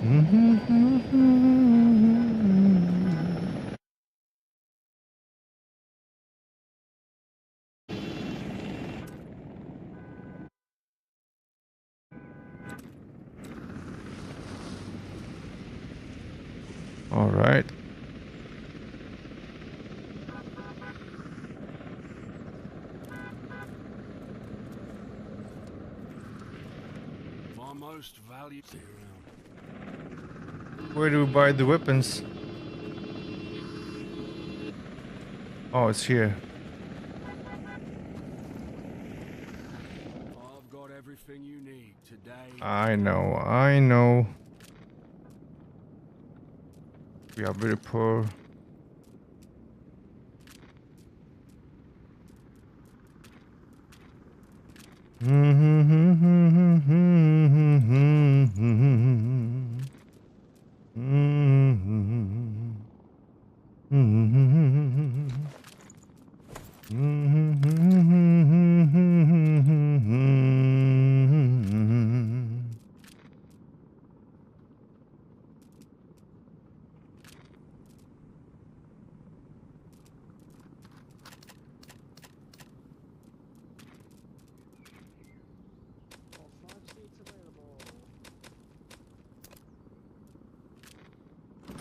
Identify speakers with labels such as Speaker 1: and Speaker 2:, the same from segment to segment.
Speaker 1: All right.
Speaker 2: Most value.
Speaker 1: Where do we buy the weapons? Oh, it's here.
Speaker 2: I've got everything you need today.
Speaker 1: I know. We are very poor.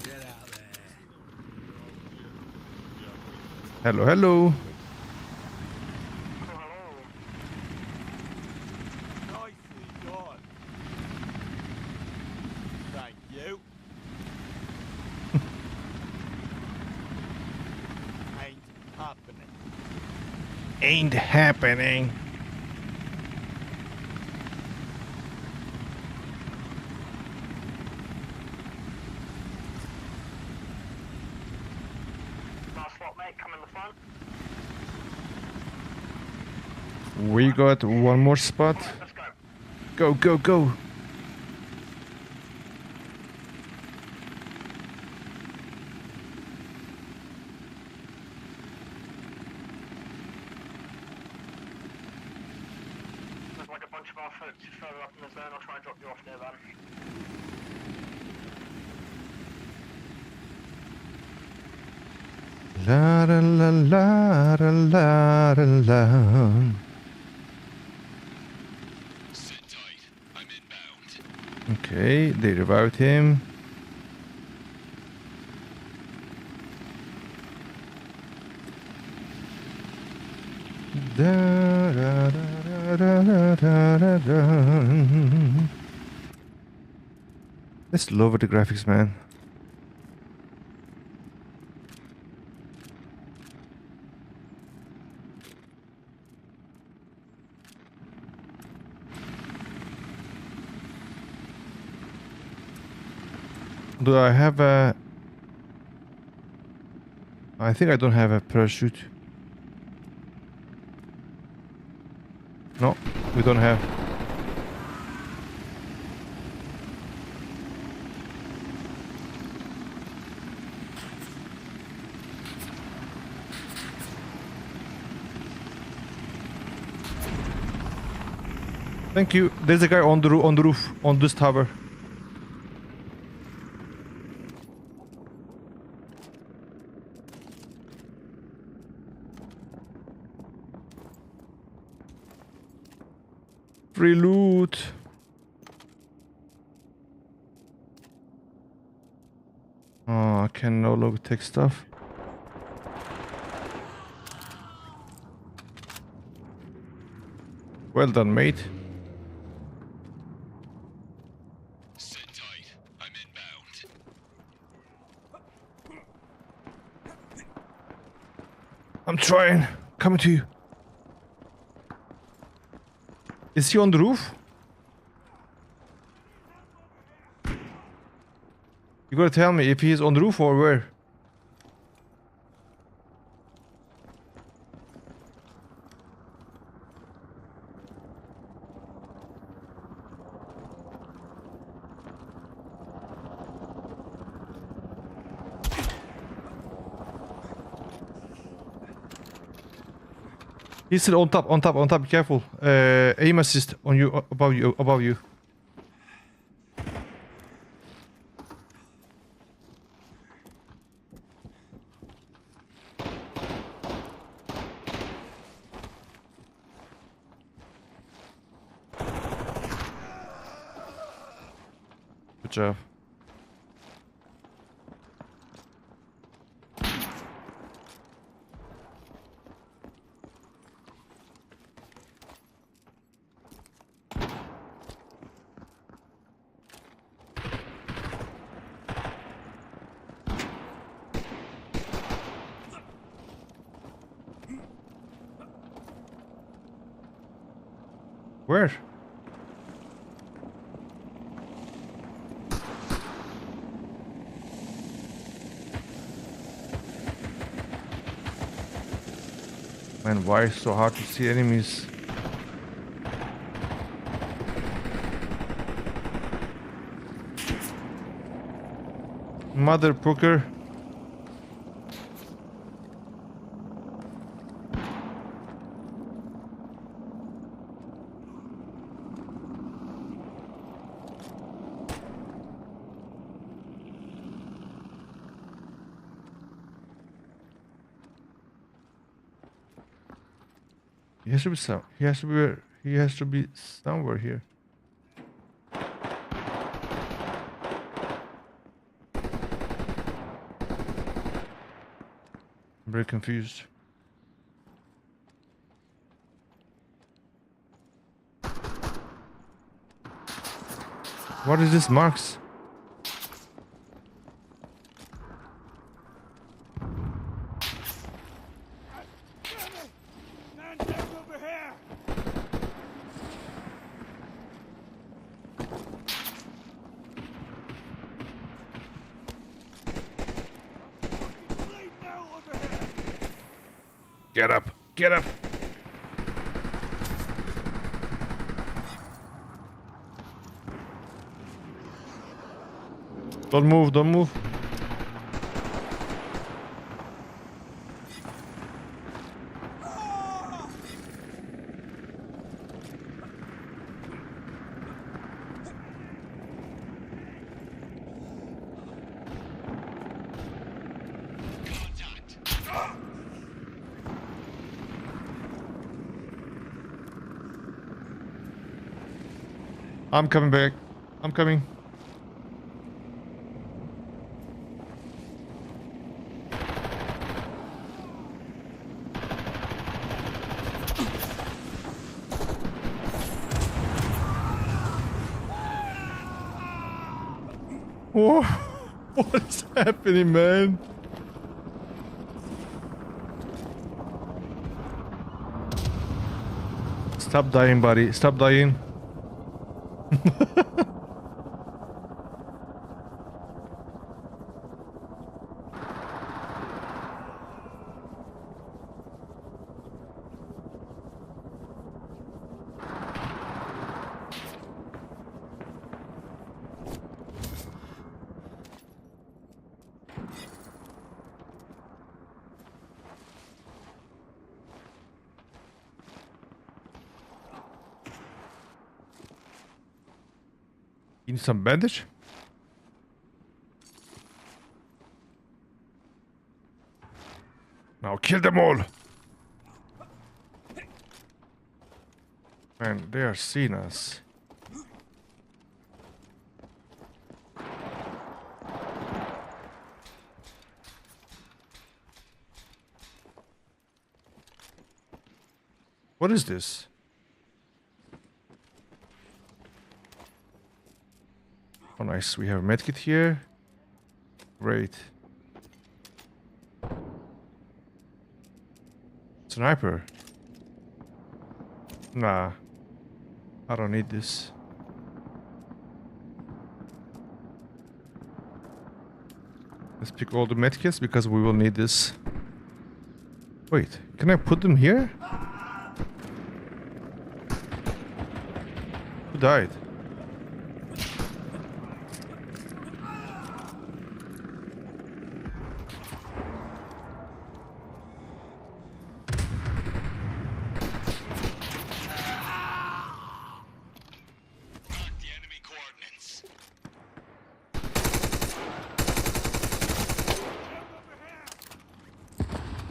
Speaker 2: Get out there.
Speaker 1: Hello, hello.
Speaker 3: Nicely done. Thank you. Ain't happening.
Speaker 1: Ain't happening.
Speaker 4: Last lot, mate. Come in the front.
Speaker 1: We got one more spot.
Speaker 4: Right, let's go.
Speaker 1: Go, go, go.
Speaker 4: There's like a bunch of our folks further up in the zone. I'll try and drop you off near them.
Speaker 1: La la la la la la la la.
Speaker 2: Sit tight. I'm inbound.
Speaker 1: Okay, they revived him. Da, da, da, da, da, da, da. Just love the graphics, man. Do I have a... I think I don't have a parachute. No, we don't have. Thank you. There's a guy on the roof, on this tower. Free loot. Oh, I can no longer take stuff. Well done, mate.
Speaker 2: Sit tight. I'm inbound.
Speaker 1: I'm trying. Coming to you. Is he on the roof? You gotta tell me if he's on the roof or where. He's still on top, on top, on top. Be careful. Aim assist on you, above you, above you. job. Where? Man, why is it so hard to see enemies? Mother Pooker. He has to be some. He has to be. He has to be somewhere here. I'm very confused. What is this, Marks?
Speaker 3: Man down over here! Bleed now over here!
Speaker 1: Get up! Get up! Don't move! Don't move! I'm coming back. I'm coming. Oh, what's happening, man? Stop dying, buddy. Stop dying. You need some bandage? Now kill them all! Man, they are seeing us. What is this? Oh, nice. We have a medkit here. Great. Sniper. Nah. I don't need this. Let's pick all the medkits because we will need this. Wait, can I put them here? Who died?
Speaker 2: Mark the enemy coordinates.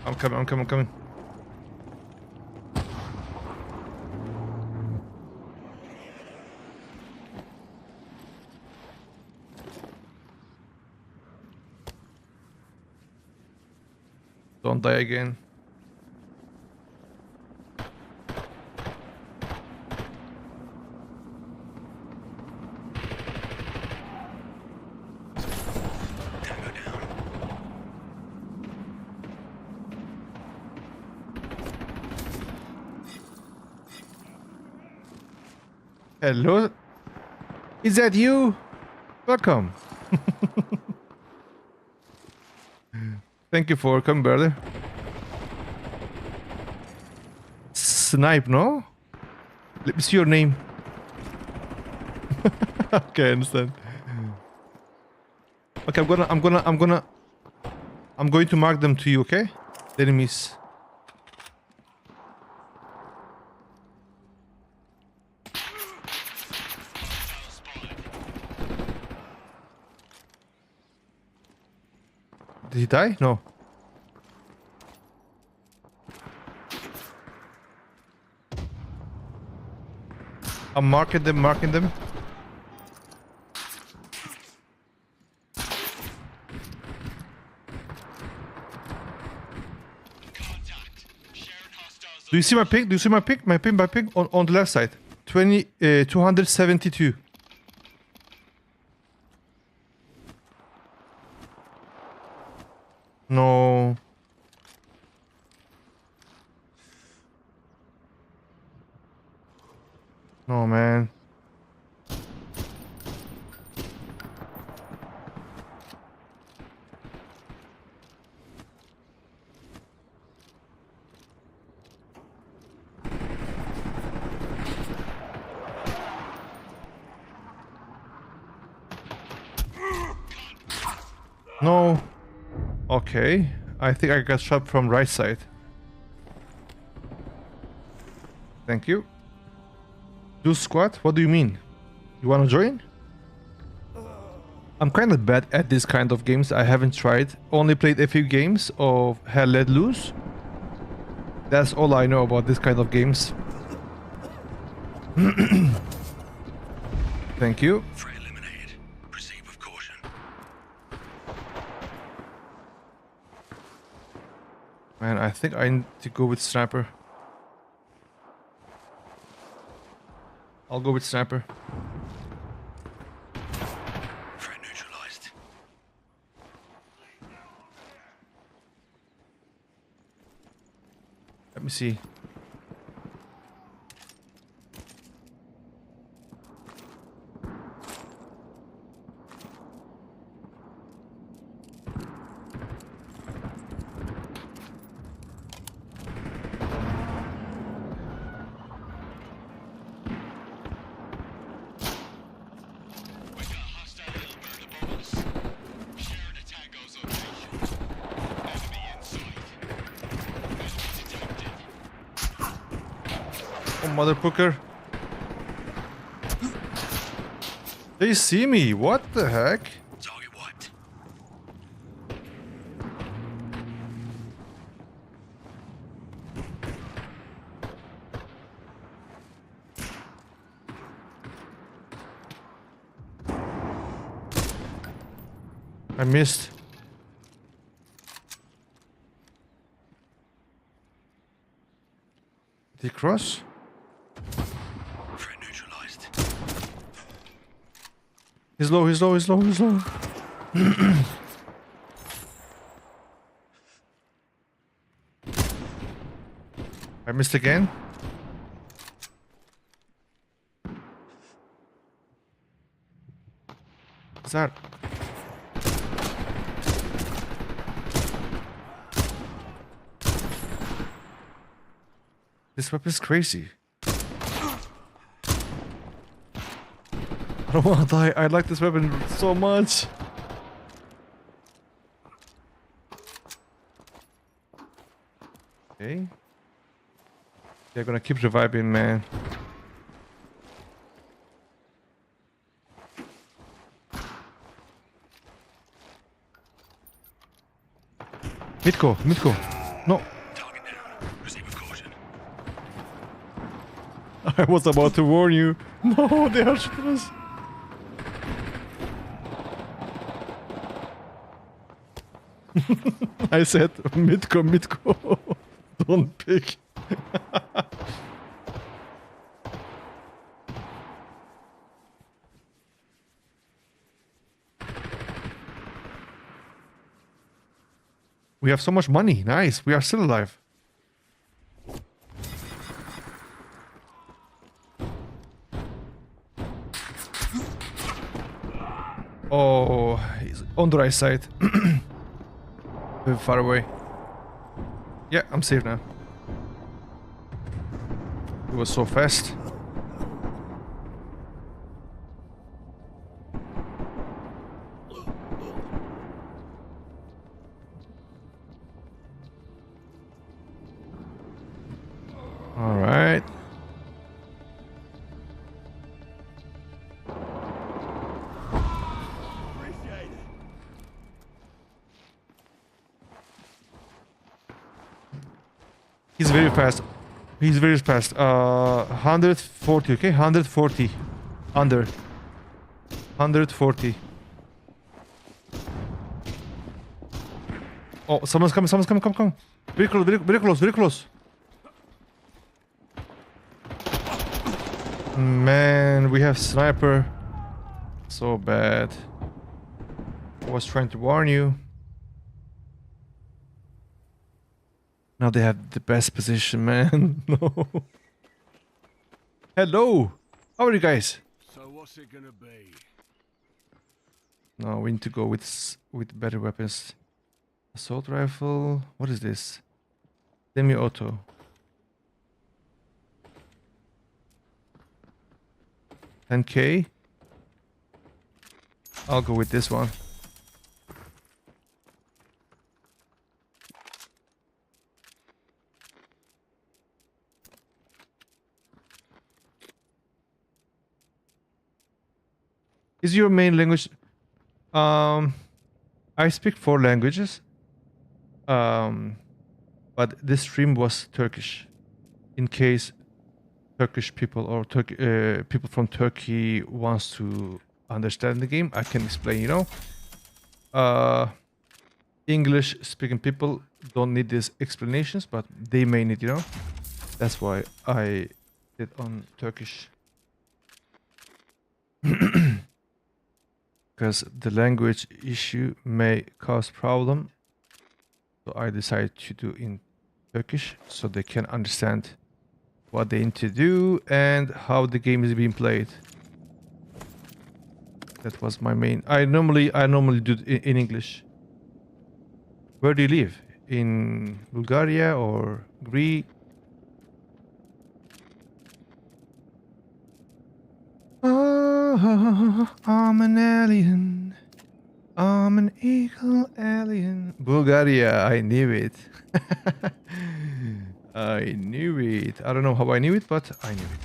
Speaker 1: I'm coming, I'm coming, I'm coming. don't die again.
Speaker 2: Tango down.
Speaker 1: Hello? Is that you? Welcome. Thank you for coming, brother. Snipe, no? Let me see your name. Okay, I understand. Okay, I'm going to mark them to you, okay? The enemies. Did he die? No. I'm marking them.
Speaker 2: Contact. Shared hostiles.
Speaker 1: Do you see my ping? Do you see my ping? My ping on the left side. 272. No. No, man. No. Okay. I think I got shot from right side. Thank you. Do squat? What do you mean? You wanna join? I'm kind of bad at this kind of games. I haven't tried. Only played a few games of Hell Let Loose. That's all I know about this kind of games. Thank you.
Speaker 2: Threat eliminated. Proceed with caution.
Speaker 1: Man, I think I need to go with sniper. I'll go with sniper.
Speaker 2: Threat neutralized.
Speaker 1: Let me see.
Speaker 2: We got hostile Hellbird above us. Shared a Tango's location. Enemy in sight. Enemy detected.
Speaker 1: Oh, motherfucker. They see me. What the heck?
Speaker 2: Target wiped.
Speaker 1: I missed. Did he cross?
Speaker 2: Threat neutralized.
Speaker 1: He's low. I missed again. What's that? This weapon's crazy. I don't want to die. I like this weapon so much. Okay. They're gonna keep reviving, man. Mitko. No.
Speaker 2: Target down. Proceed with caution.
Speaker 1: I was about to warn you. No, they are shooting us. I said Mitko. Don't pick. We have so much money. Nice. We are still alive. Oh, he's on the right side. Very far away. Yeah, I'm safe now. It was so fast. All right.
Speaker 3: Appreciate it.
Speaker 1: He's very fast. He's very fast. 140, okay? 140. Under. 140. Oh, someone's coming, come. Very close, very close, very close. Man, we have sniper. So bad. I was trying to warn you. Now they have the best position, man. No. Hello. How are you guys?
Speaker 3: So what's it gonna be?
Speaker 1: No, we need to go with better weapons. Assault rifle. What is this? Semi-auto. $10K. I'll go with this one. Is your main language? I speak 4 languages. But this stream was Turkish. In case Turkish people or people from Turkey wants to understand the game, I can explain. You know, English speaking people don't need these explanations, but they may need. You know, that's why I did on Turkish. Because the language issue may cause problem, so I decided to do in Turkish so they can understand what they need to do and how the game is being played. That was my main. I normally do it in English. Where do you live? In Bulgaria or Greece? I'm an alien. I'm an eagle alien. Bulgaria, I knew it. I knew it. I don't know how I knew it, but I knew it.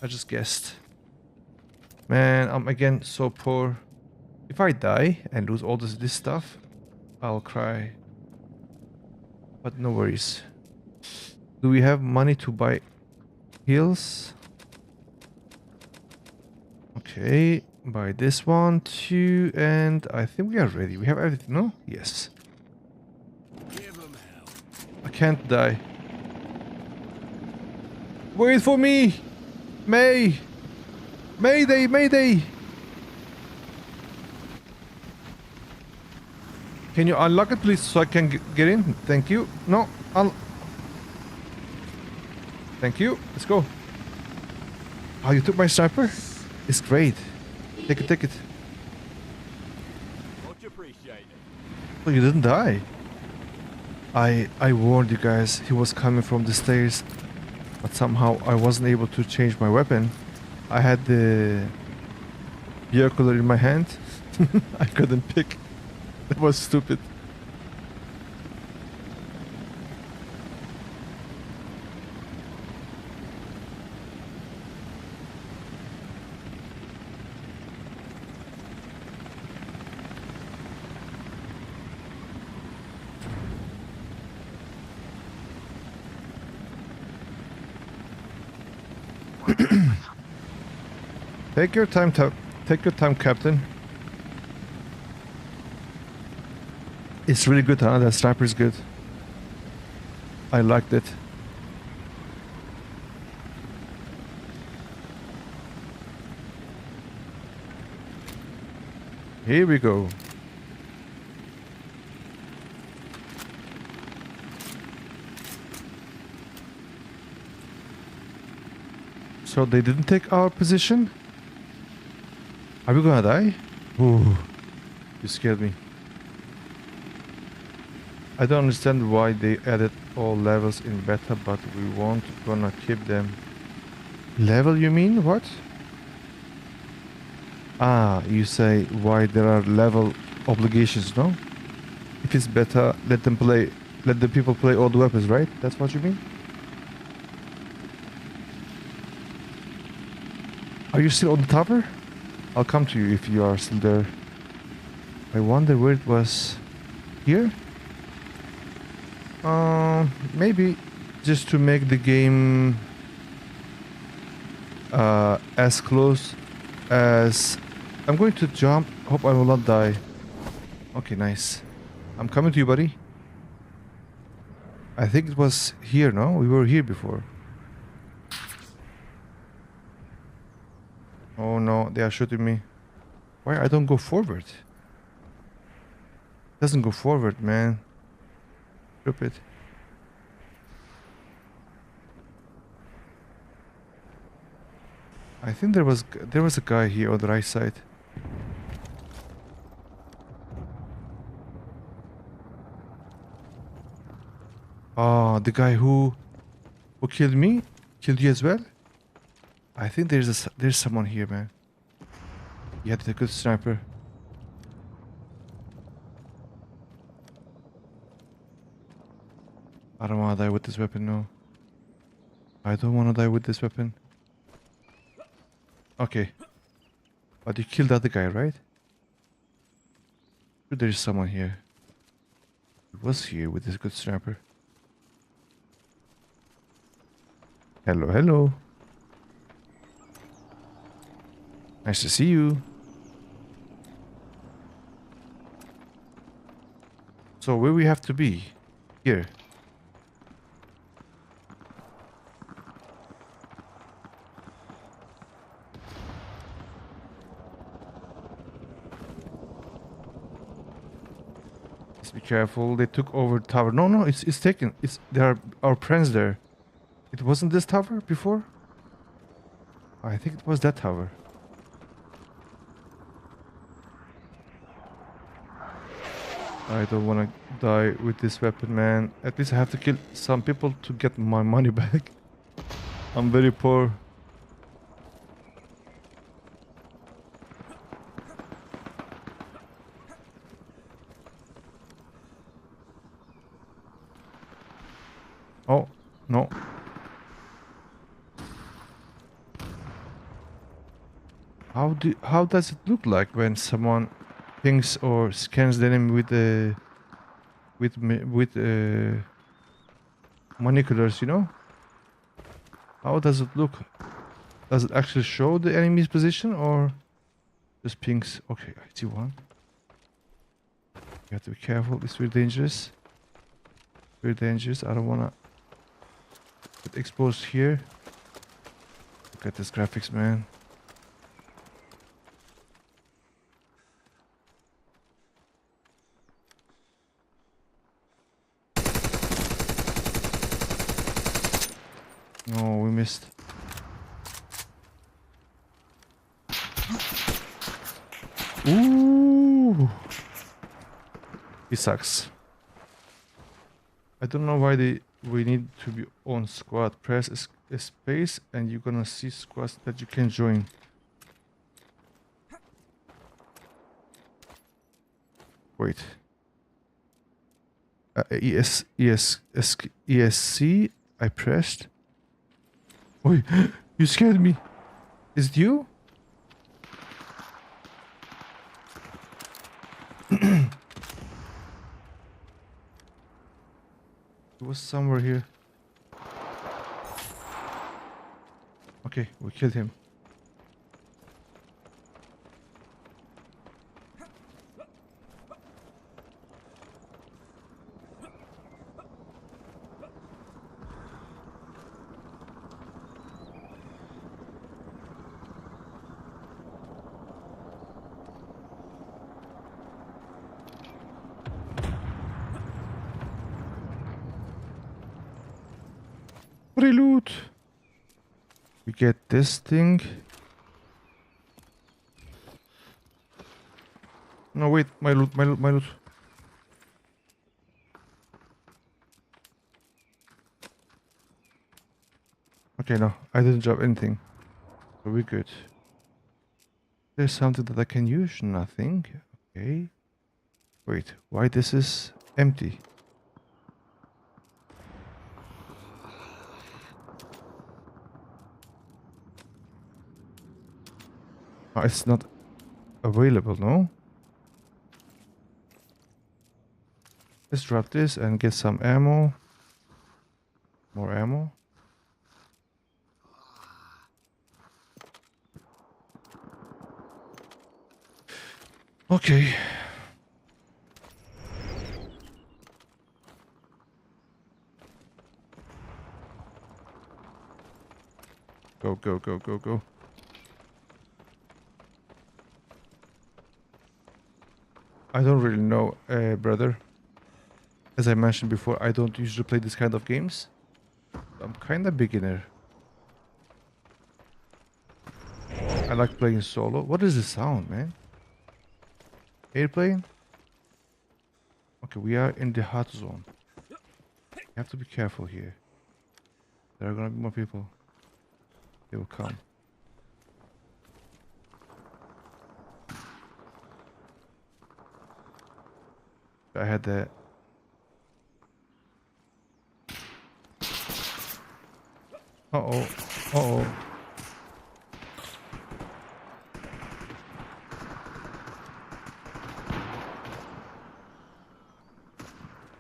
Speaker 1: I just guessed. Man, I'm again so poor. If I die and lose all this stuff, I'll cry. But no worries. Do we have money to buy heals? Okay, buy this one too, and I think we are ready. We have everything, no? Yes.
Speaker 3: Give 'em hell.
Speaker 1: I can't die. Wait for me! May! Mayday! Mayday! Can you unlock it, please, so I can get in? Thank you. No, thank you. Let's go. Oh, you took my sniper? It's great. Take it, take it.
Speaker 3: Much appreciated.
Speaker 1: Oh, you didn't die. I warned you guys. He was coming from the stairs, but somehow I wasn't able to change my weapon. I had the binocular in my hand. I couldn't pick. That was stupid. Take your time, Captain. It's really good, huh? That sniper is good. I liked it. Here we go. So they didn't take our position? Are we gonna die? Ooh, you scared me. I don't understand why they added all levels in beta, but we won't gonna keep them. Level, you mean? What? Ah, you say why there are level obligations, no? If it's beta, let them play, let the people play all the weapons, right? That's what you mean? Are you still on the tower? I'll come to you if you are still there. I wonder where it was. Here? Maybe just to make the game as close as... I'm going to jump. Hope I will not die. Okay, nice. I'm coming to you, buddy. I think it was here, no? We were here before. Oh no, they are shooting me. Why I don't go forward? Doesn't go forward, man. Stupid. I think there was a guy here on the right side. Ah, the guy who killed me, killed you as well. I think there's someone here, man. You had a good sniper. I don't want to die with this weapon, no. I don't want to die with this weapon. Okay. But you killed the other guy, right? There's someone here. He was here with this good sniper. Hello, hello. Nice to see you. So where we have to be? Here. Let's be careful. They took over the tower. No, it's taken. There are our friends there. It wasn't this tower before? I think it was that tower. I don't want to die with this weapon, man. At least I have to kill some people to get my money back. I'm very poor. Oh, no. How does it look like when someone pings or scans the enemy with monoculars, you know? How does it look? Does it actually show the enemy's position or just pings? Okay, I see one. You have to be careful. It's very dangerous. Very dangerous. I don't wanna get exposed here. Look at this graphics, man. No, we missed. Ooh. He sucks. I don't know why we need to be on squad. Press a space and you're gonna see squads that you can join. Wait. ESC. I pressed. Oi, you scared me. Is it you? It was somewhere here. Okay, we killed him. Prelude. We get this thing. No, wait, my loot, my loot, my loot. Okay, no, I didn't drop anything. So we're good. There's something that I can use? Nothing. Okay. Wait, why this is empty? Oh, it's not available, no? Let's drop this and get some ammo. More ammo. Okay. Go, go, go, go, go. I don't really know, brother. As I mentioned before, I don't usually play this kind of games. I'm kind of beginner. I like playing solo. What is the sound, man? Airplane? Okay, we are in the hot zone. You have to be careful here. There are gonna be more people. They will come. I had the... Uh-oh. Uh-oh.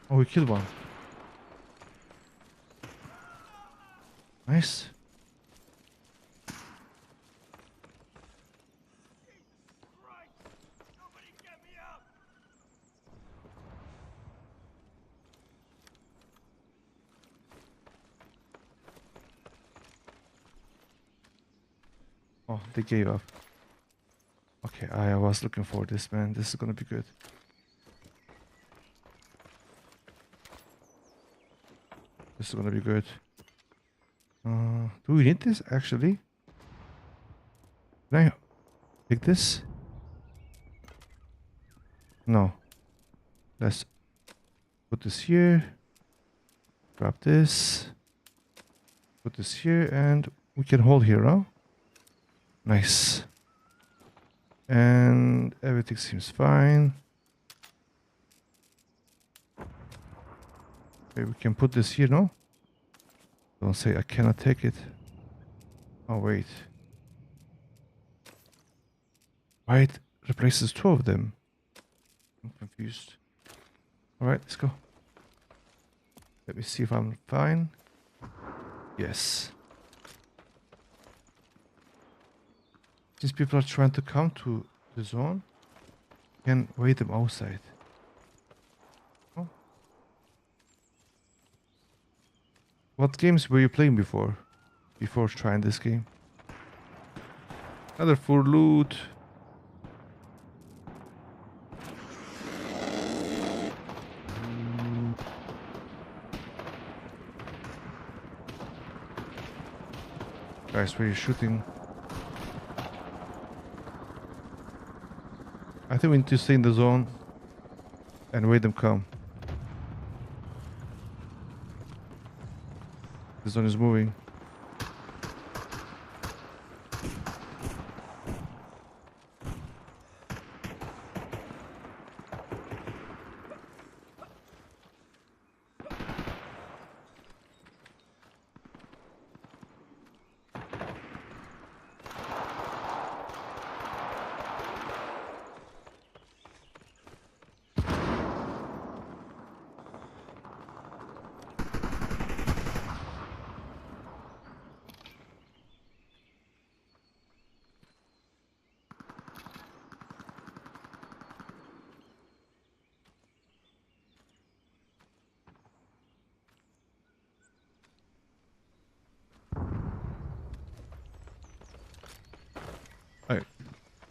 Speaker 1: Oh, we killed one. Nice. Oh, they gave up. Okay, I was looking for this, man. This is gonna be good. This is gonna be good. Do we need this, actually? Can I take this? No. Let's put this here. Grab this. Put this here, and we can hold here, huh? Nice. And everything seems fine. Okay, we can put this here, no? Don't say I cannot take it. Oh, wait. Why it replaces two of them? I'm confused. Alright, let's go. Let me see if I'm fine. Yes. Since people are trying to come to the zone, you can wait them outside. Oh. What games were you playing before? Before trying this game? Another full loot. Guys, where are you shooting? I think we need to stay in the zone and wait them come. The zone is moving.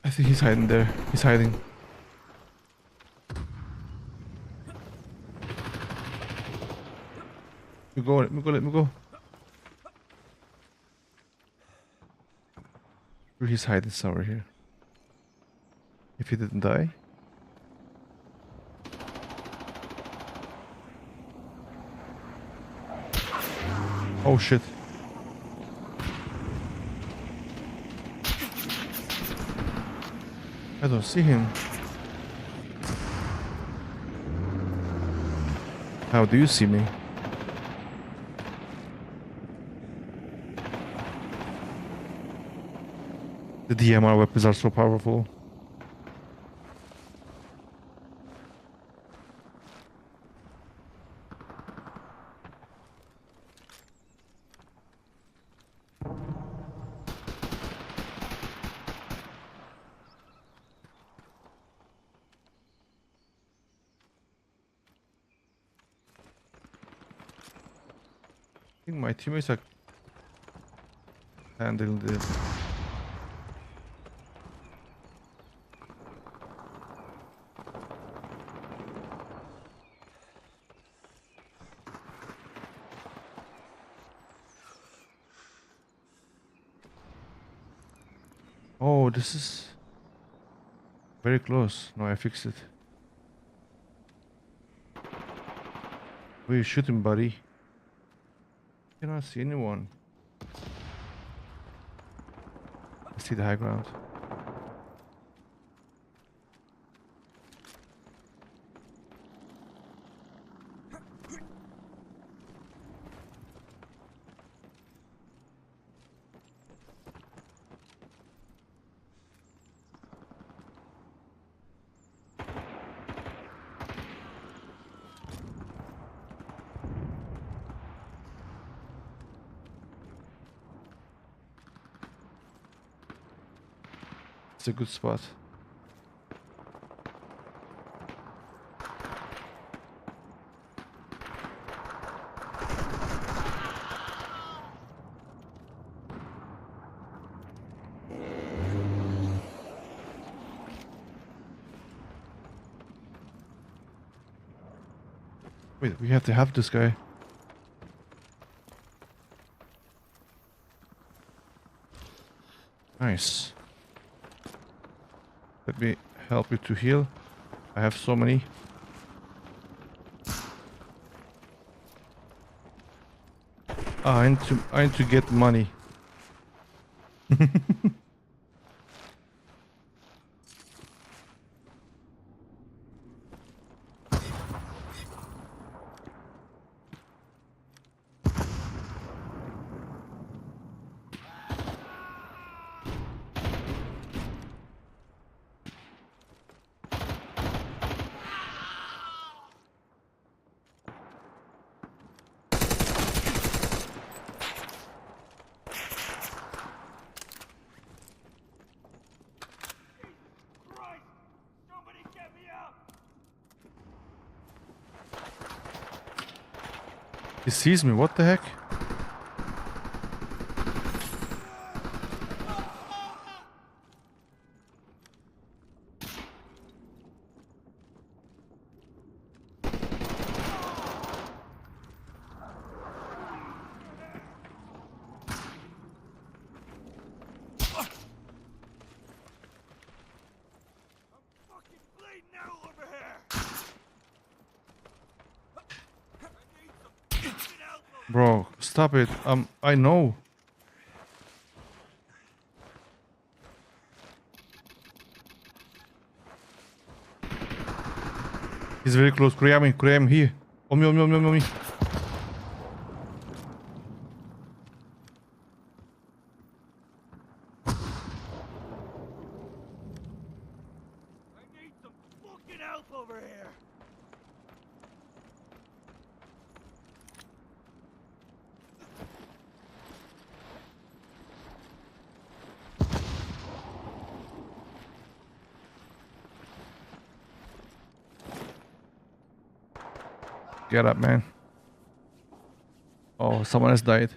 Speaker 1: I think he's hiding there. He's hiding. Let me go, let me go, let me go. Sure, he's hiding somewhere here. If he didn't die. Oh shit. I don't see him. How do you see me? The DMR weapons are so powerful. I think my teammates are handling this. Oh, this is very close. No, I fixed it. Where you shooting, buddy? Cannot see anyone. I see the high ground. It's a good spot. Wait, we have to have this guy. Nice. Let me help you to heal. I have so many. I need to get money. He sees me, what the heck?
Speaker 3: Fucking bleeding out over here! I need some fucking help over
Speaker 1: Bro, stop it. I know. He's very close. Kurayami, here. On me.
Speaker 3: I need some fucking help over here!
Speaker 1: Get up, man. Oh, someone has died.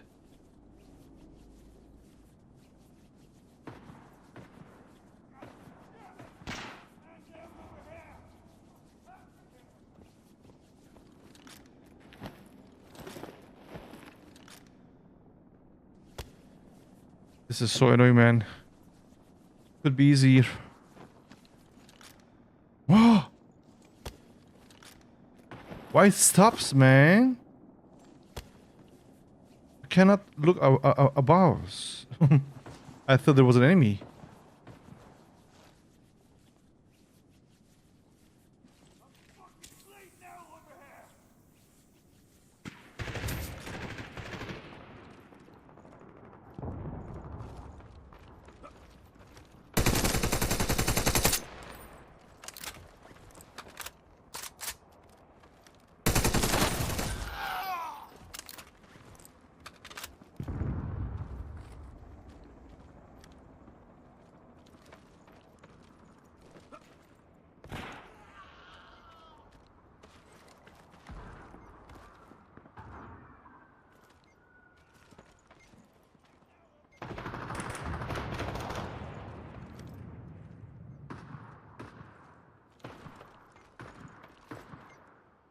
Speaker 1: This is so annoying, man. Could be easier. Whoa! Why it stops, man? I cannot look above us. I thought there was an enemy.
Speaker 3: Bleeding out over here.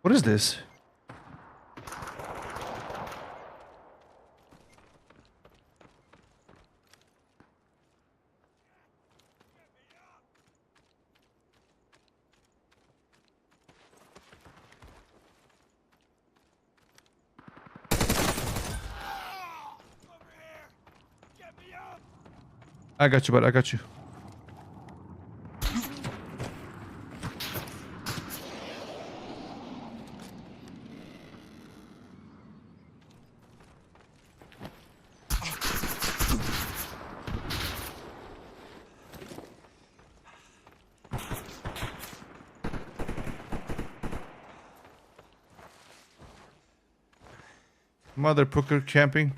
Speaker 1: What is this?
Speaker 3: Over here. Get me up.
Speaker 1: I got you, bud. I got you. Mother Pooker camping.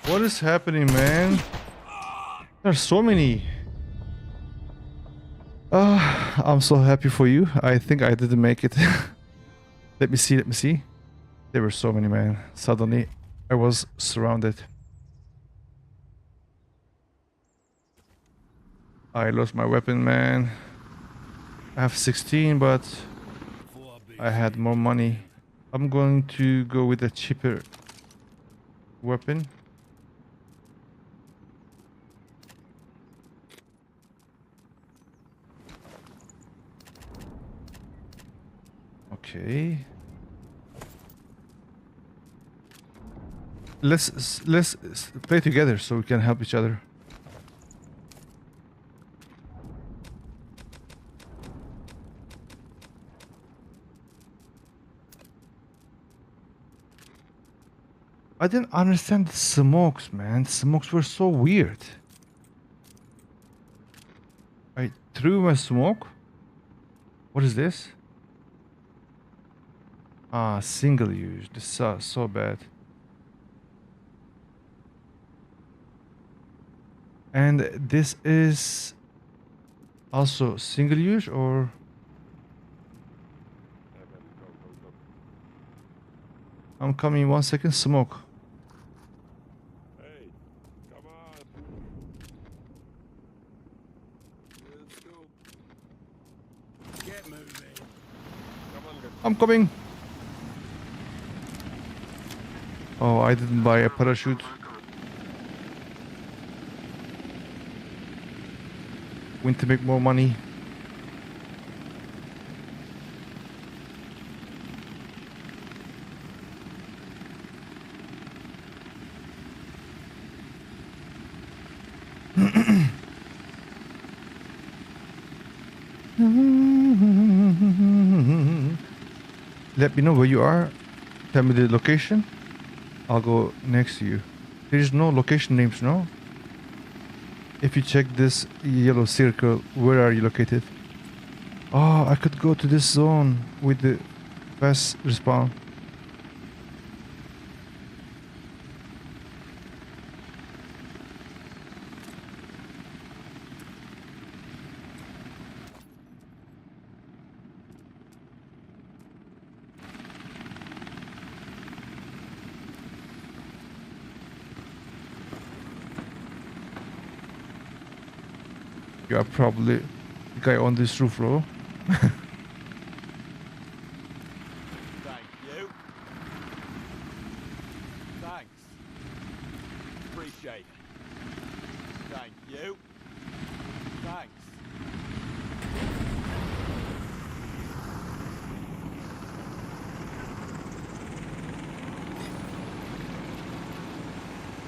Speaker 1: What is happening, man? There's so many. I'm so happy for you. I think I didn't make it. Let me see, let me see. There were so many, man. Suddenly, I was surrounded. I lost my weapon, man. I have 16, but I had more money. I'm going to go with a cheaper weapon. Okay. Let's play together so we can help each other. I didn't understand the smokes, man. The smokes were so weird. I threw my smoke. What is this? Ah, single use. This is so bad. And this is also single use, or I'm coming 1 second. Smoke.
Speaker 5: Hey, come on. Let's go. Get moving. Come on, get
Speaker 1: I'm coming. Oh, I didn't buy a parachute. Went to make more money. Let me know where you are. Tell me the location. I'll go next to you. There is no location names, no? If you check this yellow circle, where are you located? Oh, I could go to this zone with the fast respawn. You you are probably the guy on this roof row.
Speaker 3: Thank you. Thanks. Appreciate it. Thank you. Thanks.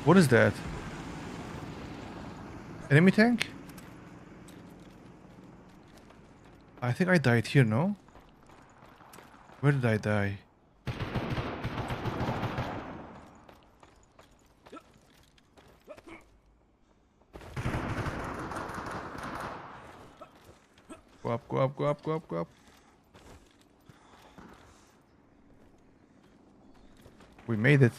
Speaker 1: What is that? Enemy tank? I think I died here, no? Where did I die? Go up, go up, go up, go up, go up. We made it.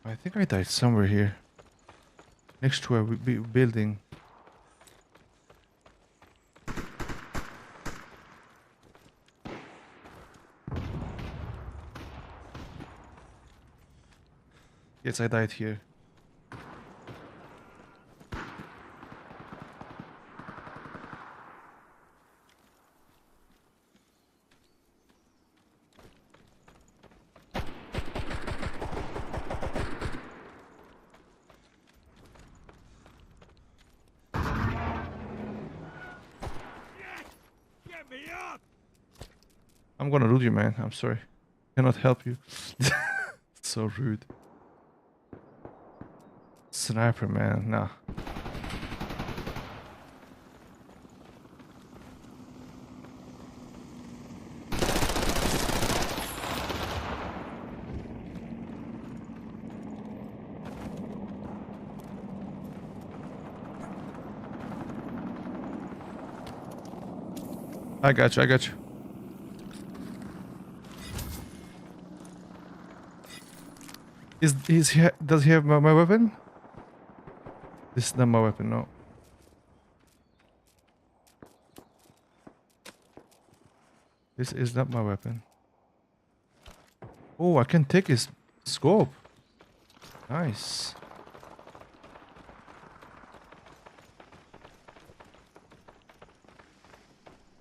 Speaker 1: I think I died somewhere here. Next to a building. Yes, I died here.
Speaker 3: Get me up!
Speaker 1: I'm gonna loot you, man. I'm sorry. Cannot help you. So rude. Sniper, man. Nah. I got you, I got you. Does he have my weapon? This is not my weapon, no. This is not my weapon. Oh, I can take his scope. Nice.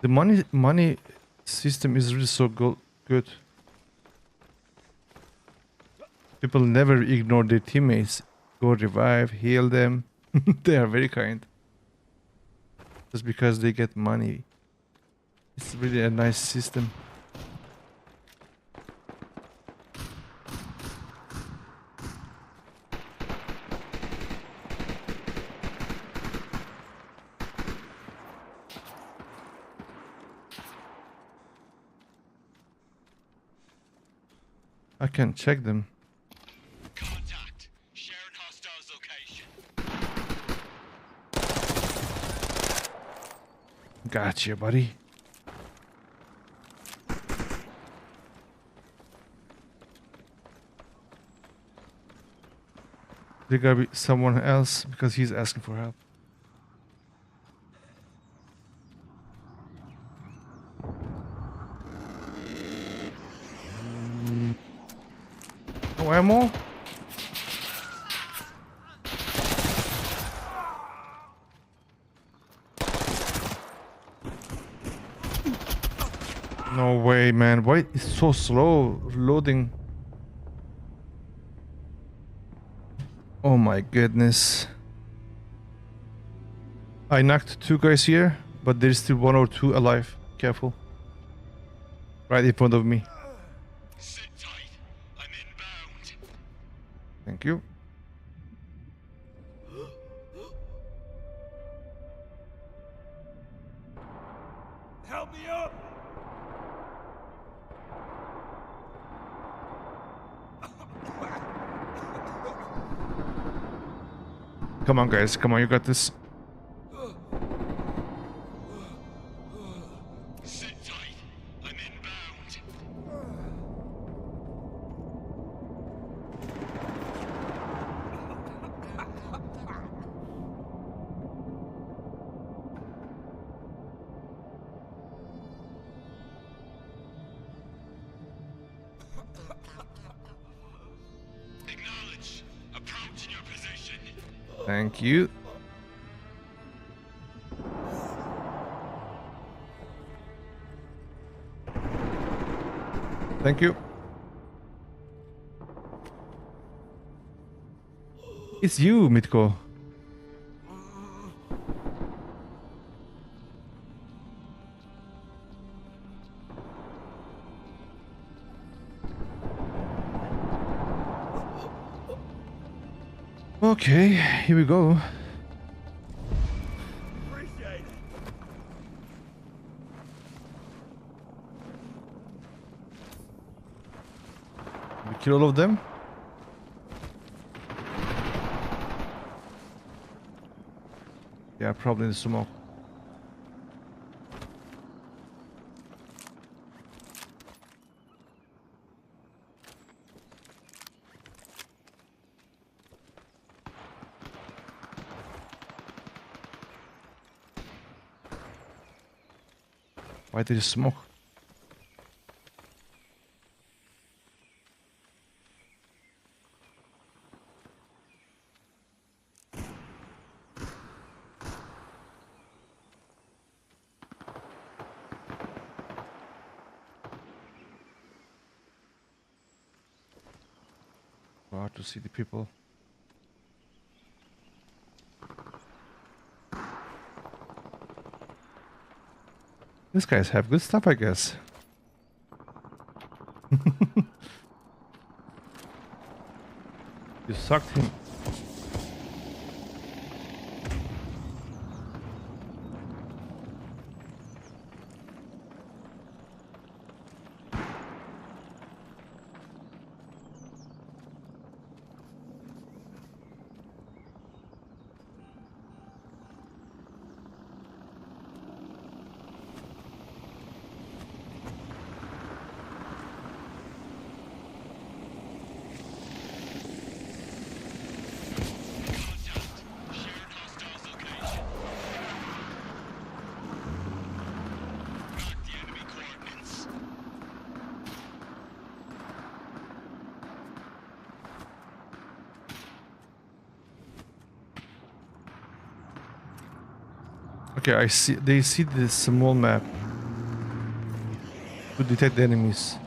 Speaker 1: The money system is really so good. People never ignore their teammates. Go revive, heal them. They are very kind. Just because they get money. It's really a nice system. I can check them.
Speaker 2: Contact. Sharing hostiles location.
Speaker 1: Gotcha, buddy. There gotta be someone else because he's asking for help. No ammo? No way, man. Why it's so slow loading? Oh my goodness. I knocked 2 guys here, but there's still 1 or 2 alive. Careful. Right in front of me.
Speaker 2: Sit tight. I'm inbound.
Speaker 1: Thank you.
Speaker 3: Help me up!
Speaker 1: Come on, guys. Come on, you got this.
Speaker 2: Sit tight. I'm inbound. Acknowledge. Approaching your
Speaker 1: Thank you. Thank you. It's you, Mitko. Okay, here we go.
Speaker 3: Appreciate it.
Speaker 1: We kill all of them. Yeah, probably in the smoke. Why did it smoke? Hard to see the people. These guys have good stuff, I guess. You sucked him.
Speaker 2: Contact. Shared hostiles location. Mark the enemy coordinates.
Speaker 1: Okay, I see. They see this small map to detect the enemies.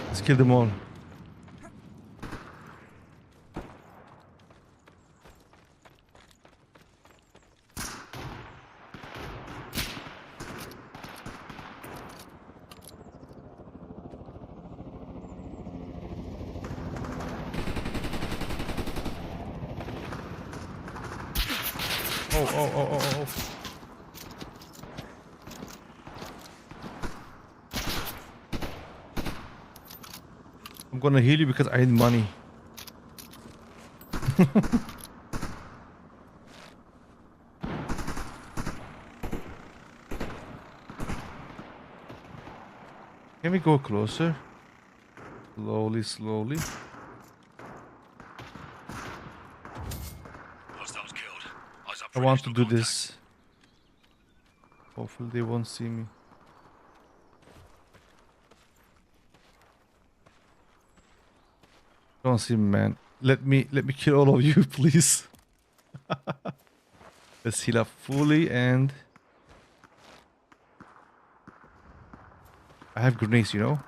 Speaker 1: Let's kill them all. Oh. I'm gonna heal you because I need money. Can we go closer? Slowly.
Speaker 2: Hostiles killed. Eyes up
Speaker 1: I
Speaker 2: for
Speaker 1: want to
Speaker 2: additional
Speaker 1: do
Speaker 2: contact.
Speaker 1: this. Hopefully they won't see me. Don't see me, man. Let me kill all of you, please. Let's heal up fully and I have grenades, you know.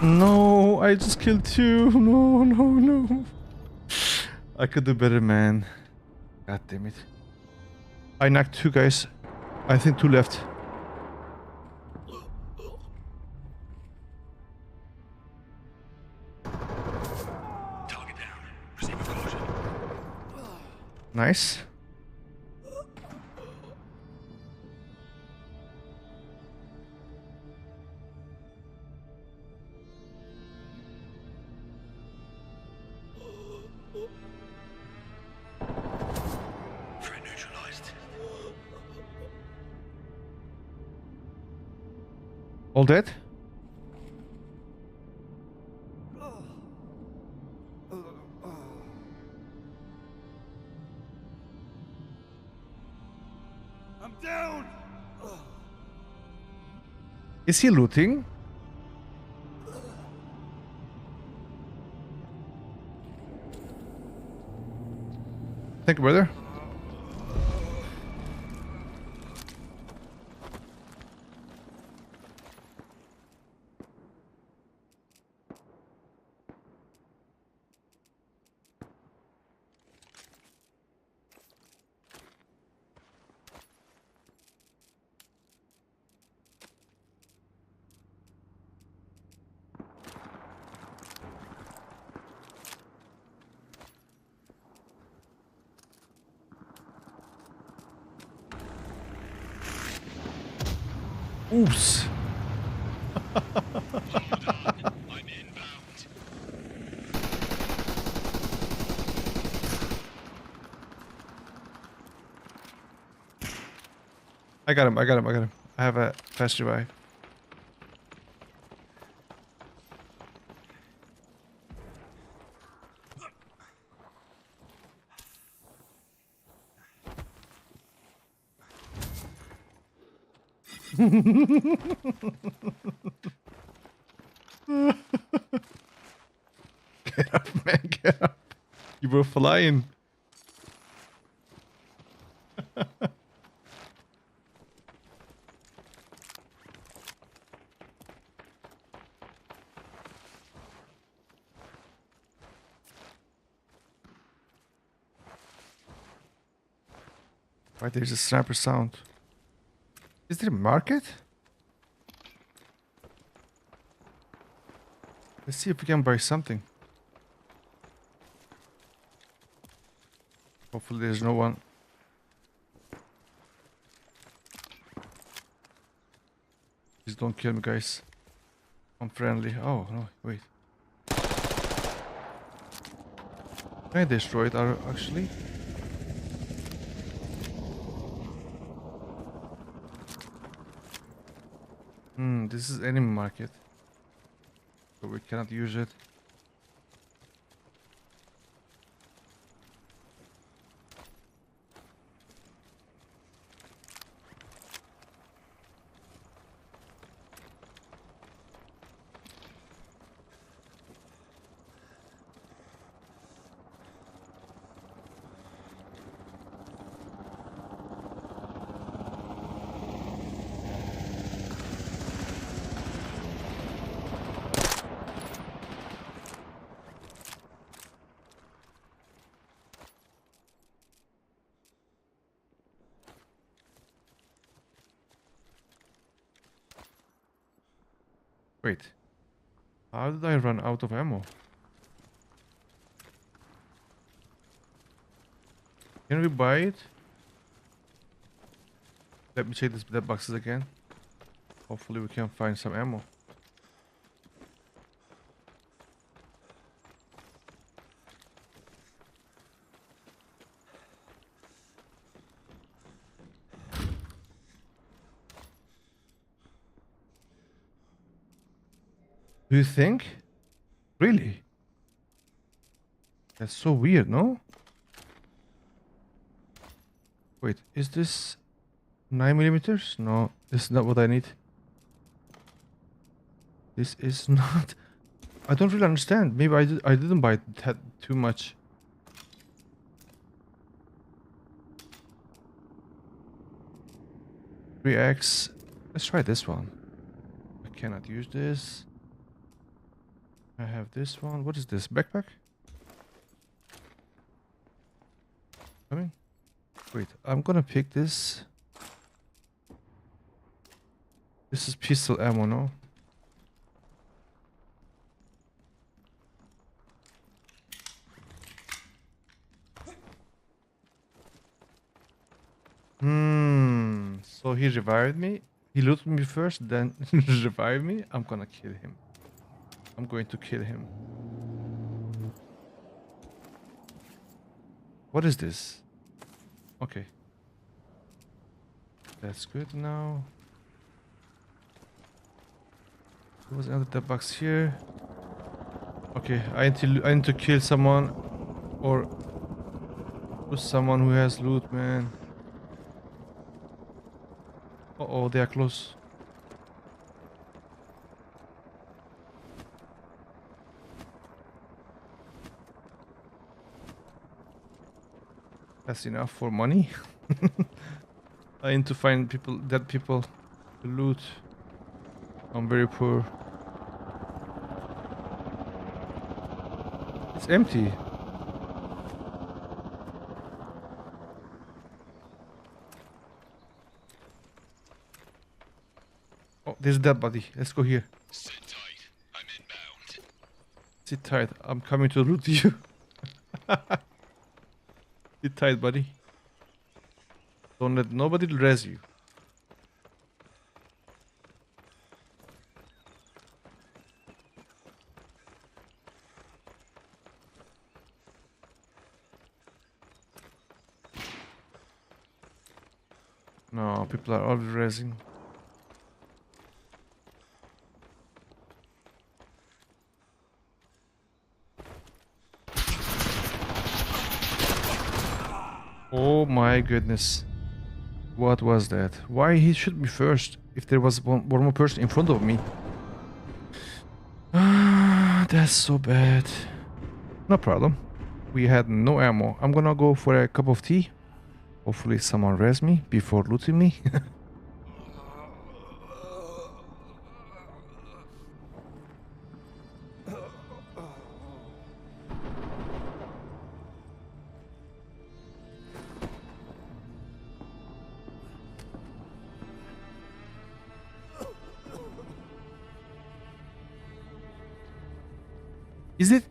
Speaker 1: No, I just killed two. No. I could do better, man. God damn it. I knocked two guys. I think two left.
Speaker 2: Target down. Proceed with caution.
Speaker 1: Nice. All dead?
Speaker 3: I'm down!
Speaker 1: Is he looting? Thank you, brother. Oops.
Speaker 2: I'm inbound.
Speaker 1: I got him. I got him. I got him. I have a fast revive. Get up, man. Get up. You were flying. Right, there's a sniper sound. Is there a market? Let's see if we can buy something. Hopefully there's no one. Please don't kill me, guys. I'm friendly. Oh, no, wait. Can I destroy it actually? This is enemy market. So we cannot use it. Wait. How did I run out of ammo? Can we buy it? Let me check this dead boxes again. Hopefully we can find some ammo. Do you think? Really? That's so weird, no? Wait, is this 9mm? No, this is not what I need. This is not. I don't really understand. Maybe I didn't buy that too much. X. Let's try this one. I cannot use this. I have this one. What is this? Backpack? Coming? Wait, I'm gonna pick this. This is pistol ammo, no? So he revived me. He looted me first, then revived me. I'm gonna kill him. I'm going to kill him. What is this? Okay. That's good now. There was another dead box here. Okay, I need to kill someone or shoot someone who has loot, man. Uh-oh, they are close. That's enough for money. I need to find people, dead people to loot. I'm very poor. It's empty. Oh, there's a dead body. Let's go here.
Speaker 2: Sit tight. I'm inbound.
Speaker 1: Sit tight. I'm coming to loot you. Sit tight, buddy. Don't let nobody res you. No, people are already resing. Oh my goodness. What was that? Why he should be first if there was one more person in front of me? Ah, that's so bad. No problem. We had no ammo. I'm gonna go for a cup of tea. Hopefully someone res me before looting me.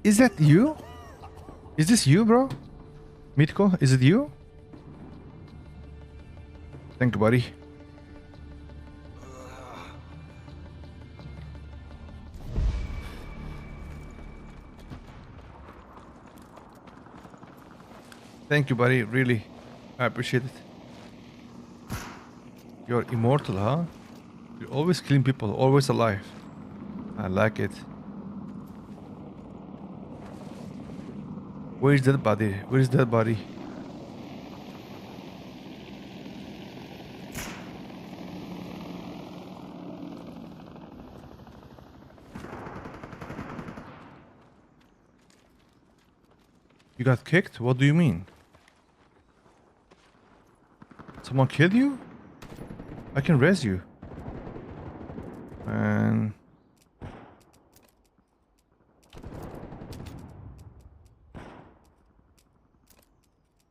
Speaker 1: Is that you? Is this you, bro? Mitko, is it you? Thank you, buddy. Thank you, buddy. Really. I appreciate it. You're immortal, huh? You're always killing people, always alive. I like it. Where is that body? Where is that body? You got kicked? What do you mean? Someone killed you? I can res you. Man.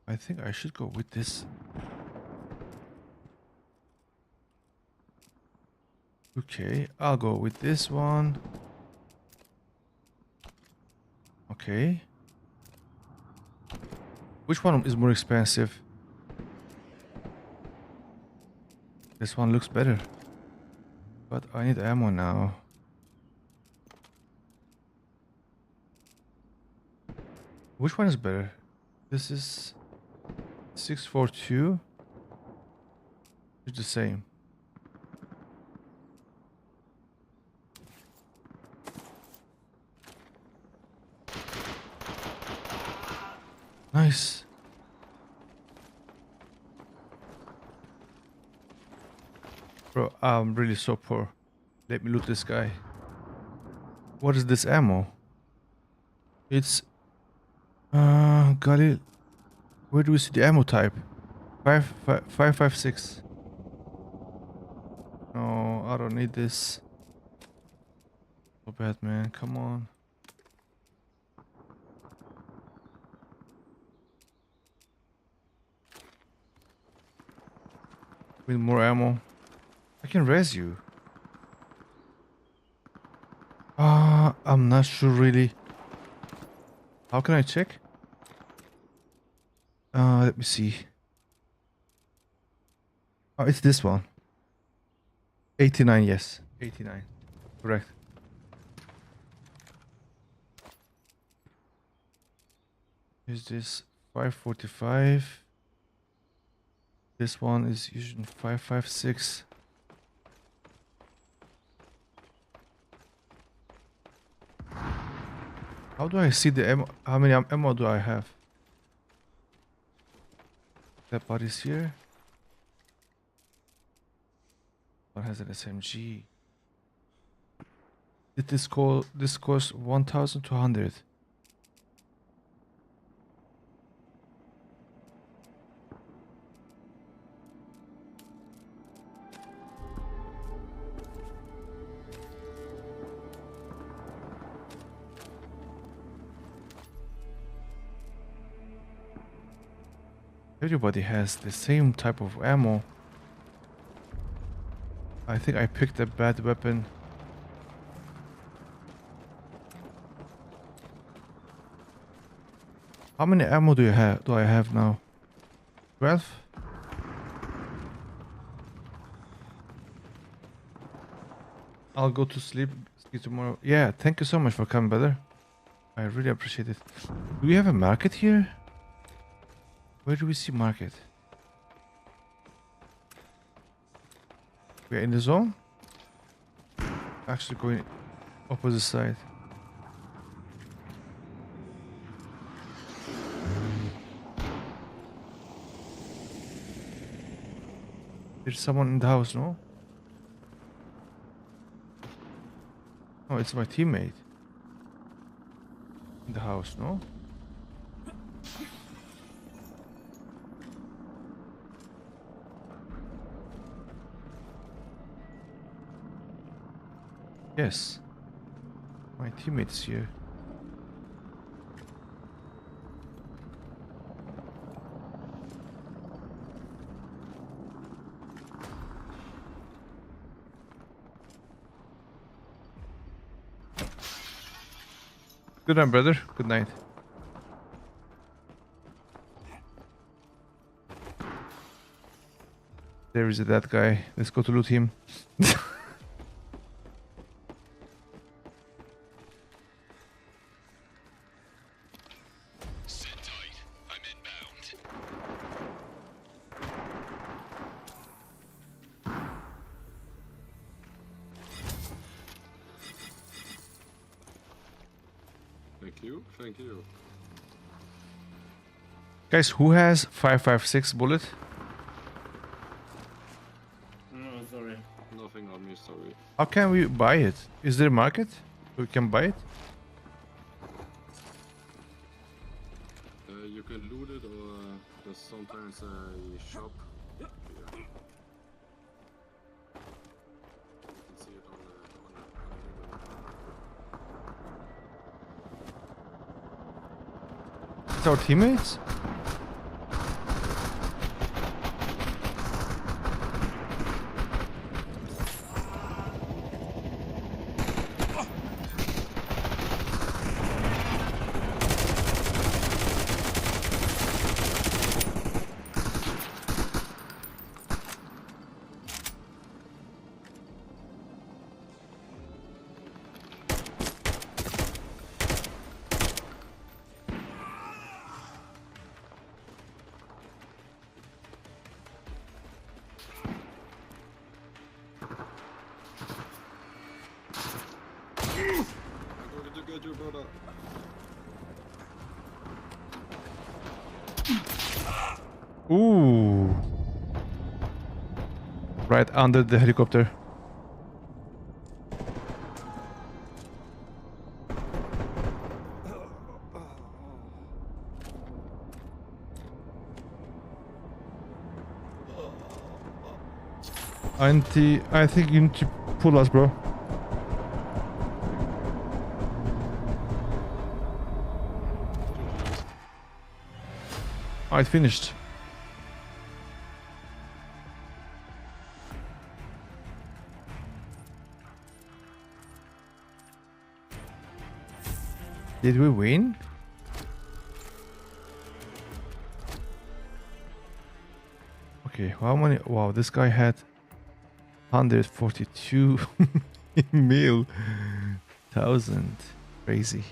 Speaker 1: I think I should go with this. Okay, I'll go with this one. Okay. Which one is more expensive? This one looks better. But I need ammo now. Which one is better? This is 642. It's the same. Nice. Bro, I'm really so poor. Let me loot this guy. What is this ammo? It's Galil. Where do we see the ammo type? 556. No, I don't need this. So bad, man. Come on. With more ammo. I can res you. I'm not sure really. How can I check? Let me see. Oh, it's this one. 89, yes. 89. Correct. Is this 545? This one is using 556. How do I see the ammo? How many ammo do I have? That body's here. One has an SMG. Did this call? This costs 1,200. Everybody has the same type of ammo. I think I picked a bad weapon. How many ammo do you have? Do I have now? 12? I'll go to sleep. See you tomorrow. Yeah, thank you so much for coming, brother. I really appreciate it. Do we have a market here? Where do we see market? We're in the zone? Actually going opposite side. There's someone in the house, no? Oh, it's my teammate. In the house, no? Yes. My teammate's here. Good night, brother. Good night. There is that guy. Let's go to loot him.
Speaker 2: Sit tight. I'm inbound.
Speaker 5: Thank you, thank you.
Speaker 1: Guys, who has 5.56 bullet?
Speaker 6: No, sorry.
Speaker 5: Nothing on me, sorry.
Speaker 1: How can we buy it? Is there a market? We can buy it?
Speaker 5: You can loot it or there's sometimes a shop. Here. You can see it on the
Speaker 1: It's our teammates?
Speaker 5: I'm going to get you, brother.
Speaker 1: Ooh. Right under the helicopter. I think you need to pull us, bro. Oh, it finished. Did we win? Okay, how many? Wow, this guy had 142 mil. 1,000. Crazy.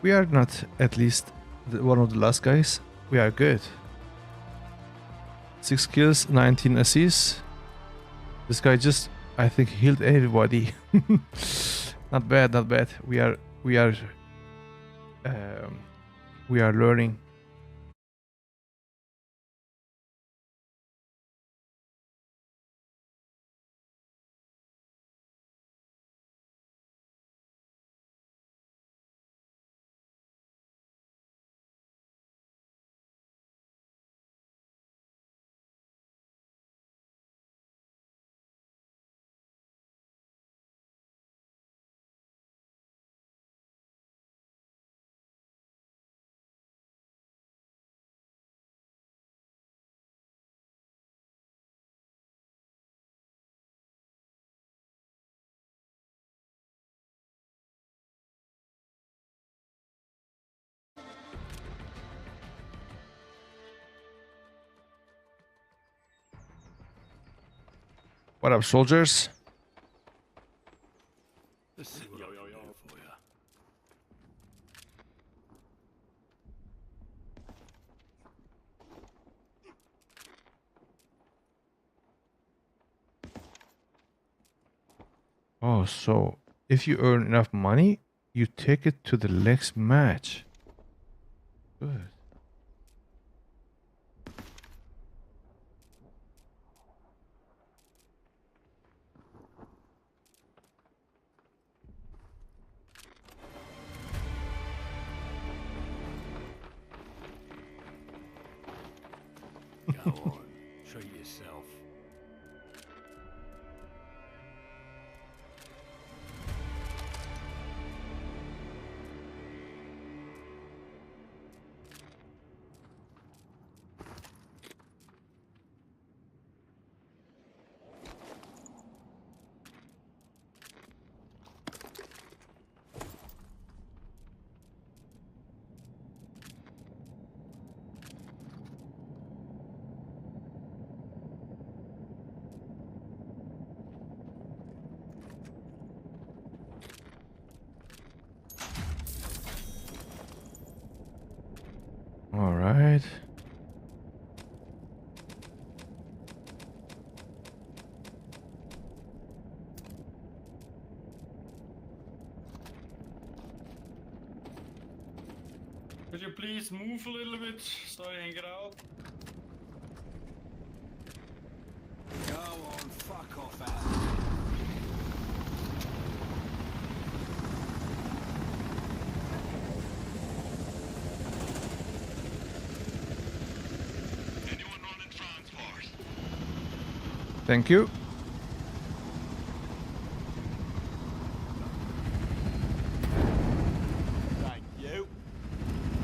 Speaker 1: We are not at least one of the last guys. We are good. 6 kills, 19 assists. This guy just, I think, healed everybody. Not bad, not bad. Um, we are learning. What up, soldiers?
Speaker 2: Let's see what I can do for you.
Speaker 1: Oh, so if you earn enough money, you take it to the next match. Good.
Speaker 2: Go on, treat yourself.
Speaker 1: All right.
Speaker 6: Could you please move a little bit so I can get out?
Speaker 2: Go on, fuck off out. Anyone running transport?
Speaker 1: Thank you.
Speaker 3: Thank you.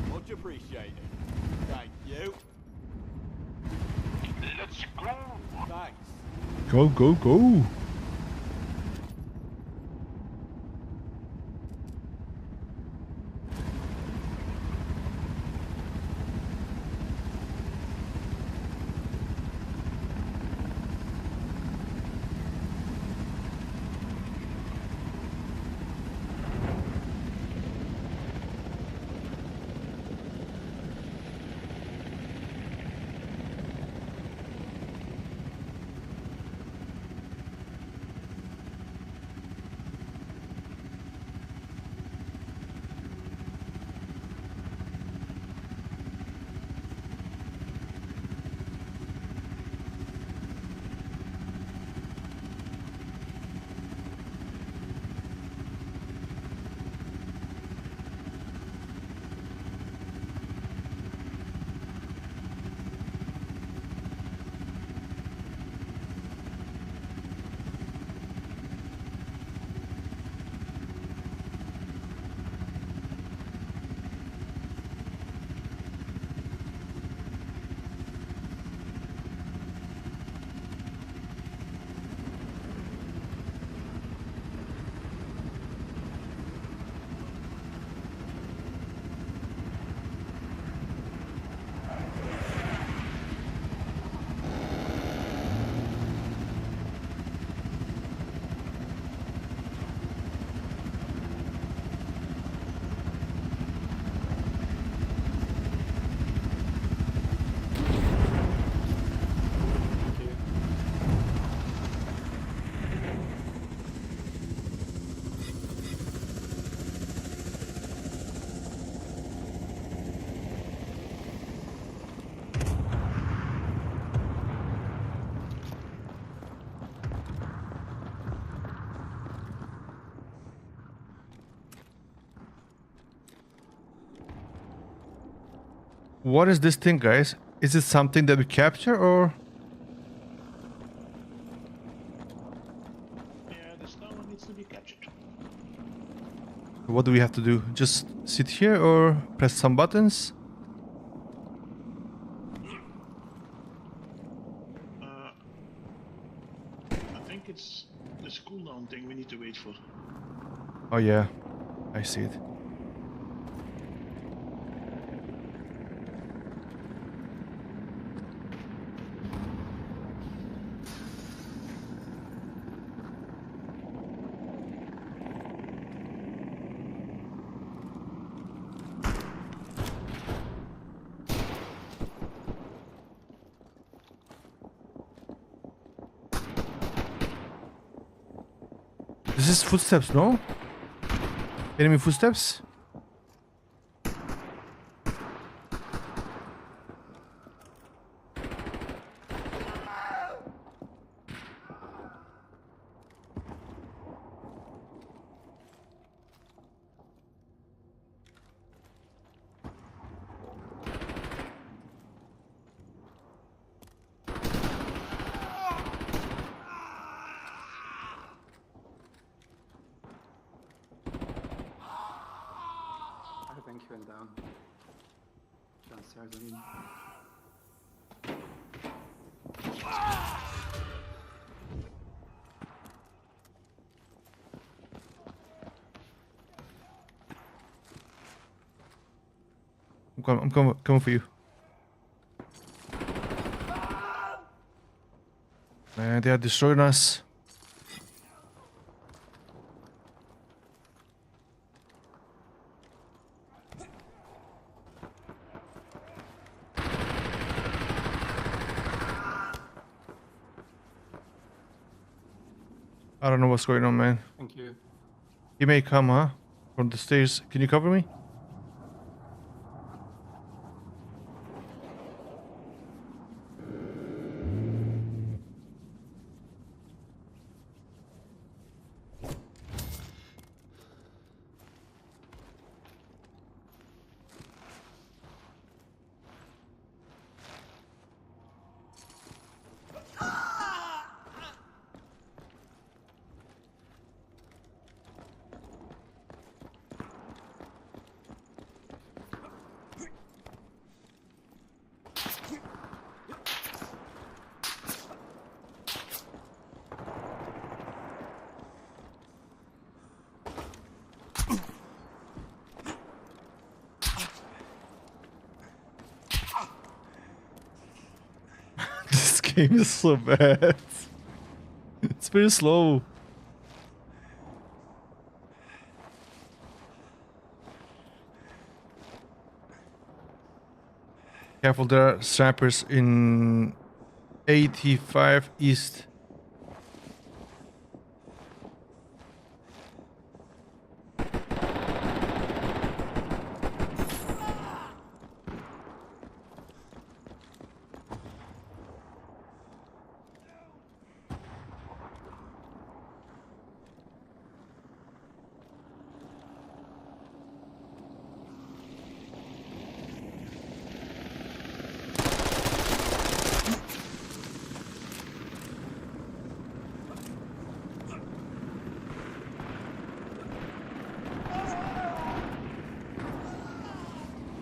Speaker 3: Much appreciated. Thank you.
Speaker 4: Let's go!
Speaker 3: Thanks.
Speaker 1: Go, go, go. What is this thing, guys? Is it something that we capture or?
Speaker 7: Yeah, the stone needs to be captured.
Speaker 1: What do we have to do? Just sit here or press some buttons?
Speaker 7: I think it's this cooldown thing we need to wait for.
Speaker 1: Oh yeah, I see it. This is footsteps, no? Enemy footsteps?
Speaker 8: I think he went down. Downstairs, I mean.
Speaker 1: I'm coming for you. Man, they are destroying us. I don't know what's going on, man.
Speaker 8: Thank you.
Speaker 1: He may come, huh? From the stairs. Can you cover me? This game is so bad. It's very slow. Careful, there are snipers in 85 East.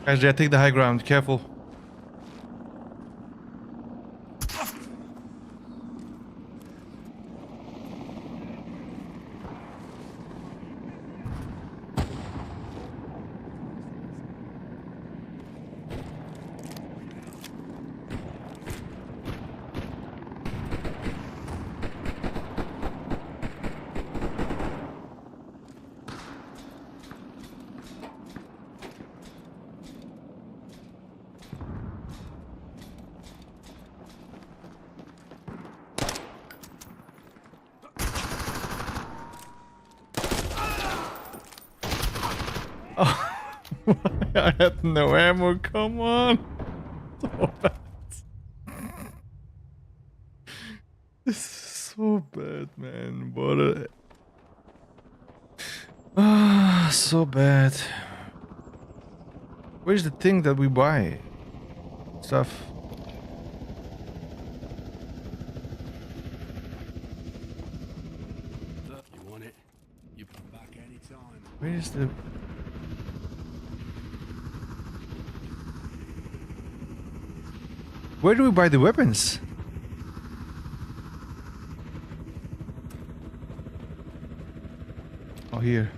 Speaker 1: Guys, I take the high ground. Careful. I had no ammo, come on. So bad. This is so bad, man. What a... so bad. Where's the thing that we buy? stuff.
Speaker 2: Look, you want it? You come back anytime.
Speaker 1: Where is the... Where do we buy the weapons? Oh, here.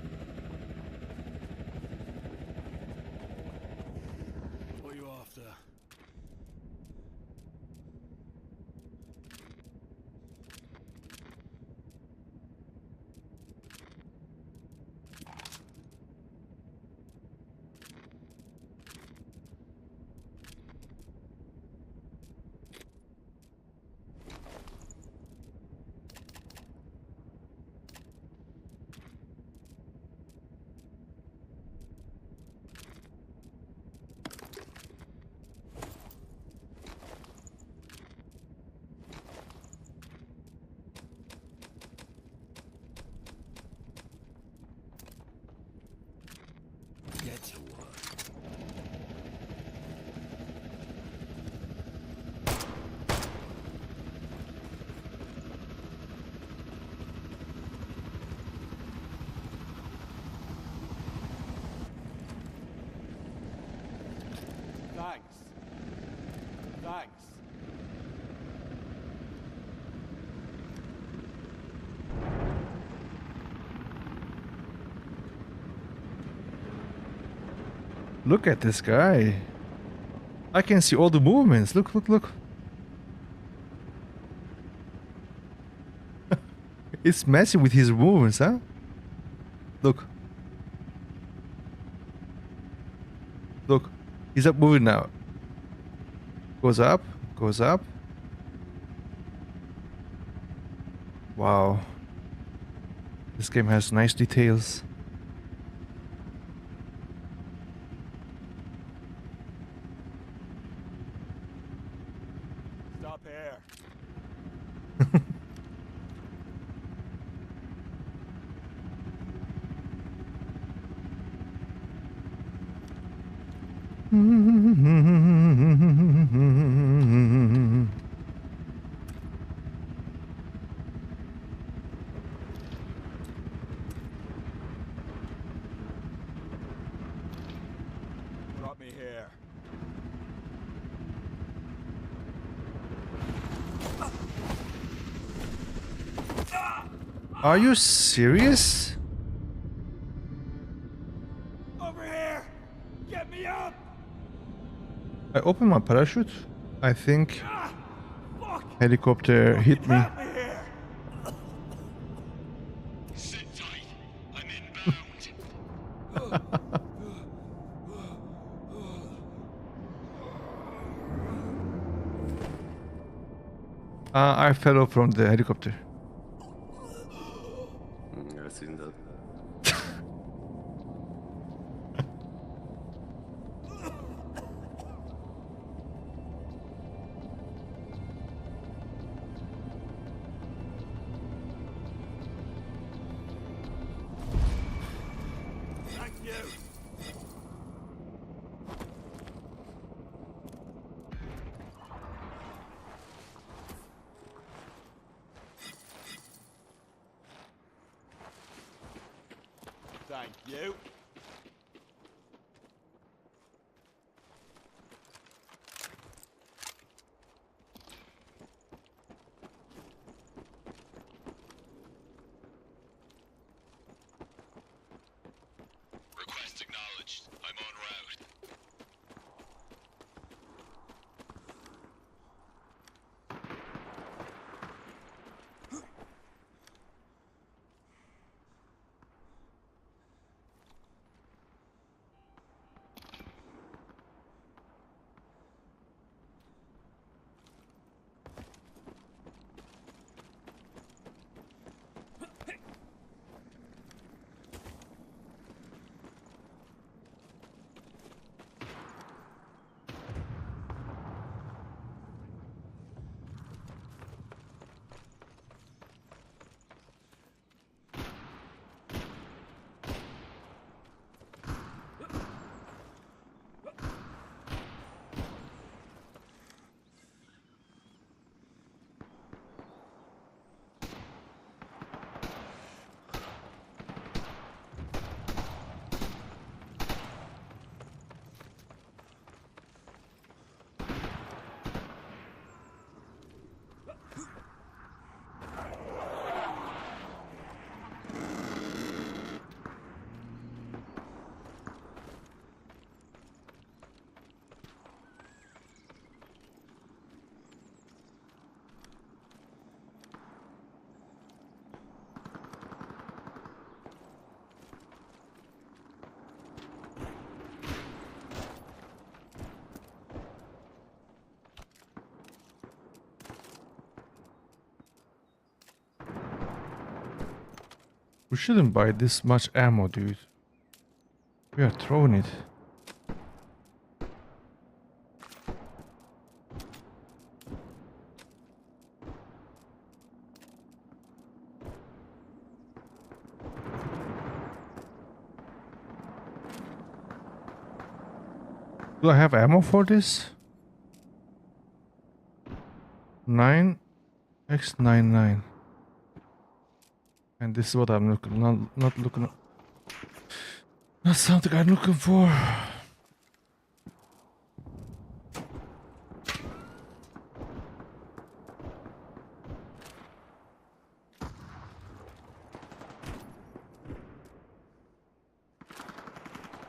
Speaker 2: What are you after? Get to work. Thanks. Thanks.
Speaker 1: Look at this guy. I can see all the movements. Look, look, look. It's messing with his movements, huh? Look. Look. He's up moving now. Goes up, goes up. Wow. This game has nice details.
Speaker 3: Stop here. Drop me here.
Speaker 1: Are you serious?
Speaker 3: Over here! Get me up!
Speaker 1: I opened my parachute. I think
Speaker 3: Ah! Fuck!
Speaker 1: helicopter hit me.
Speaker 3: Help me here!
Speaker 2: Sit tight. I'm inbound.
Speaker 1: I fell off from the helicopter.
Speaker 5: I've seen that.
Speaker 3: Thank you! Thank you.
Speaker 2: Request acknowledged. I'm en route.
Speaker 1: We shouldn't buy this much ammo, dude. We are throwing it. Do I have ammo for this? 9x99. And this is what I'm looking, not looking. That's something I'm looking for.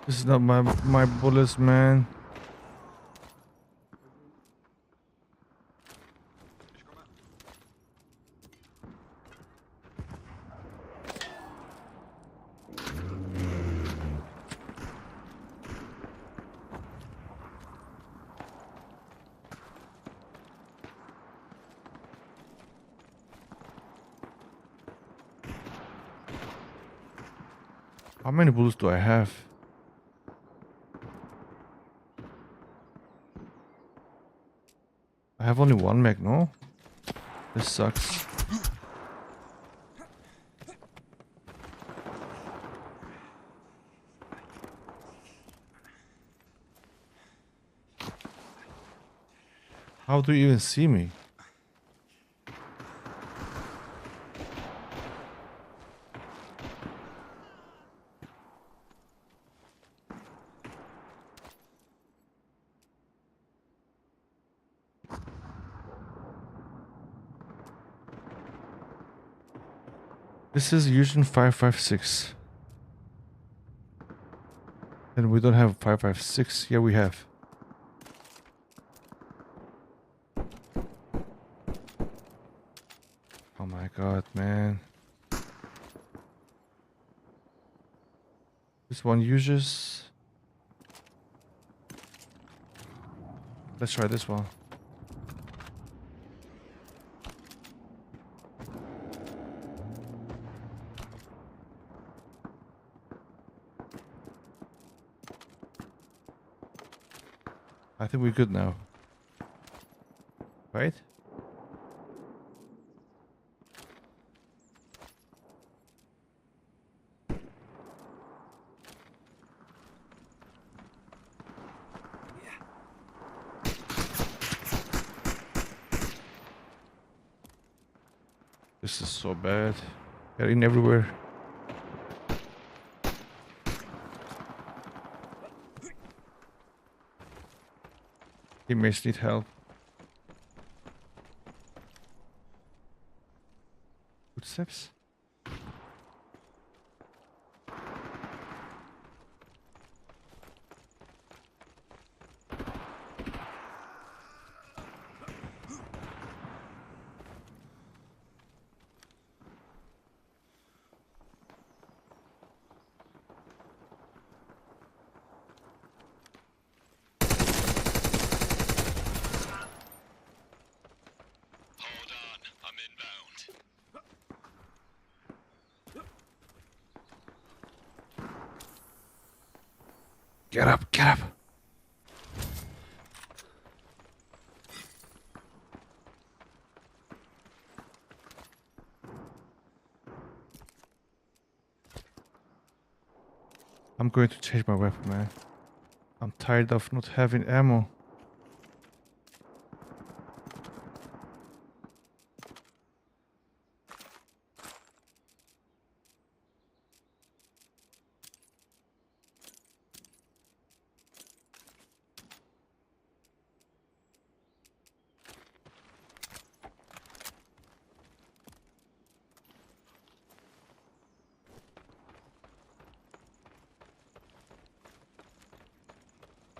Speaker 1: This is not my bullets, man. How many bullets do I have? I have only one mag, no? This sucks. How do you even see me? This is Fusion 556. And we don't have 556. Yeah, we have. Oh my god, man. This one uses. Let's try this one. I think we're good now. Right? This is so bad. They're in everywhere. Teammates need help. Footsteps?
Speaker 2: Hold on, I'm inbound.
Speaker 1: Get up, get up. I'm going to change my weapon, man. I'm tired of not having ammo.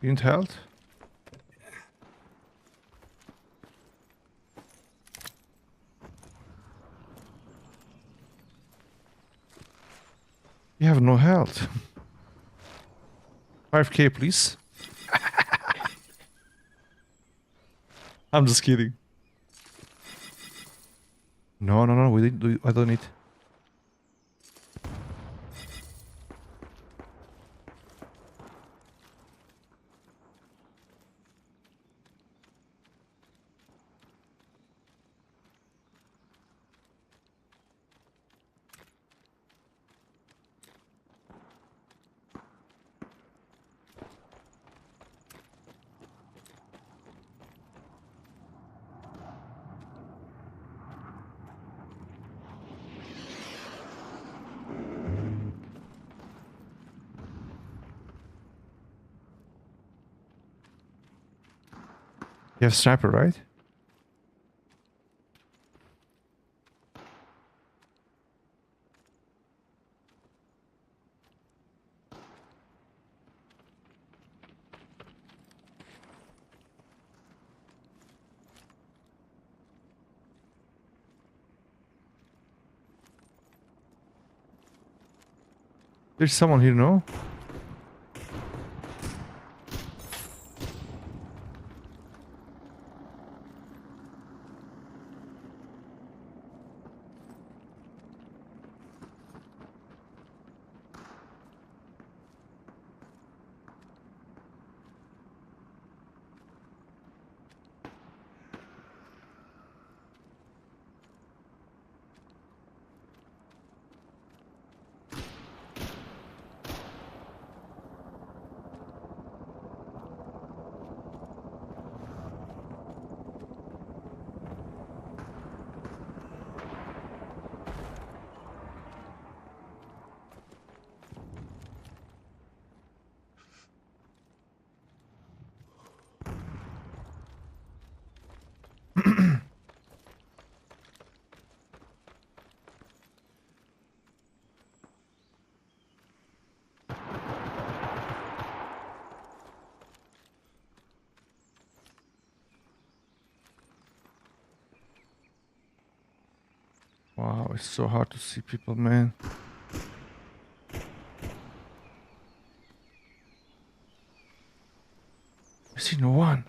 Speaker 1: Didn't help? You have no health. 5k, please. I'm just kidding. No, we didn't do. I don't need. You have sniper, right? There's someone here, no? Wow, it's so hard to see people, man. I see no one.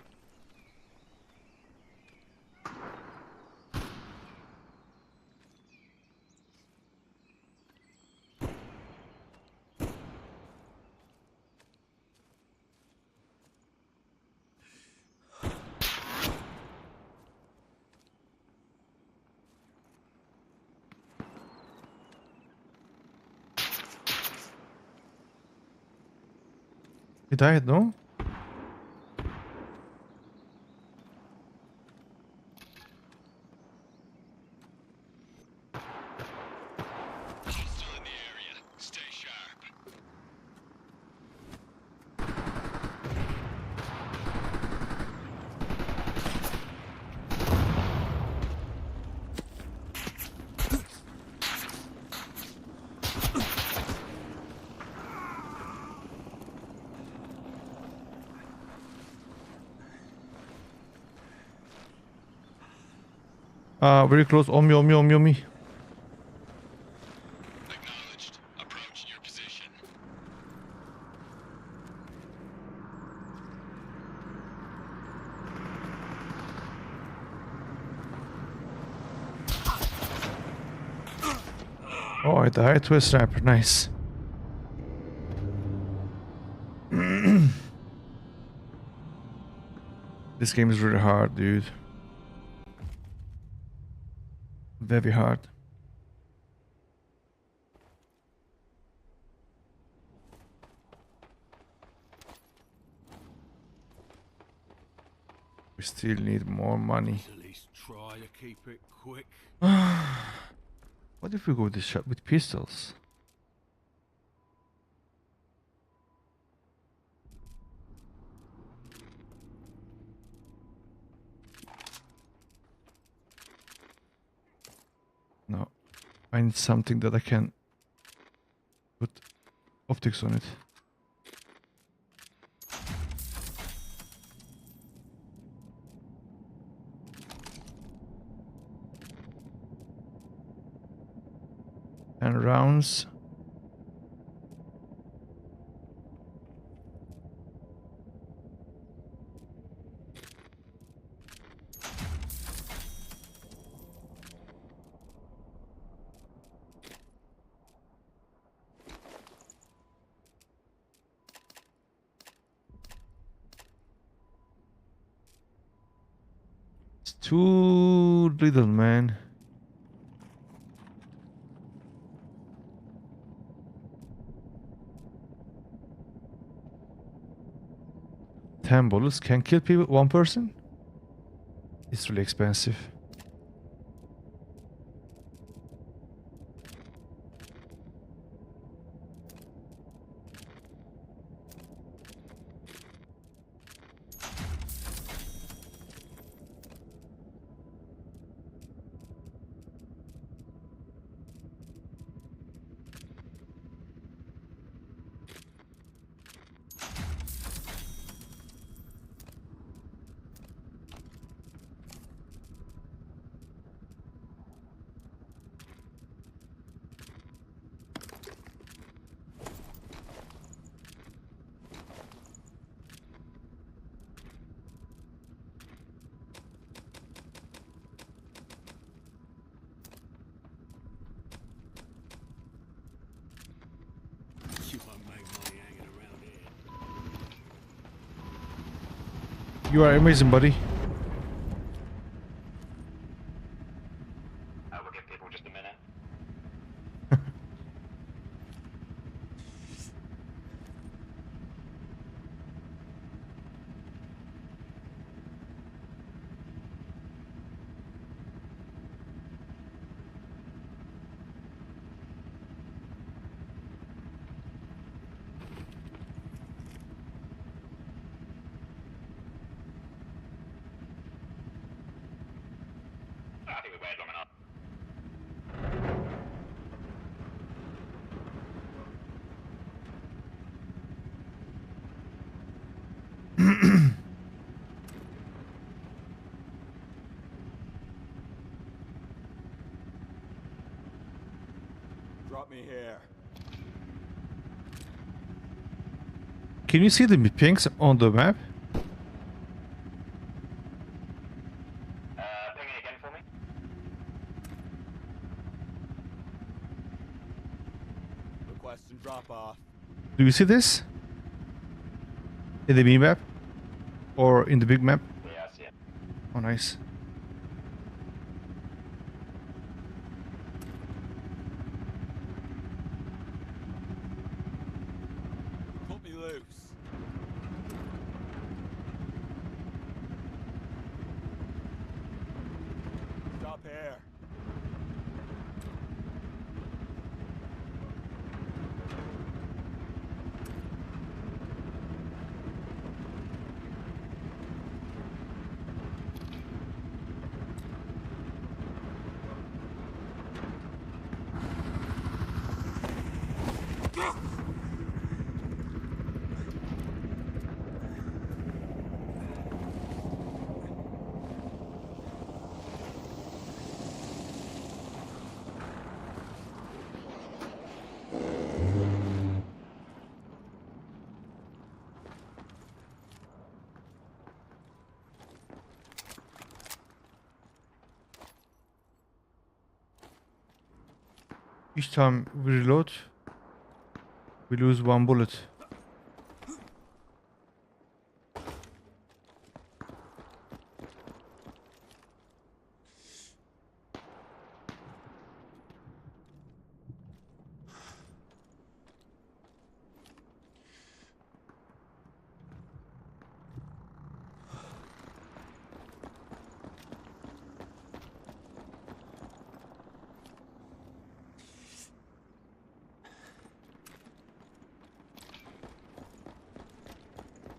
Speaker 1: He died, no?
Speaker 2: Hostile in the area. Stay sharp.
Speaker 1: Very close. Omi, Omi, Omi, Omi.
Speaker 2: Acknowledged. Approach your position.
Speaker 1: Oh, I died to a sniper. Nice. This game is really hard, dude. Very hard. We still need more money.
Speaker 3: At least try to keep it quick.
Speaker 1: What if we go this shot with pistols? No. I need something that I can put optics on it. And rounds. It's too little, man. $10 can kill people, one person? It's really expensive. You are amazing, buddy.
Speaker 4: We'll give people just a minute. I think we waited long enough.
Speaker 3: Drop me here.
Speaker 1: Can you see the pings on the map?
Speaker 4: Ping it again for me.
Speaker 3: Requesting drop off.
Speaker 1: Do you see this? In the mini map? Or in the big map?
Speaker 4: Yeah, I see it.
Speaker 1: Oh, nice.
Speaker 3: Cut me loose. Stop here.
Speaker 1: Each time we reload, we lose one bullet.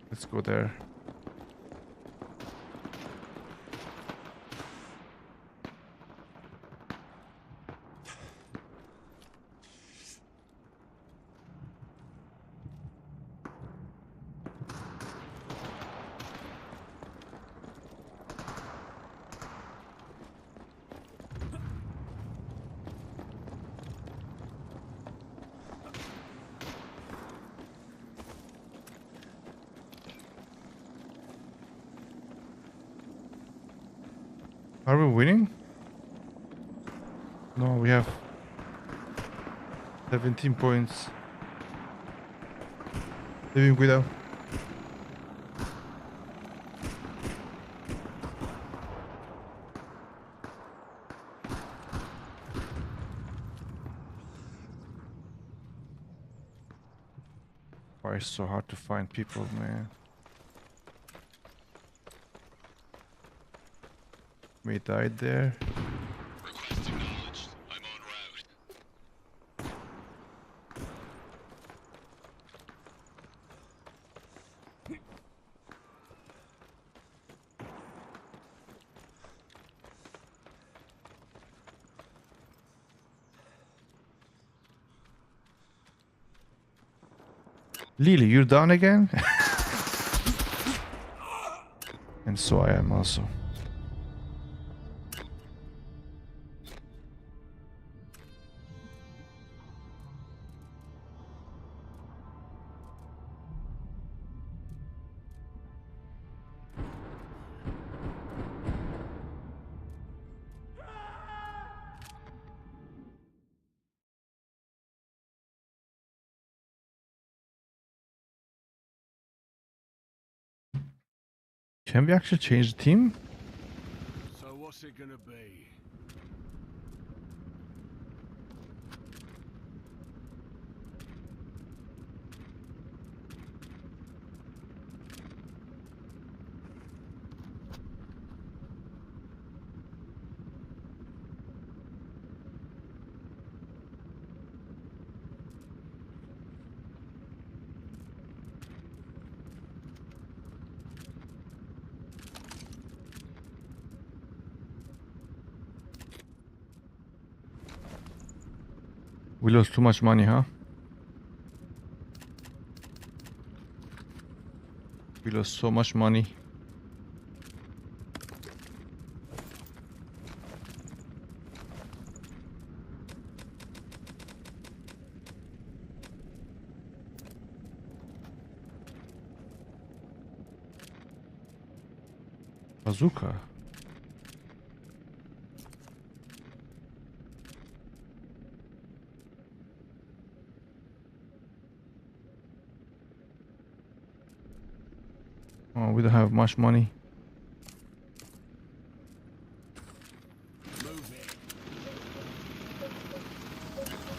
Speaker 1: Let's go there. Are we winning? No, we have 17 points. Living without. Why it's so hard to find people, man? We died there.
Speaker 2: Request acknowledged. I'm en route.
Speaker 1: Lily, you're down again? And so I am also. Can we actually change the team?
Speaker 2: So what's it gonna be?
Speaker 1: We lost too much money, huh? We lost so much money. Bazooka. Oh, we don't have much money.
Speaker 2: Move it.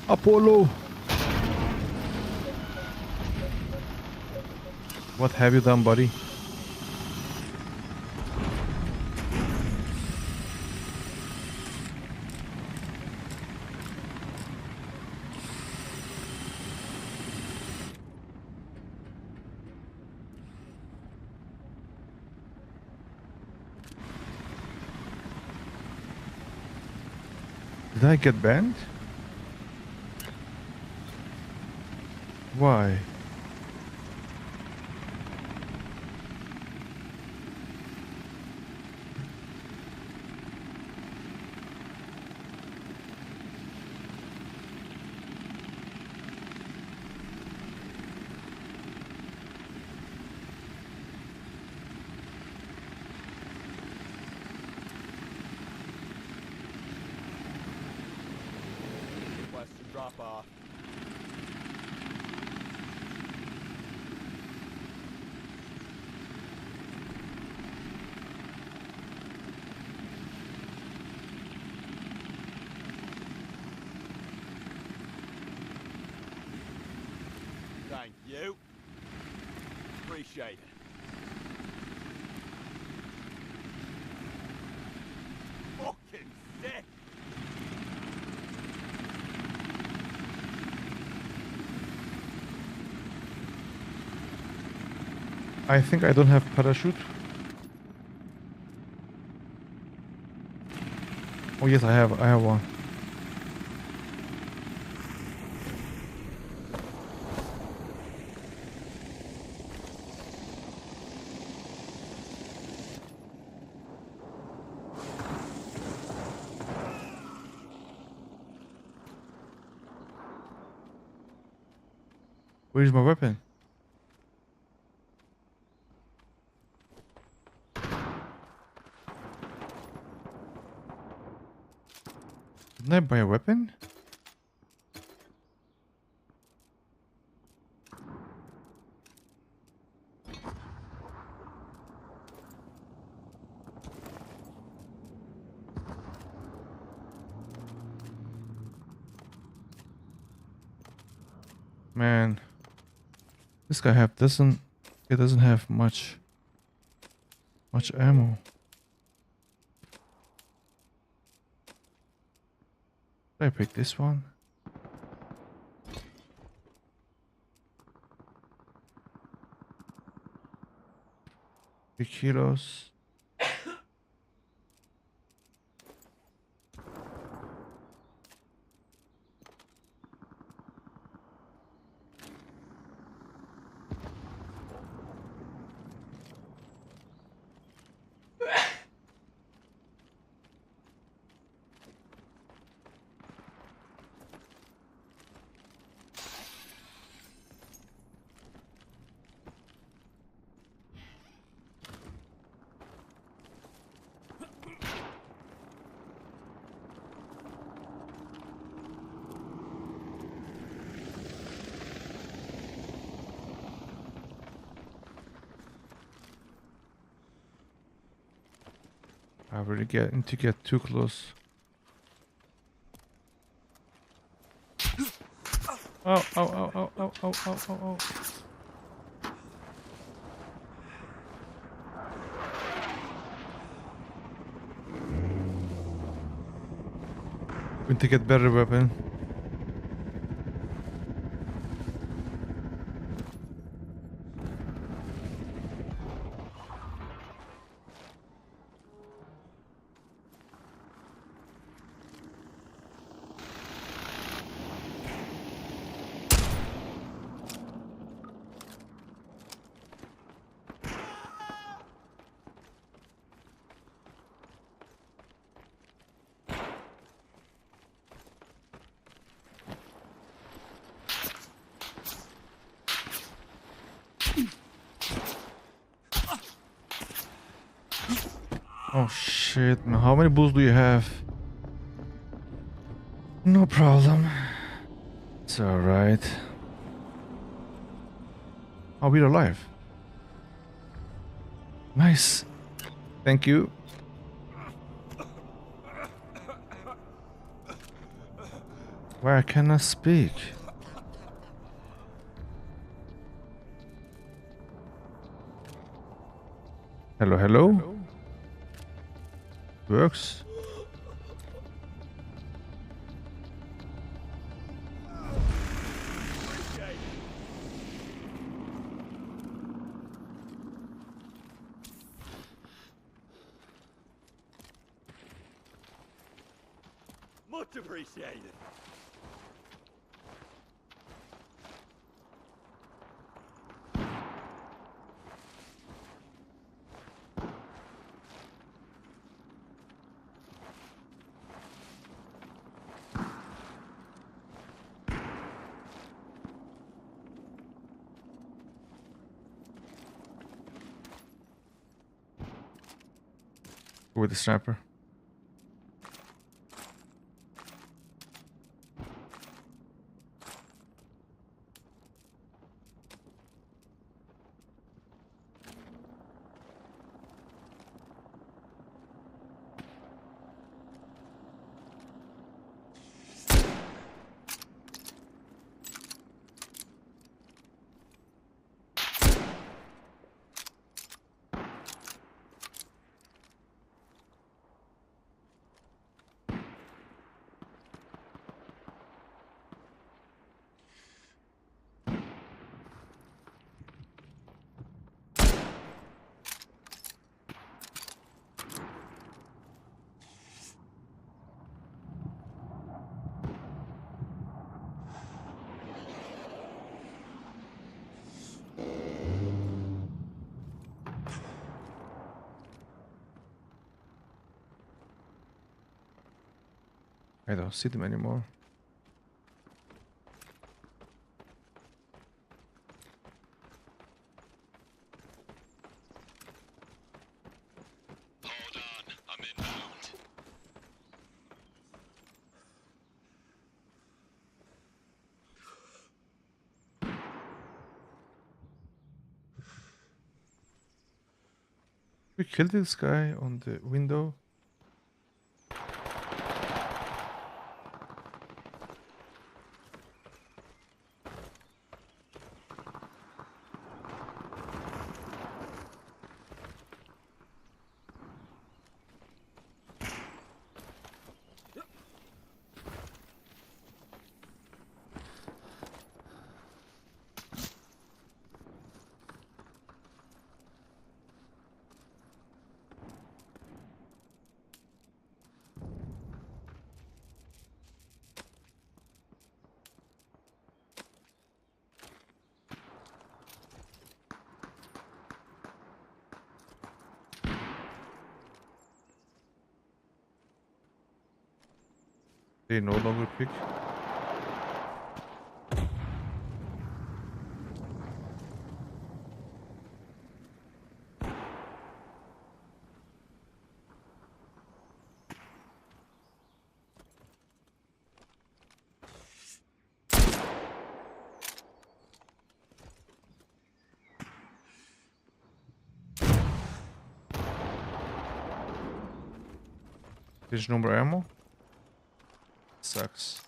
Speaker 1: Apollo! What have you done, buddy? Did I get banned? Why?
Speaker 3: Request to drop off. Thank you. Appreciate it. Fucking sick.
Speaker 1: I think I don't have parachute. Oh yes, I have one. Where's my weapon? Didn't I buy a weapon? Man, this guy doesn't have much ammo. Did I pick this one? Big kilos. I really getting to get too close. Oh, oh, oh, oh, oh, oh, oh, oh, oh. We need to get better weapon. Oh shit, man. How many bulls do you have? No problem. It's alright. Oh, we're alive. Nice. Thank you. Why I cannot speak? Hello, hello? Works.
Speaker 3: Much appreciated.
Speaker 1: With the sniper. I don't see them anymore.
Speaker 2: Hold on, I'm inbound.
Speaker 1: We killed this guy on the window. They no longer pick. There's no more ammo. Sucks.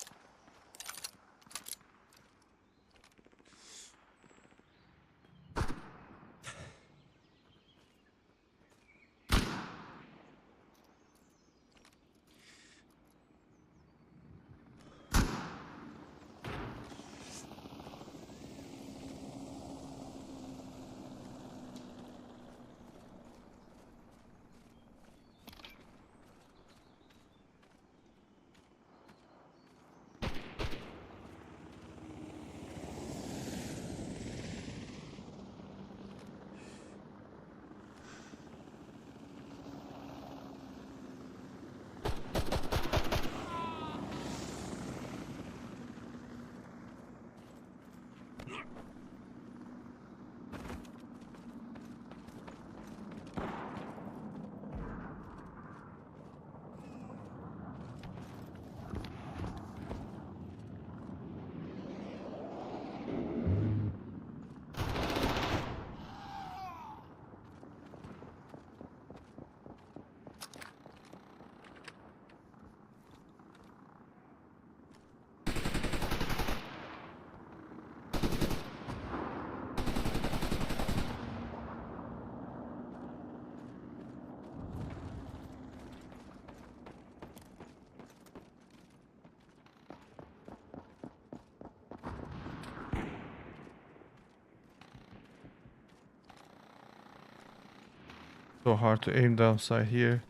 Speaker 1: So hard to aim down sight here.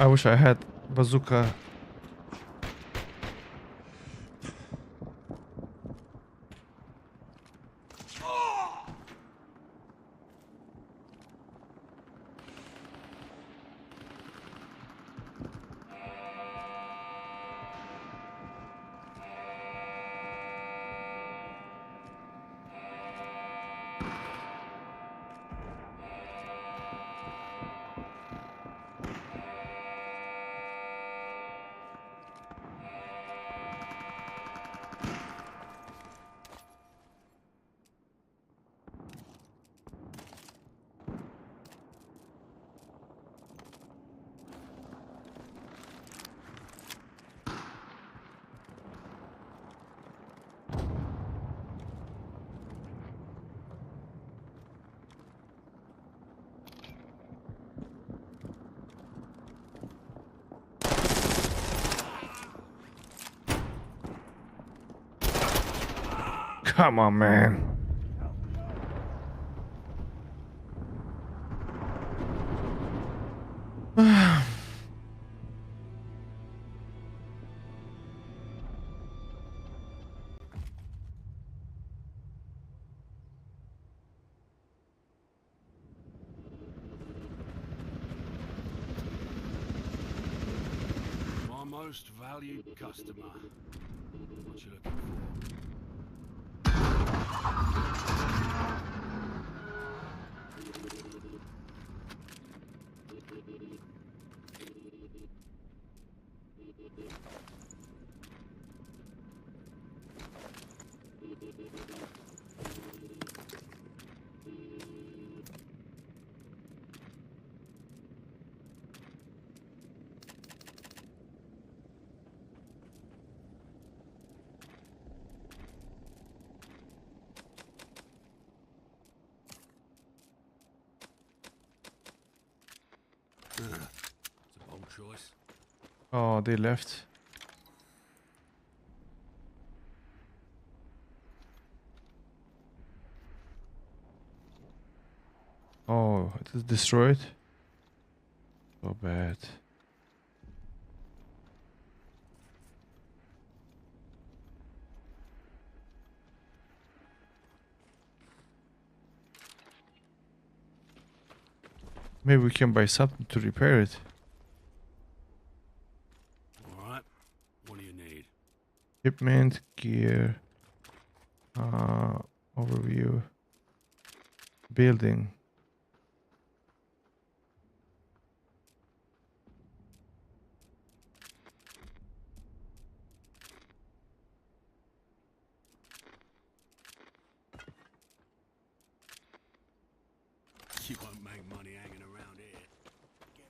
Speaker 1: I wish I had bazooka. Come on, man.
Speaker 2: My most valued customer. What you looking for? It's a bold choice.
Speaker 1: Oh, they left. Oh, it is destroyed. So bad. Maybe we can buy something to repair it.
Speaker 2: All right. What do you need?
Speaker 1: Equipment, gear, overview, building.
Speaker 2: You won't make money hanging around here. Get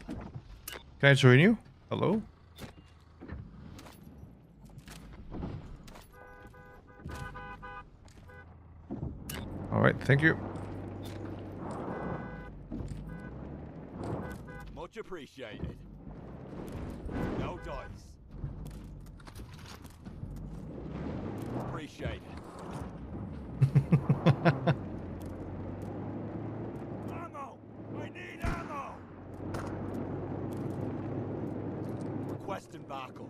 Speaker 2: moving.
Speaker 1: Can I join you? Hello? Alright, thank you.
Speaker 3: Much appreciated. No dice. Appreciate it. Ammo! I need ammo! Requesting backup.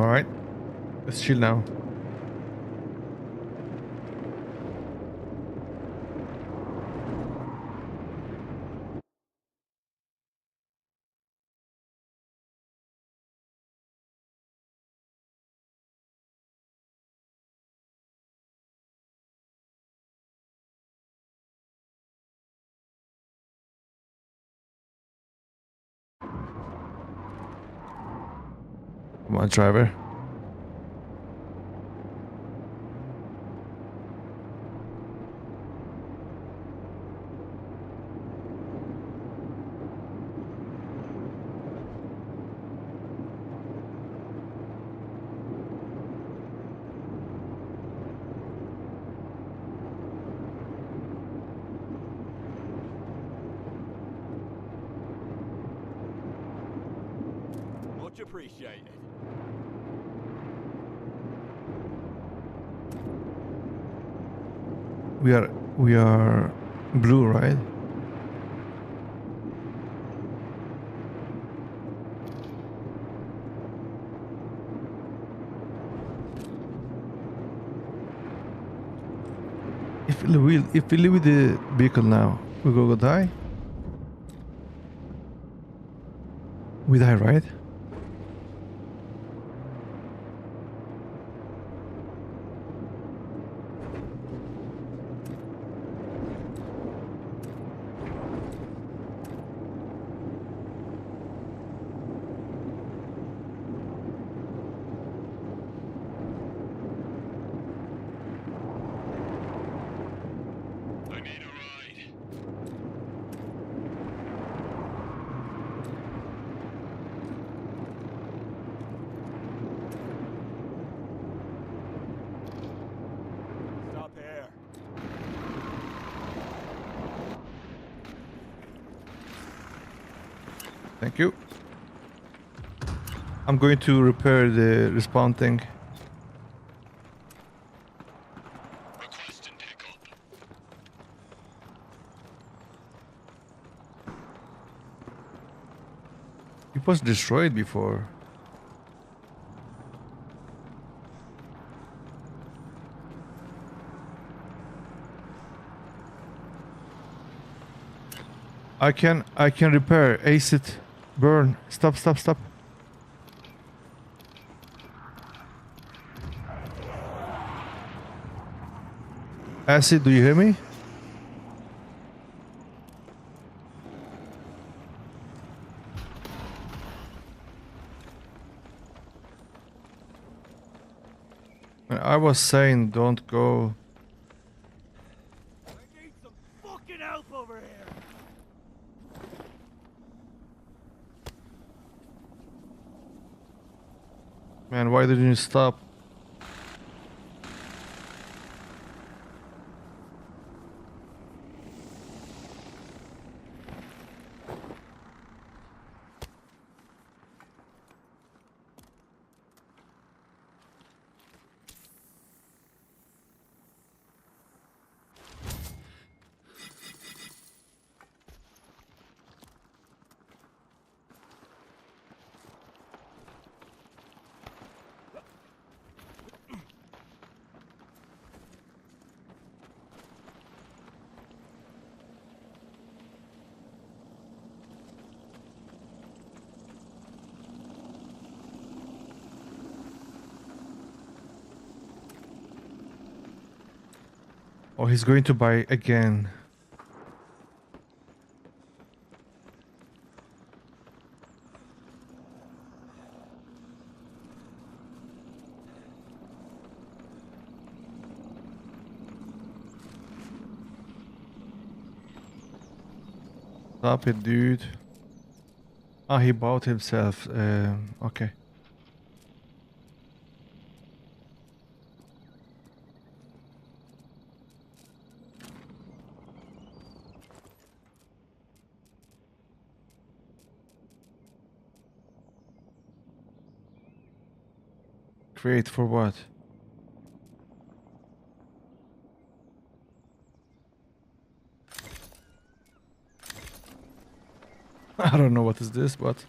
Speaker 1: Alright. Let's chill now. Come on, driver.
Speaker 3: Much appreciated.
Speaker 1: We are blue, right? If we leave with the vehicle now, we go die. We die, right?
Speaker 2: I need a ride.
Speaker 3: Stop here.
Speaker 1: Thank you. I'm going to repair the respawn thing.
Speaker 2: Requesting pickup.
Speaker 1: It was destroyed before. I can repair. Acid. Burn. Stop. Acid, do you hear me? I was saying don't go.
Speaker 3: I need some fucking help over here.
Speaker 1: Man, why didn't you stop? Oh, he's going to buy again. Stop it, dude. Ah, he bought himself. Okay. Create for what? I don't know what is this, but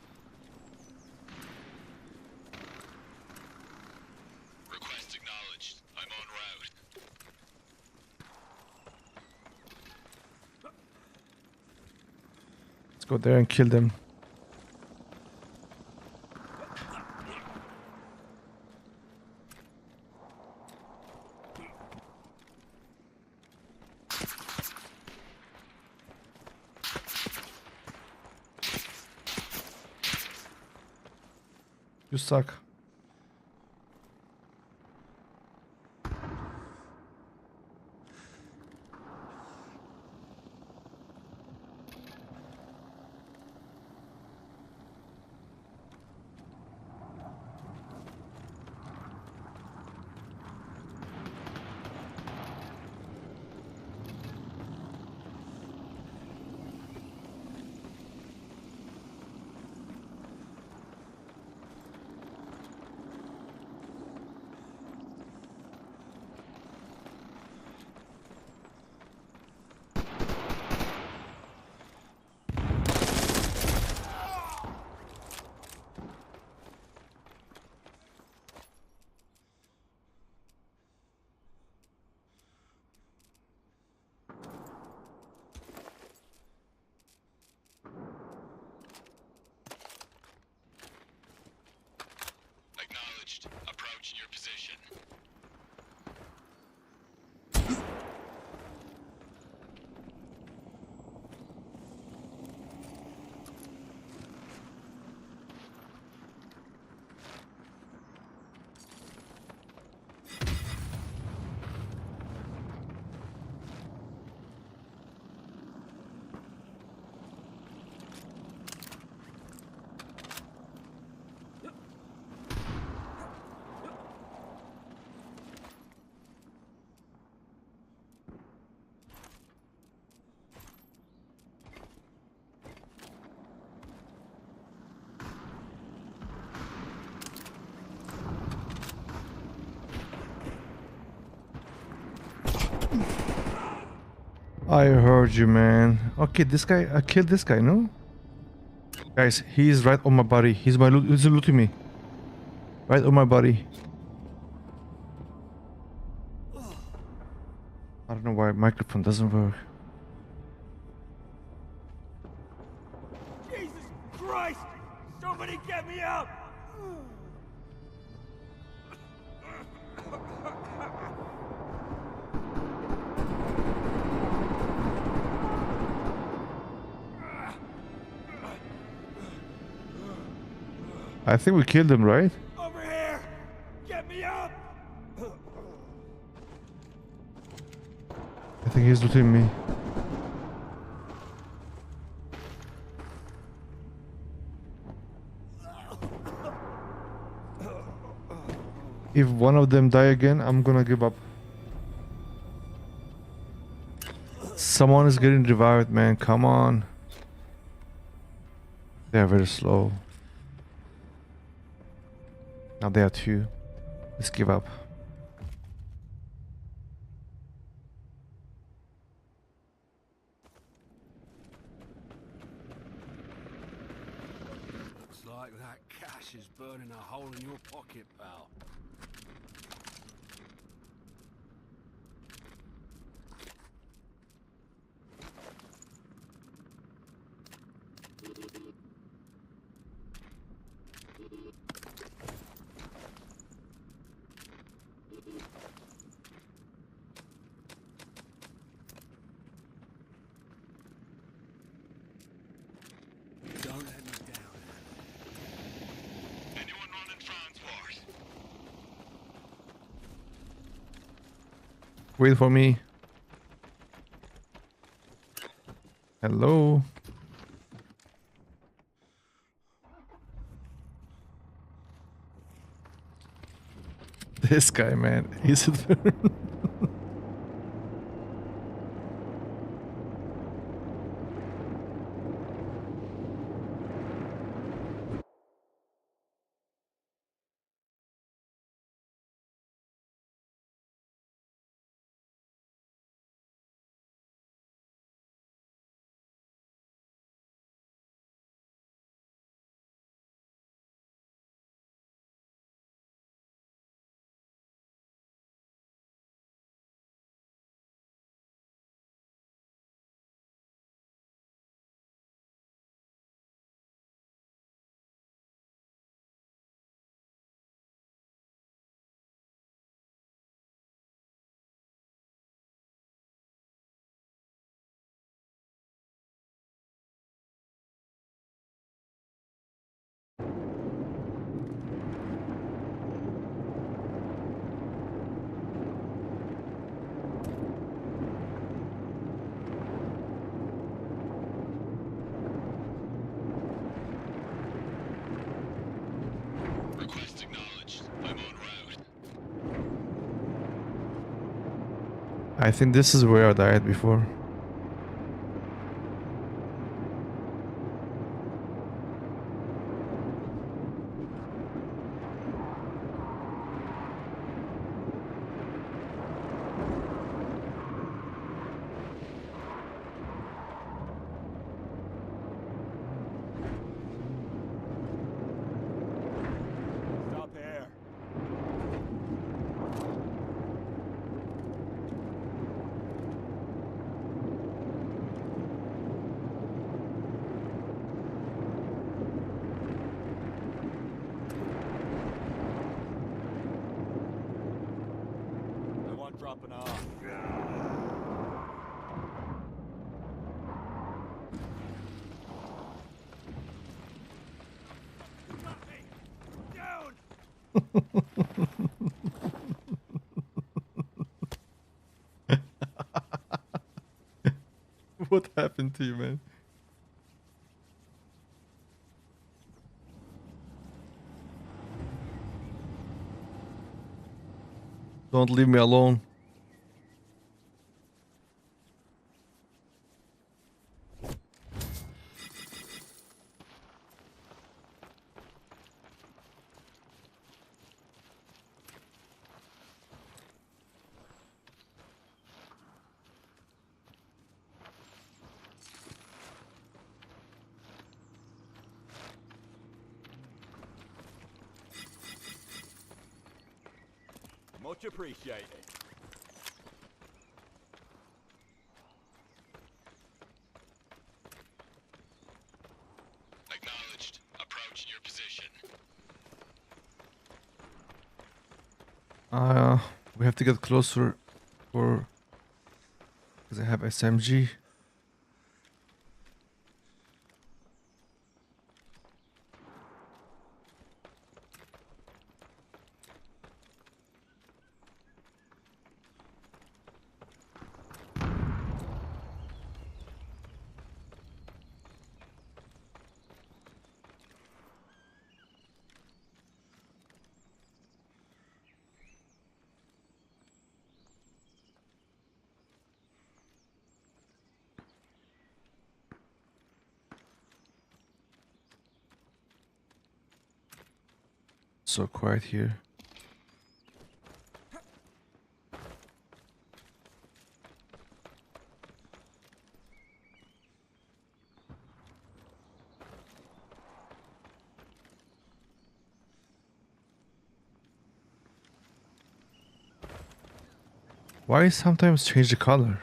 Speaker 2: Request acknowledged. I'm en route.
Speaker 1: let's go there and kill them. You suck.
Speaker 2: Acknowledged. Approaching your position.
Speaker 1: I heard you, man. Okay, this guy, I killed this guy, no? Guys, he's right on my body. He's looting me. Right on my body. I don't know why microphone doesn't work.
Speaker 3: Jesus Christ! Somebody get me out!
Speaker 1: I think we killed him, right?
Speaker 3: Over here! Get me up!
Speaker 1: I think he's looting me. If one of them die again, I'm gonna give up. Someone is getting revived, man. Come on. They are very slow. Now they are two. Let's give up.
Speaker 9: Looks like that cash is burning a hole in your pocket, pal.
Speaker 1: wait for me. Hello. This guy, man. Is it?
Speaker 2: Request acknowledged. I'm en route.
Speaker 1: I think this is where I died before.
Speaker 3: Stop here. No one dropping off. Down!
Speaker 1: What happened to you, man? Don't leave me alone.
Speaker 3: Much appreciated.
Speaker 2: Acknowledged. Approach your position.
Speaker 1: We have to get closer for because I have SMG. So quiet here. Why sometimes change the color?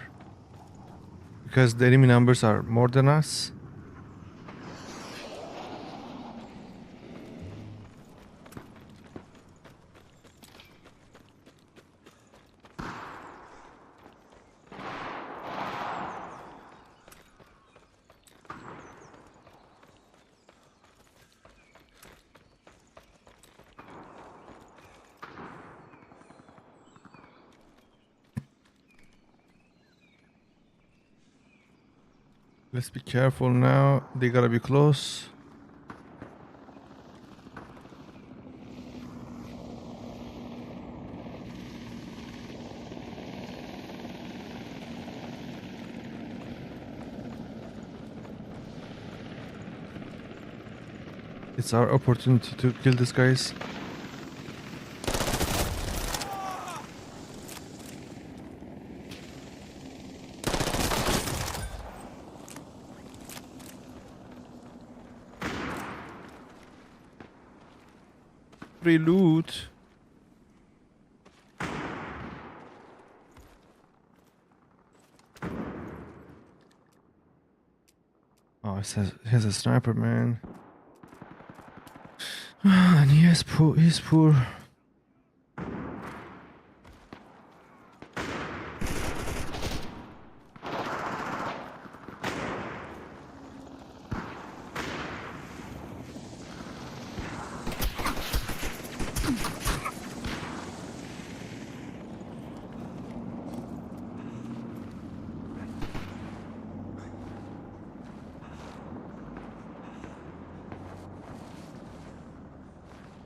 Speaker 1: Because the enemy numbers are more than us? Let's be careful now. They gotta be close. It's our opportunity to kill these guys. Free loot. Oh, it says he has a sniper, man. And he's poor. He's poor.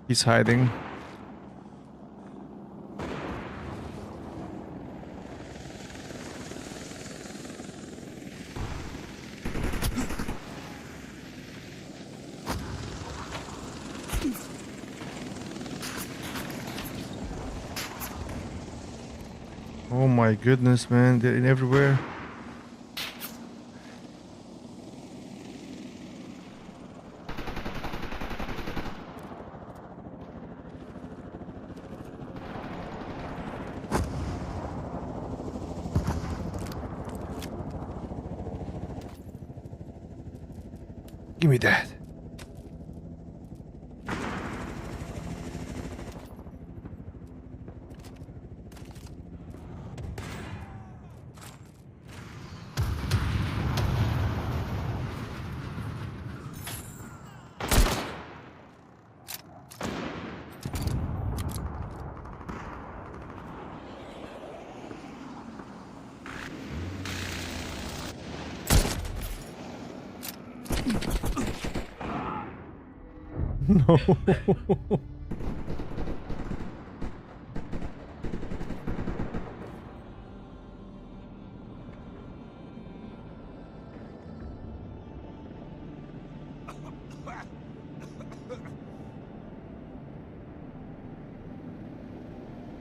Speaker 1: He's hiding. Oh my goodness, man, they're in everywhere. Give me that. No.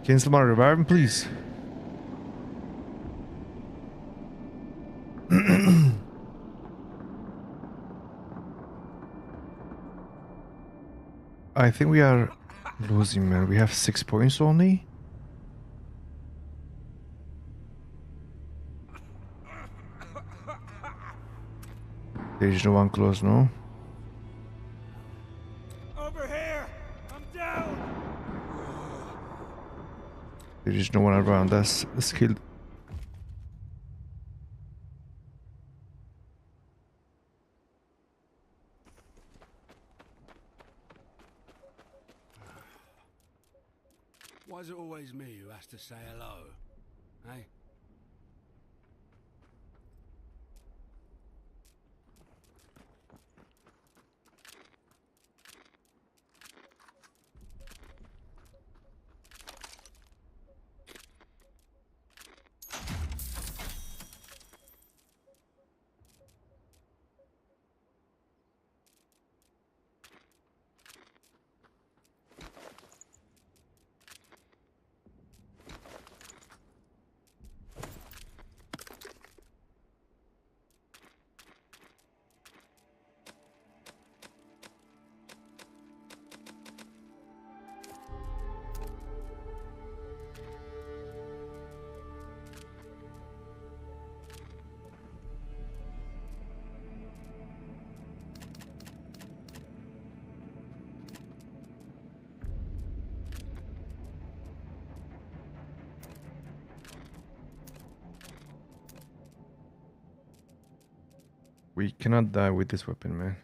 Speaker 1: Can someone revive him, please? I think we are losing, man. We have 6 points only. There is no one close, no?
Speaker 3: Over here! I'm down!
Speaker 1: There is no one around. Let's kill.
Speaker 9: Why is it always me who has to say hello? Hey? We cannot die with this weapon, man.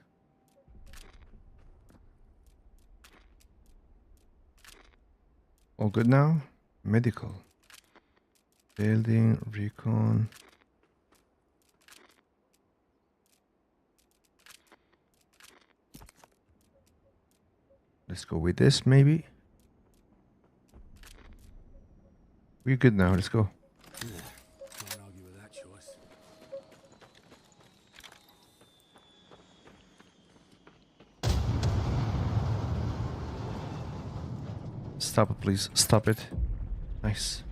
Speaker 9: All good now? Medical. Building, recon.
Speaker 1: Let's go with this, maybe. We're good now. Let's go.
Speaker 9: Can't argue with that choice.
Speaker 1: Stop it, please. Stop it. Nice.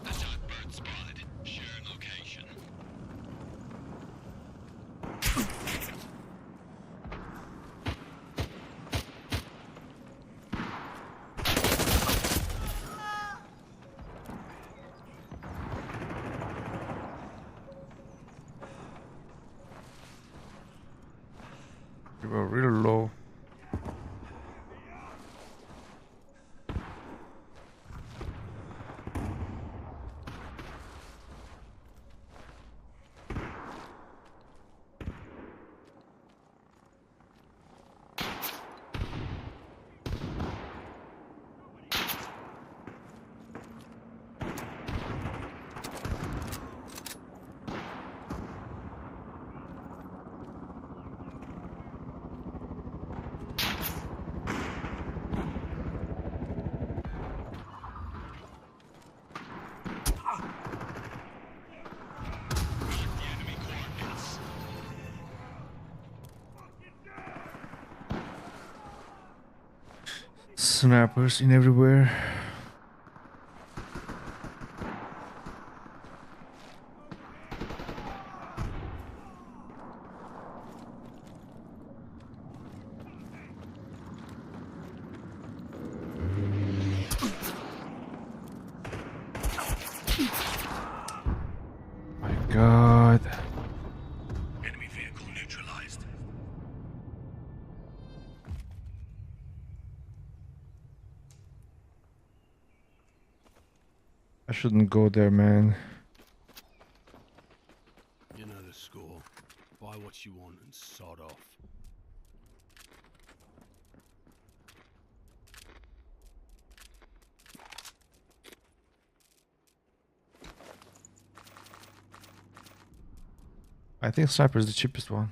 Speaker 2: Attack bird spotted. Share location.
Speaker 1: We were real low. Snappers in everywhere. My God.
Speaker 2: Enemy vehicle neutralized.
Speaker 1: I shouldn't go there, man.
Speaker 9: You know the score. Buy what you want and sod off.
Speaker 1: I think sniper is the cheapest one.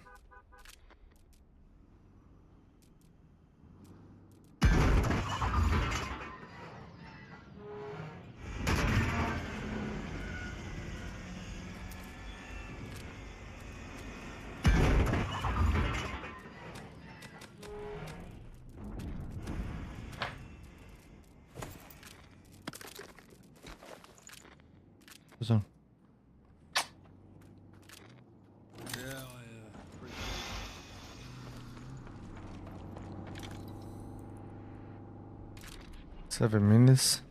Speaker 1: So,
Speaker 9: Yeah,
Speaker 1: 7 minutes.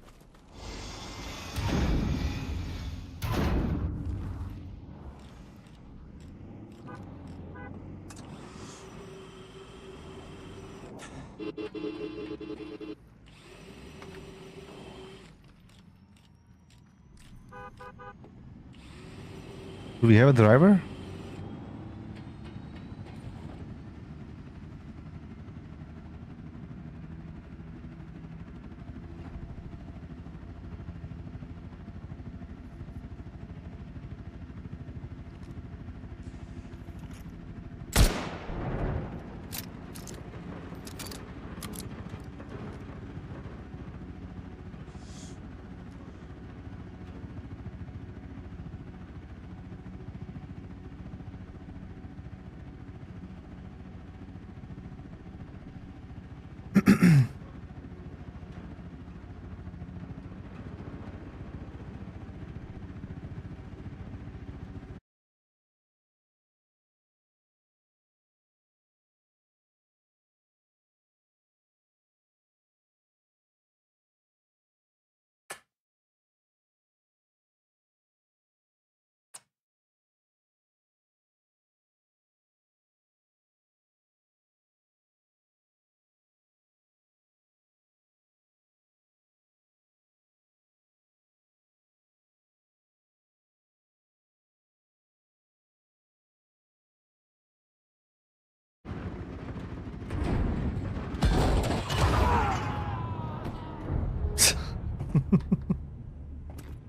Speaker 1: Do we have a driver?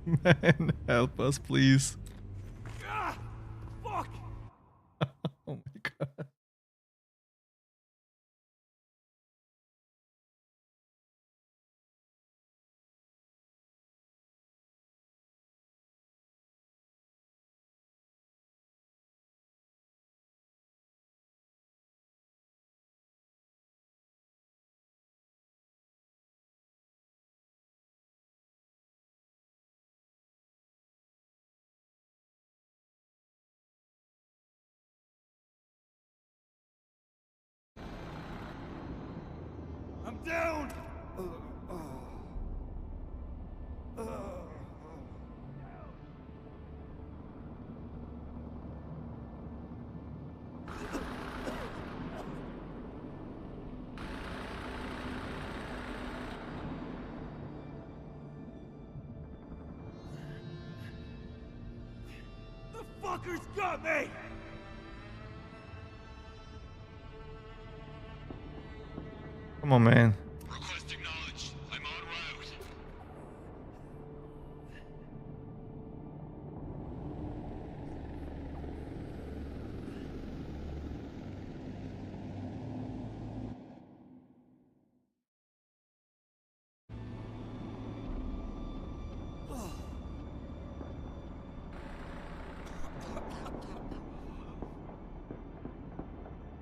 Speaker 1: Man, help us, please.
Speaker 3: Ah! Fuck!
Speaker 1: Oh my god.
Speaker 3: I'm down! The fuckers got me!
Speaker 1: Come on, man.
Speaker 2: Request acknowledged. I'm en route.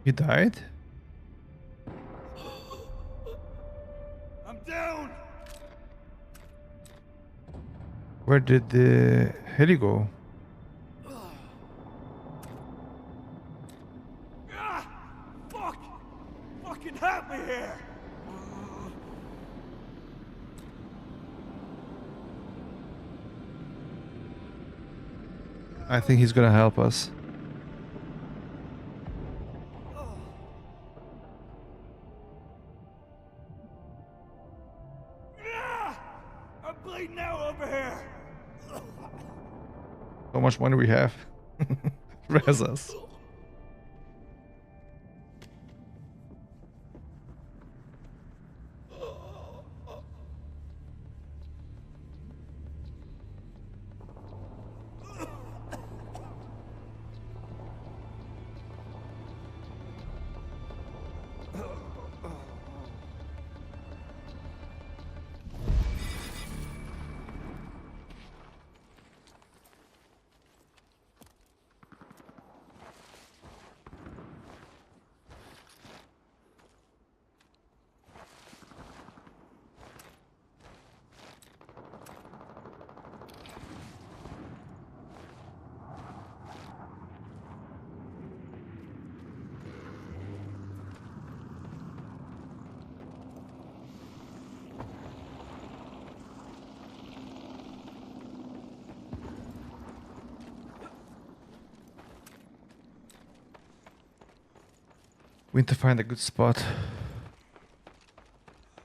Speaker 1: He died?
Speaker 3: I'm down!
Speaker 1: Where did the heli go?
Speaker 3: Ah! Fuck! Fucking help me here!
Speaker 1: I think he's gonna help us.
Speaker 3: Ah! I'm bleeding out over here!
Speaker 1: How much money we have? Res us. We need to find a good spot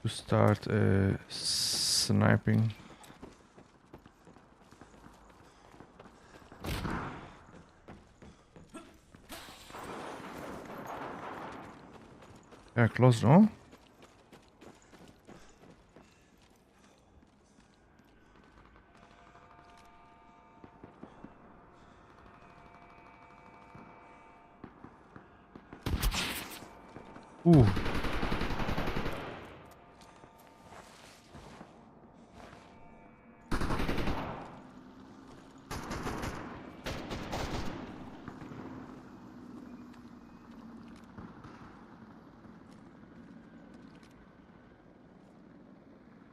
Speaker 1: to start sniping. Yeah, close, no? Ooh.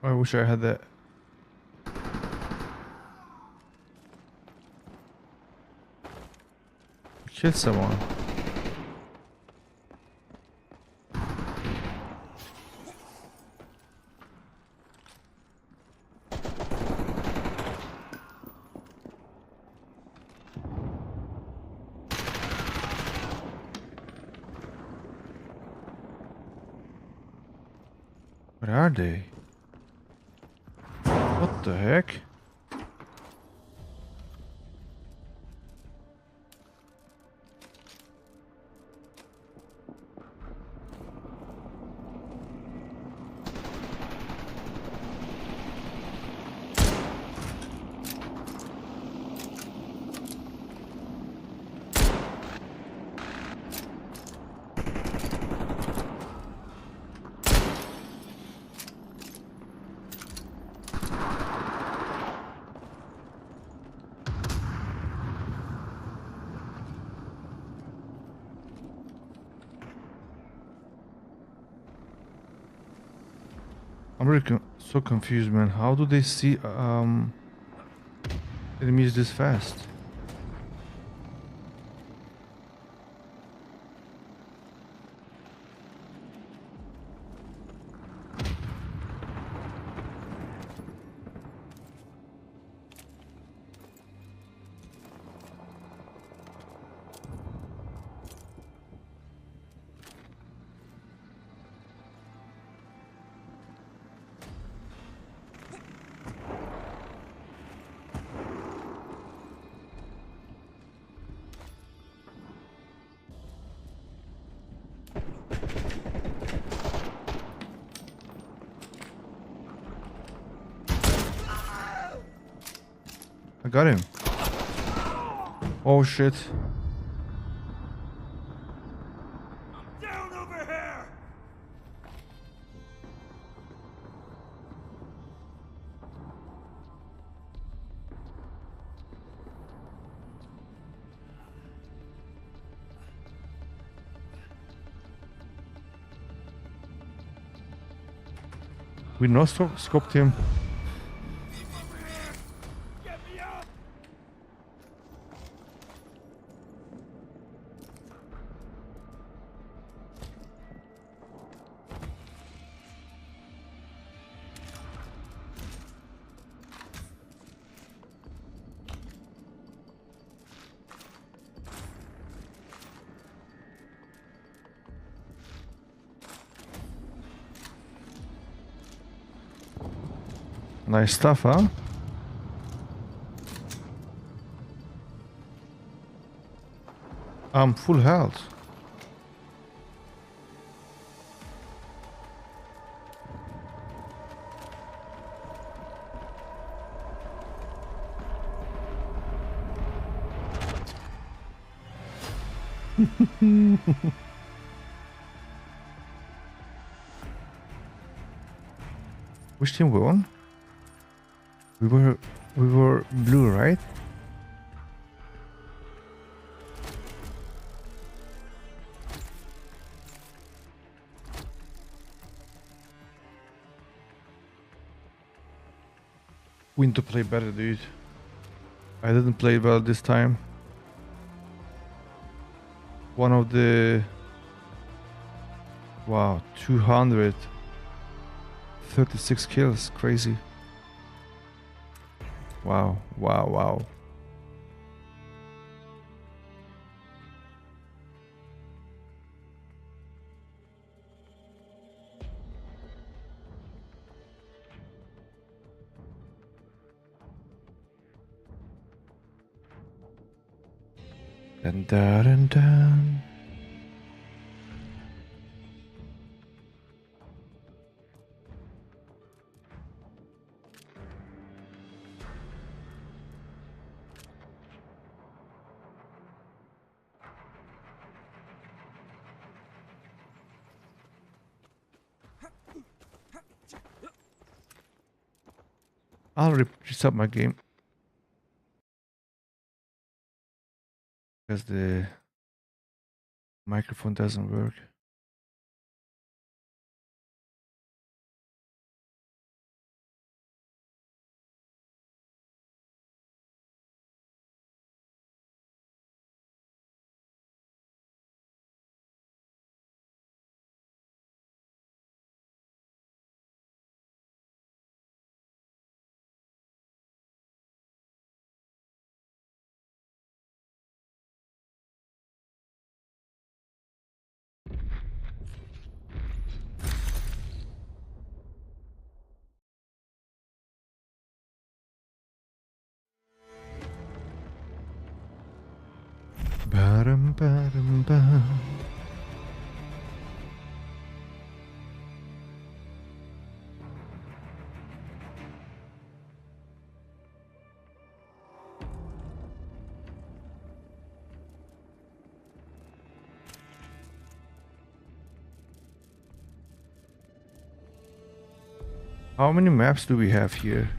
Speaker 1: I wish I had that. Kill someone. Where are they? What the heck? I'm really so confused, man. How do they see enemies this fast? I got him. Oh shit.
Speaker 3: Down over here!
Speaker 1: We no scoped him.
Speaker 3: Get me up!
Speaker 1: Nice stuff, huh? I'm full health. Which team won? We were blue, right? We need to play better, dude. I didn't play well this time. One of the... Wow, 236 kills, crazy. Wow, wow, wow. Dun dun dun dun. I'll reset my game because the microphone doesn't work. Ba-dum, ba-dum, ba. How many maps do we have here?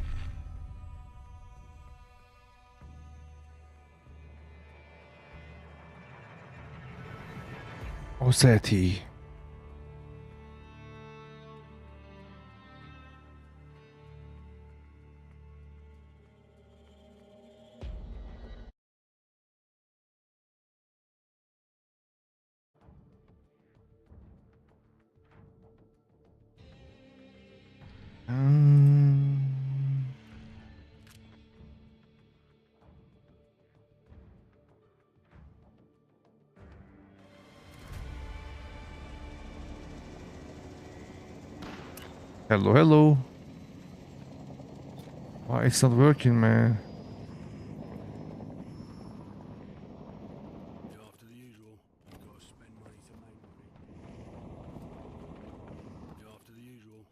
Speaker 1: Oseti. Hello, hello. Why it's not working, man?
Speaker 9: After the usual, you've got to spend money to make money. After the usual.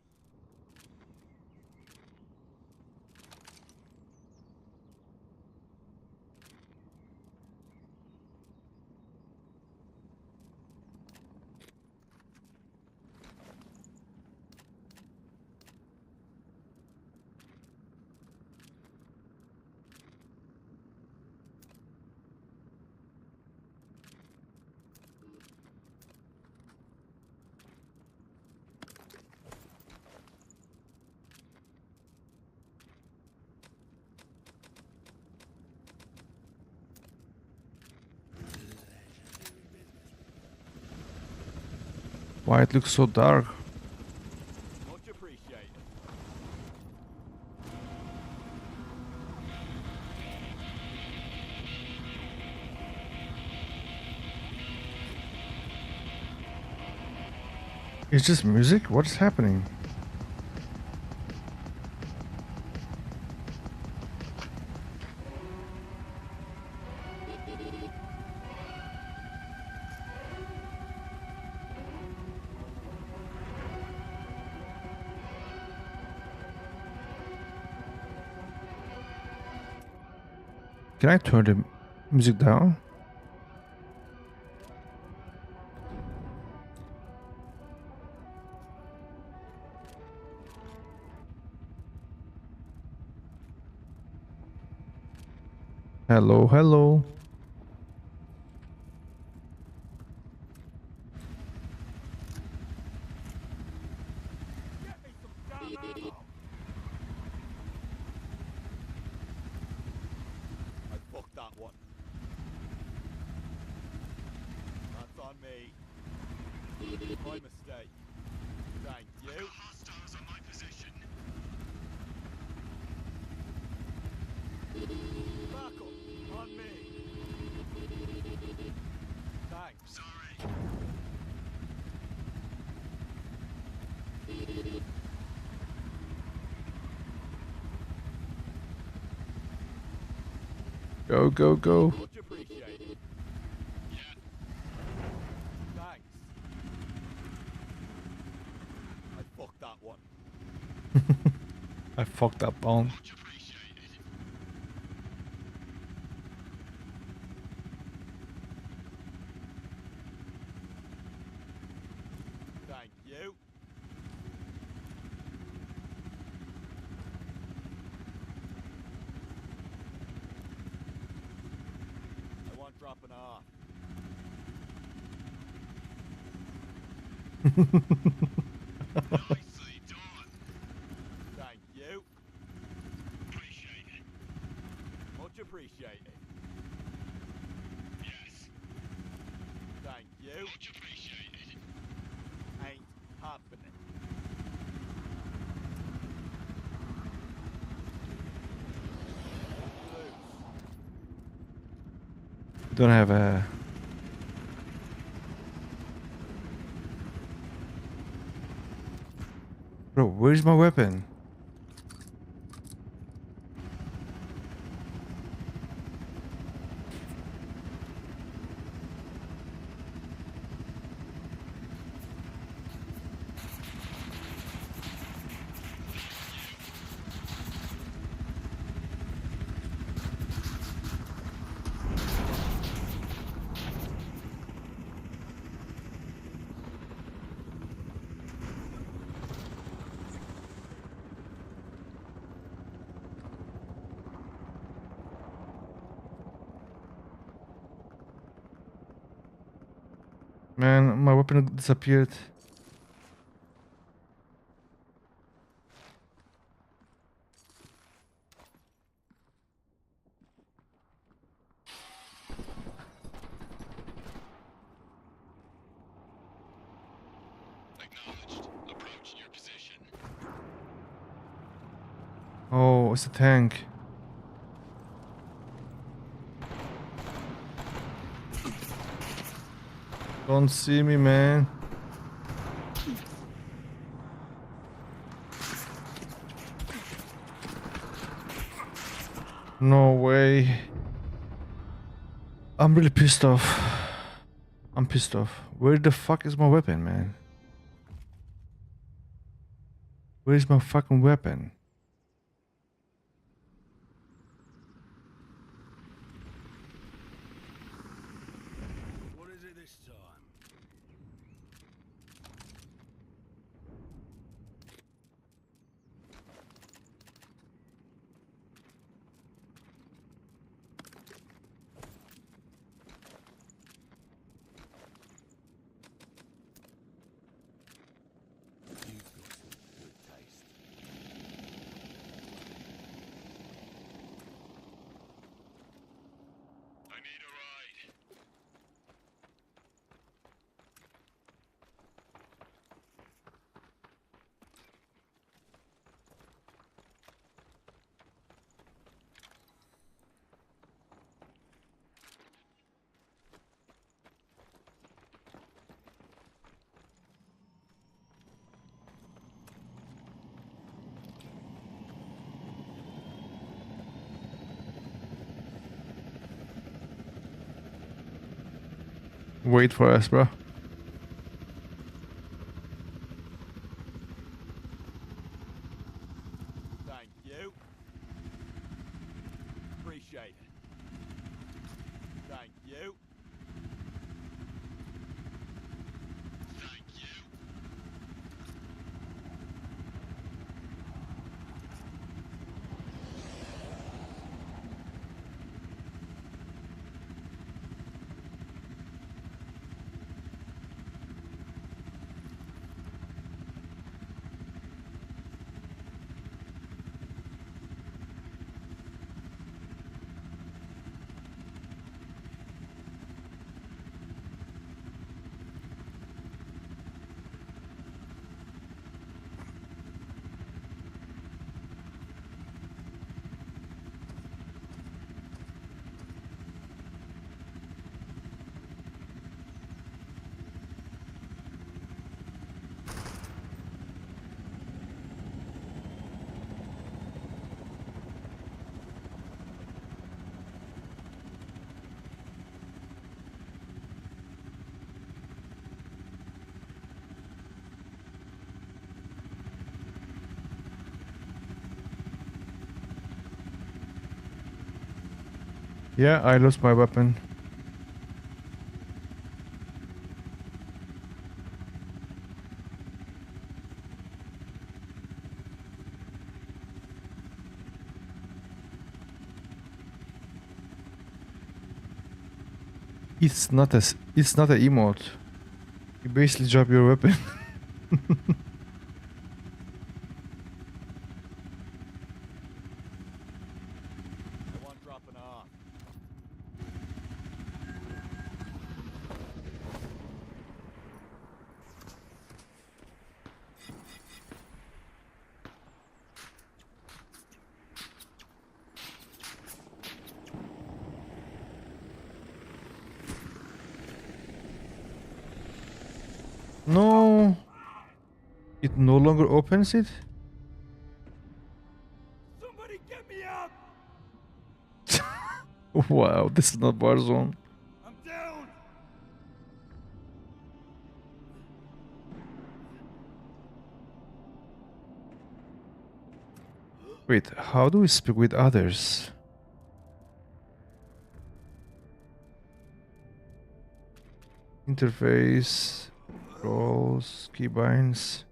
Speaker 1: Why it looks so dark?
Speaker 2: Much appreciated.
Speaker 1: It's just music? What is happening? Can I turn the music down? Hello, hello.
Speaker 2: Get me some damn ammo. I fucked that one. That's on me. My mistake. Thank you. Hostiles on my position. Back up. On me. Thanks. Sorry.
Speaker 1: Go, go, go.
Speaker 2: Much appreciated. Yeah. Thanks. I fucked that one.
Speaker 1: I fucked up on.
Speaker 2: Much appreciated. Thank you. I want dropping off. Nicely done. Thank you. Appreciate it. Much appreciated. Yes. Thank you. Much appreciated. Ain't happening. Loose.
Speaker 1: Don't have a. Bro, where's my weapon? Man, my weapon disappeared.
Speaker 2: Acknowledged. Approaching your position.
Speaker 1: Oh, it's a tank. Don't see me, man. No way. I'm really pissed off. I'm pissed off. Where the fuck is my weapon, man? Where is my fucking weapon?
Speaker 9: What is it this time? You've got some good taste.
Speaker 2: I need a ride.
Speaker 1: Wait for us, bro.
Speaker 3: Thank you. Appreciate it. Thank you.
Speaker 2: Thank you.
Speaker 1: Yeah, I lost my weapon. It's not a emote. You basically drop your weapon.
Speaker 3: I want dropping off.
Speaker 1: No. It no longer opens it?
Speaker 3: Somebody get me up!
Speaker 1: Wow, this is not Warzone.
Speaker 3: I'm down!
Speaker 1: Wait, how do we speak with others? Interface, roles, keybinds.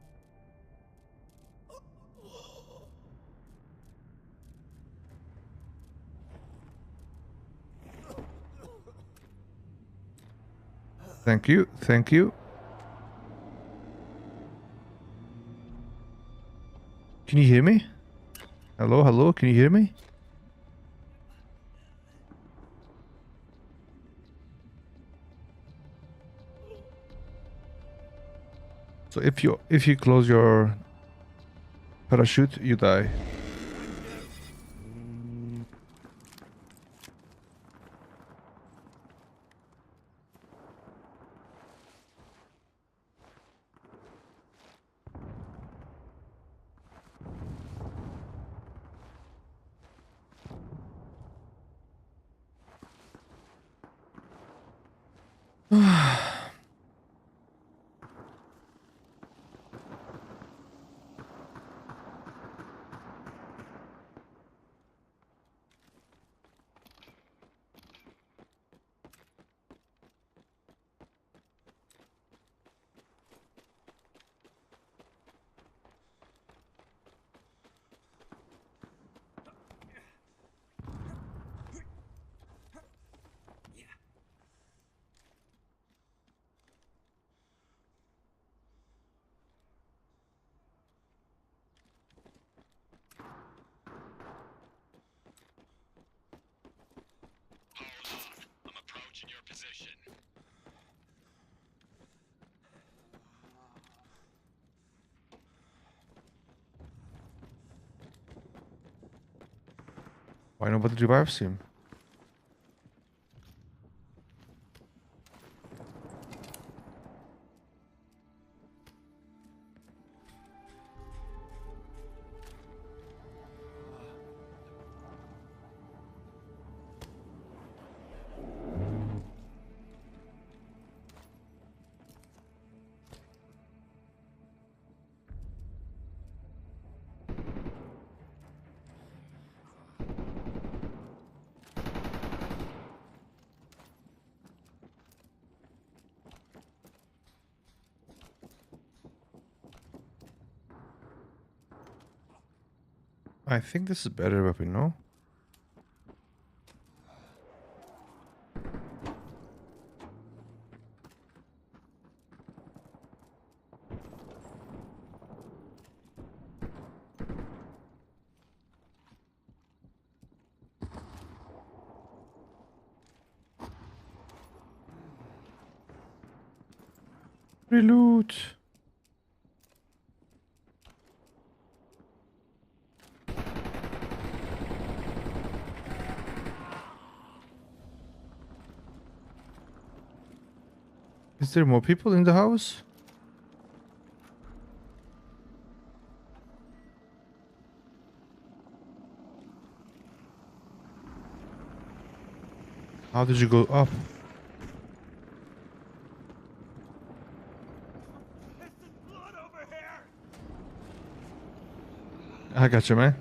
Speaker 1: Thank you, thank you. Can you hear me? Hello, hello, can you hear me? So if you close your parachute, you die. Why nobody revives him? I think this is a better weapon, no? Reload. Is there more people in the house? How did you go up?
Speaker 3: Pissing blood over here!
Speaker 1: I got you, man.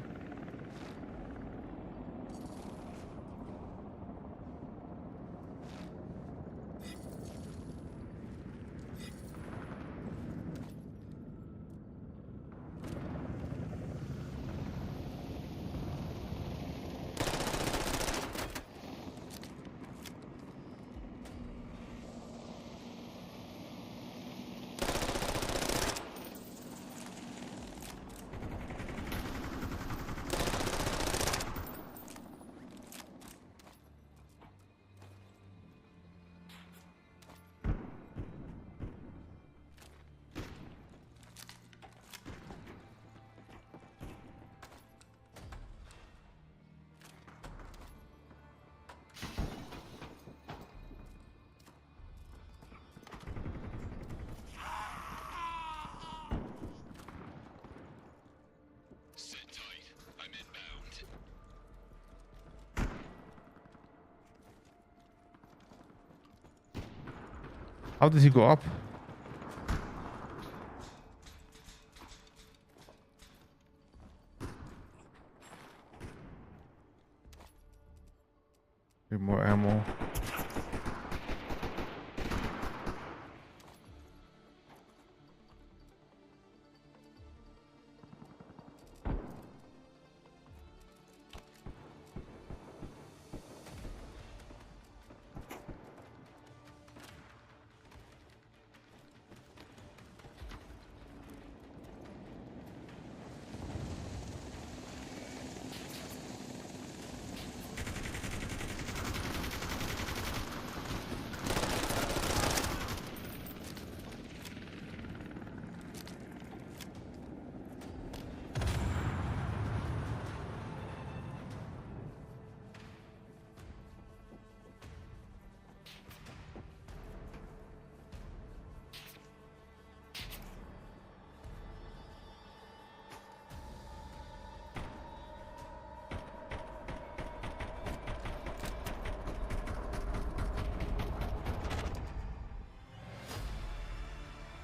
Speaker 2: Sit tight. I'm inbound.
Speaker 1: How did he go up? Need more ammo.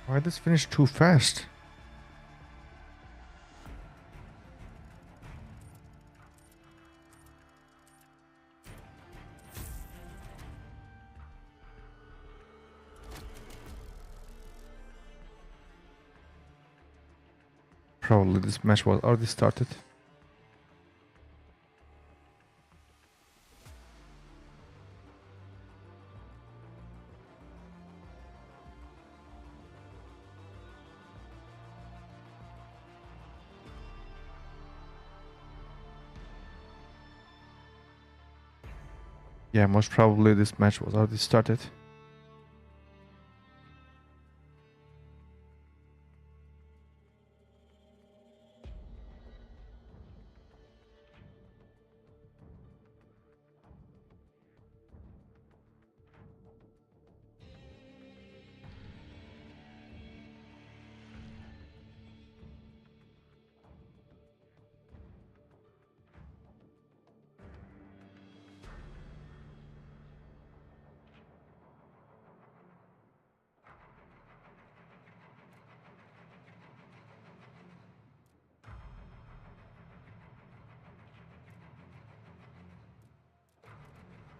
Speaker 1: Why did this finish too fast? Probably this match was already started. Yeah, most probably this match was already started.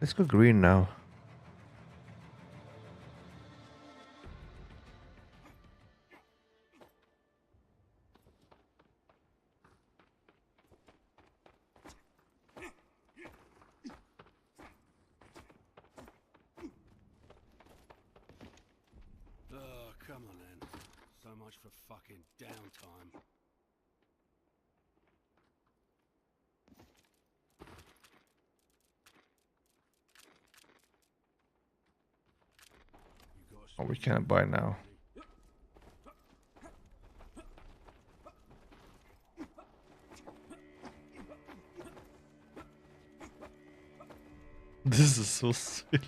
Speaker 1: Let's go green now.
Speaker 9: Oh, come on then. So much for fucking downtime. You got a
Speaker 1: Oh, we
Speaker 9: speed
Speaker 1: can't buy now. This is so silly.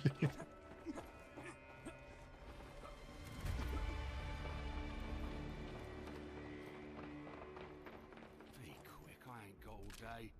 Speaker 9: Be quick, I ain't got all day.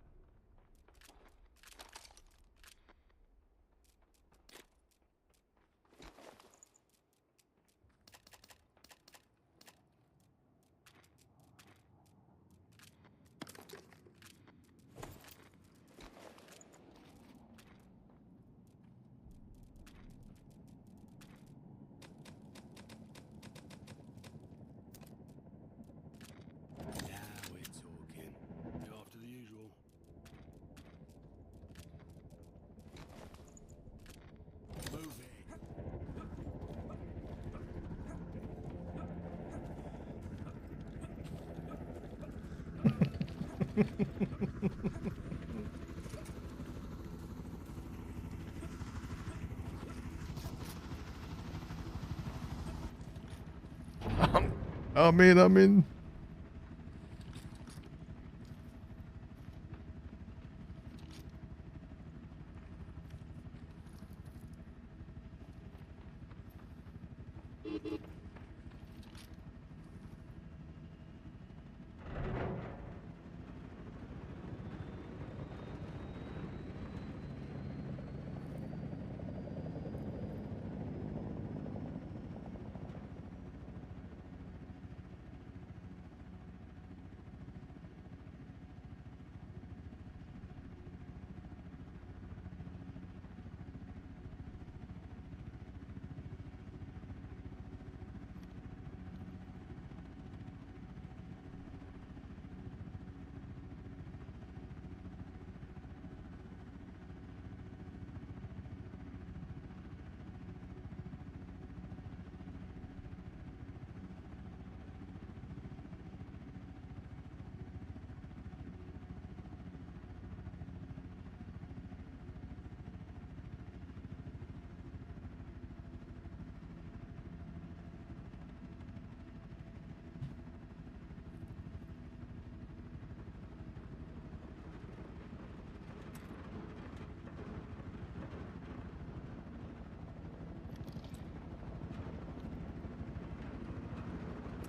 Speaker 9: Now we're talking. You're after the usual. Move it.
Speaker 1: I'm in.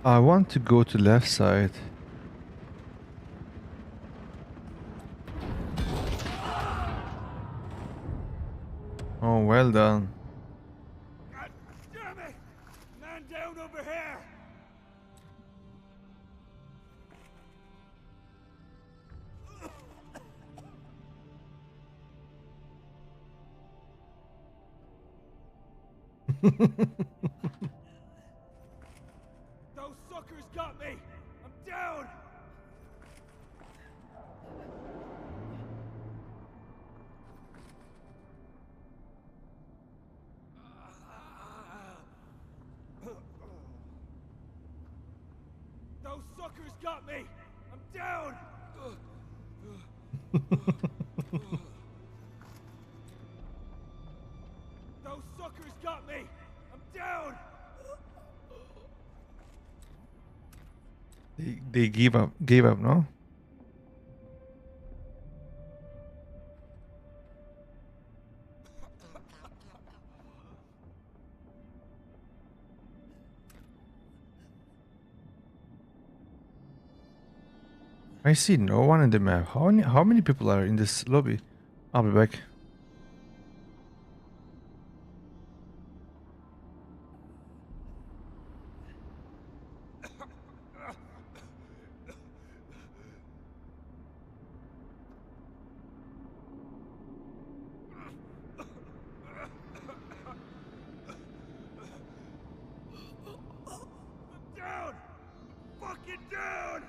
Speaker 1: I want to go to left side. Oh, well done.
Speaker 3: God damn it! Man down over here! Those suckers got me! I'm down! Those suckers got me! I'm down! Those suckers got me! I'm down!
Speaker 1: They gave up, no? I see no one in the map. How many people are in this lobby? I'll be back.
Speaker 3: down!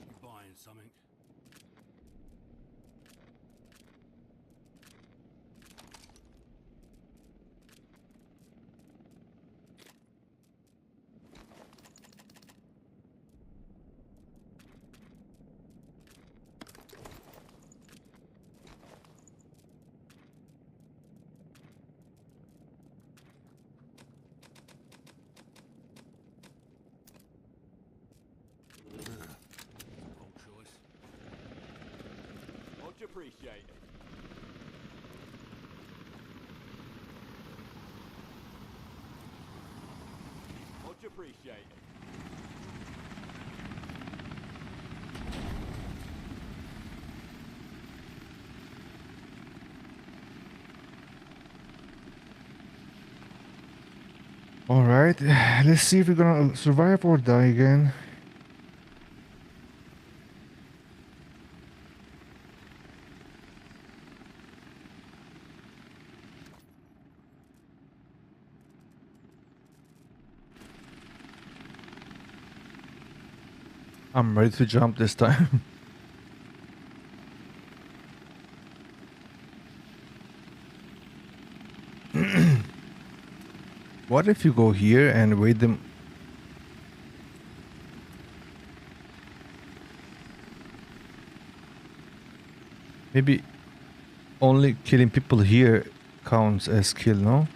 Speaker 9: You buying something? Old choice.
Speaker 3: Much appreciated. Much appreciated.
Speaker 1: All right, let's see if we're gonna survive or die again. I'm ready to jump this time. What if you go here and wait them? Maybe only killing people here counts as kill, no?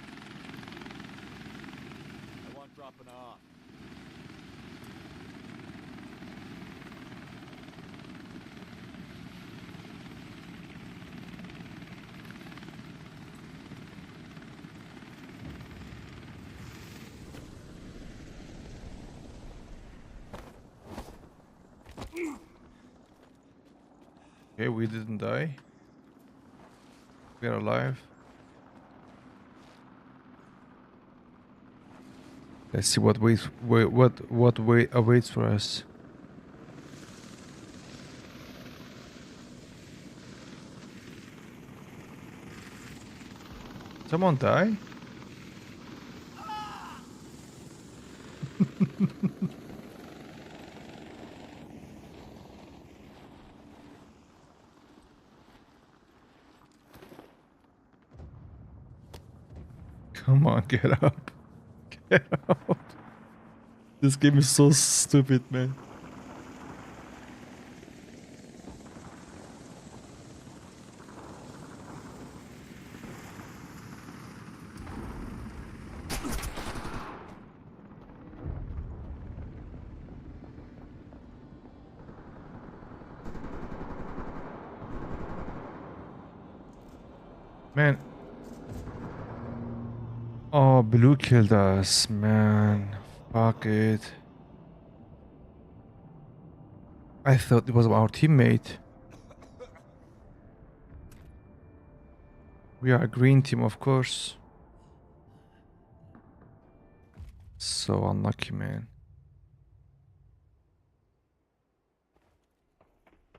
Speaker 3: I want dropping off.
Speaker 1: Okay, we didn't die. We're alive. Let's see what way awaits for us. Someone die? Come on, get up. Get out. This game is so stupid, man. Man. Oh, blue killed us, man. Fuck it. I thought it was our teammate. We are a green team, of course. So unlucky, man.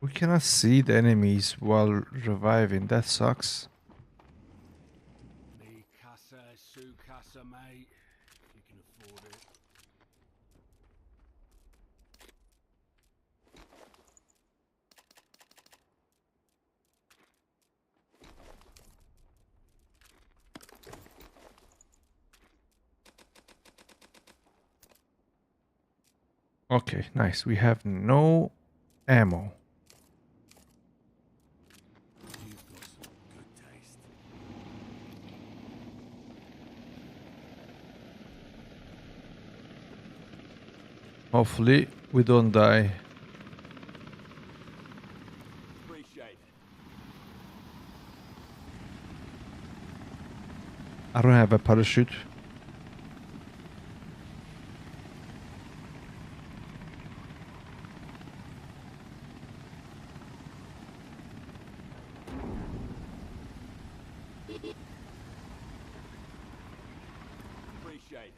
Speaker 1: We cannot see the enemies while reviving. That sucks.
Speaker 9: Me casa, su casa, mate. If you can afford it.
Speaker 1: Okay, nice. We have no ammo.
Speaker 9: You've got some good taste.
Speaker 1: Hopefully, we don't die.
Speaker 2: Appreciate it.
Speaker 1: I don't have a parachute.
Speaker 2: Appreciate it.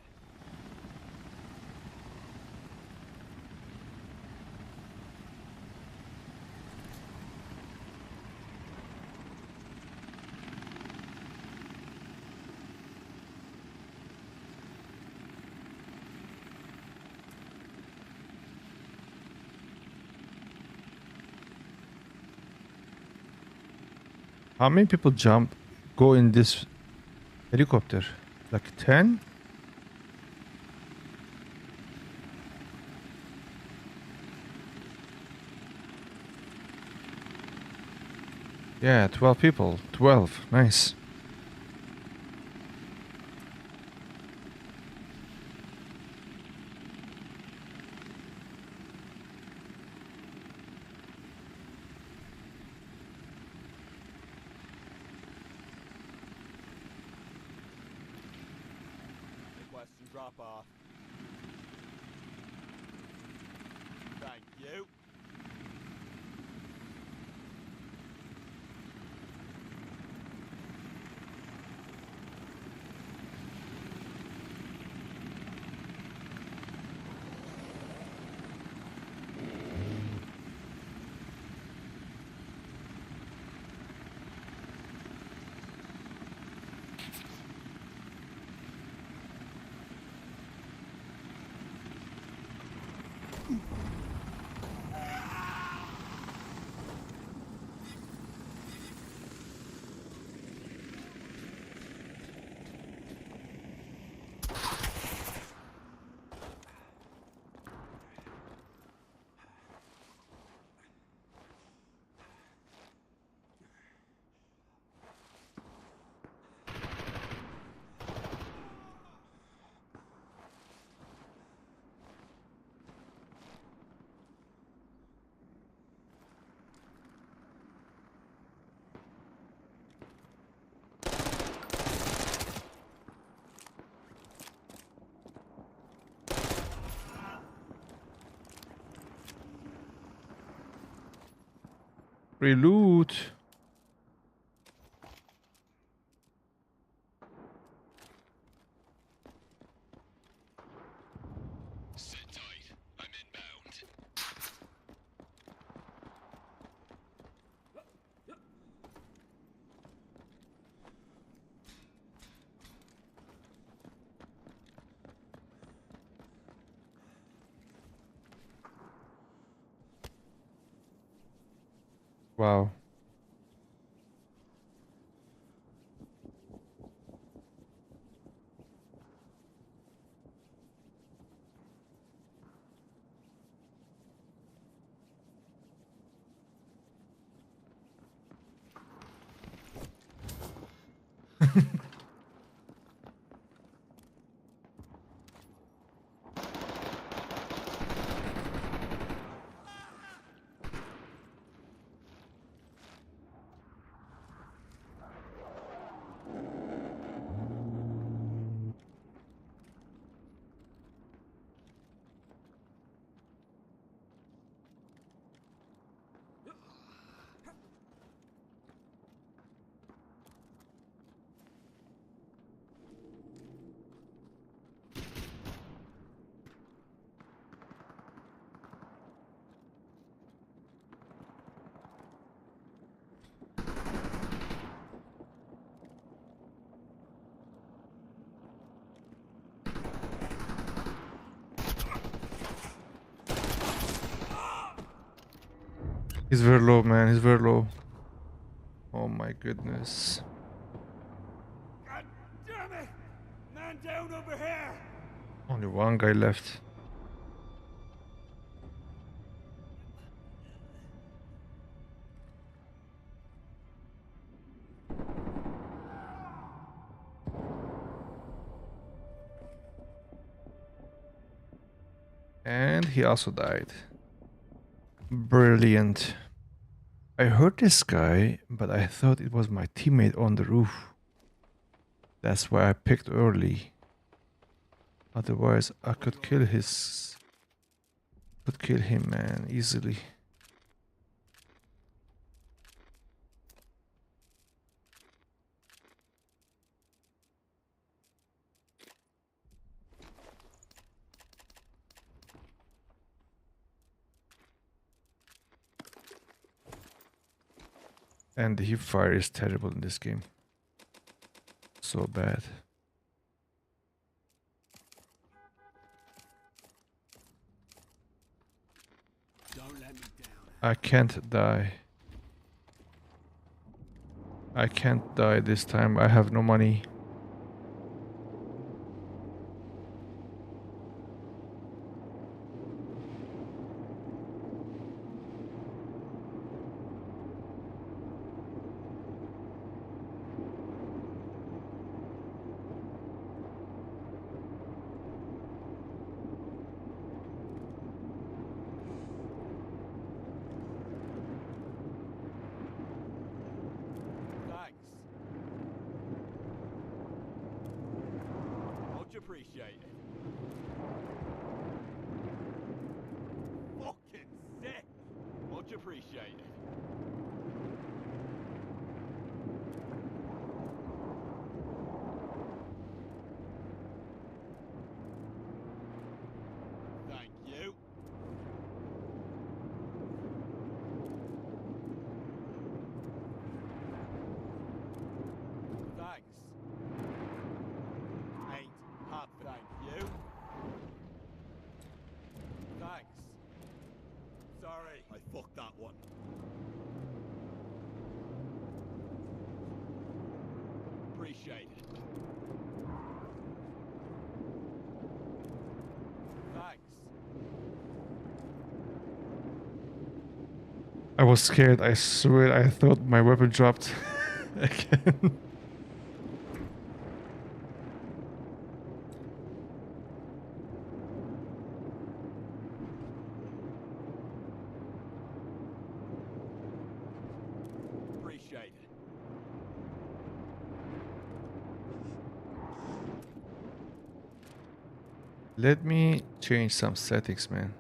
Speaker 1: How many people go in this helicopter? Like 10? Yeah, 12 people. 12. Nice.
Speaker 2: Request and drop off. Thank you.
Speaker 1: Free loot.
Speaker 2: Sit tight. I'm inbound.
Speaker 1: Wow. He's very low, man. He's very low. Oh my goodness.
Speaker 3: God damn it! Man down over here!
Speaker 1: Only one guy left. And he also died. Brilliant. I heard this guy, but I thought it was my teammate on the roof. That's why I picked early. Otherwise, I could kill him, man, easily. And the hip fire is terrible in this game. So bad.
Speaker 9: Don't let me down.
Speaker 1: I can't die. I can't die this time. I have no money.
Speaker 3: Thanks. Much appreciated. Fucking sick. Much appreciated. Thank you. Thanks. Ain't hot, thank you. Thanks. Sorry, I fucked that one. Appreciate it. Thanks.
Speaker 1: I was scared. I swear I thought my weapon dropped again.
Speaker 3: Appreciate it.
Speaker 1: Let me change some settings, man.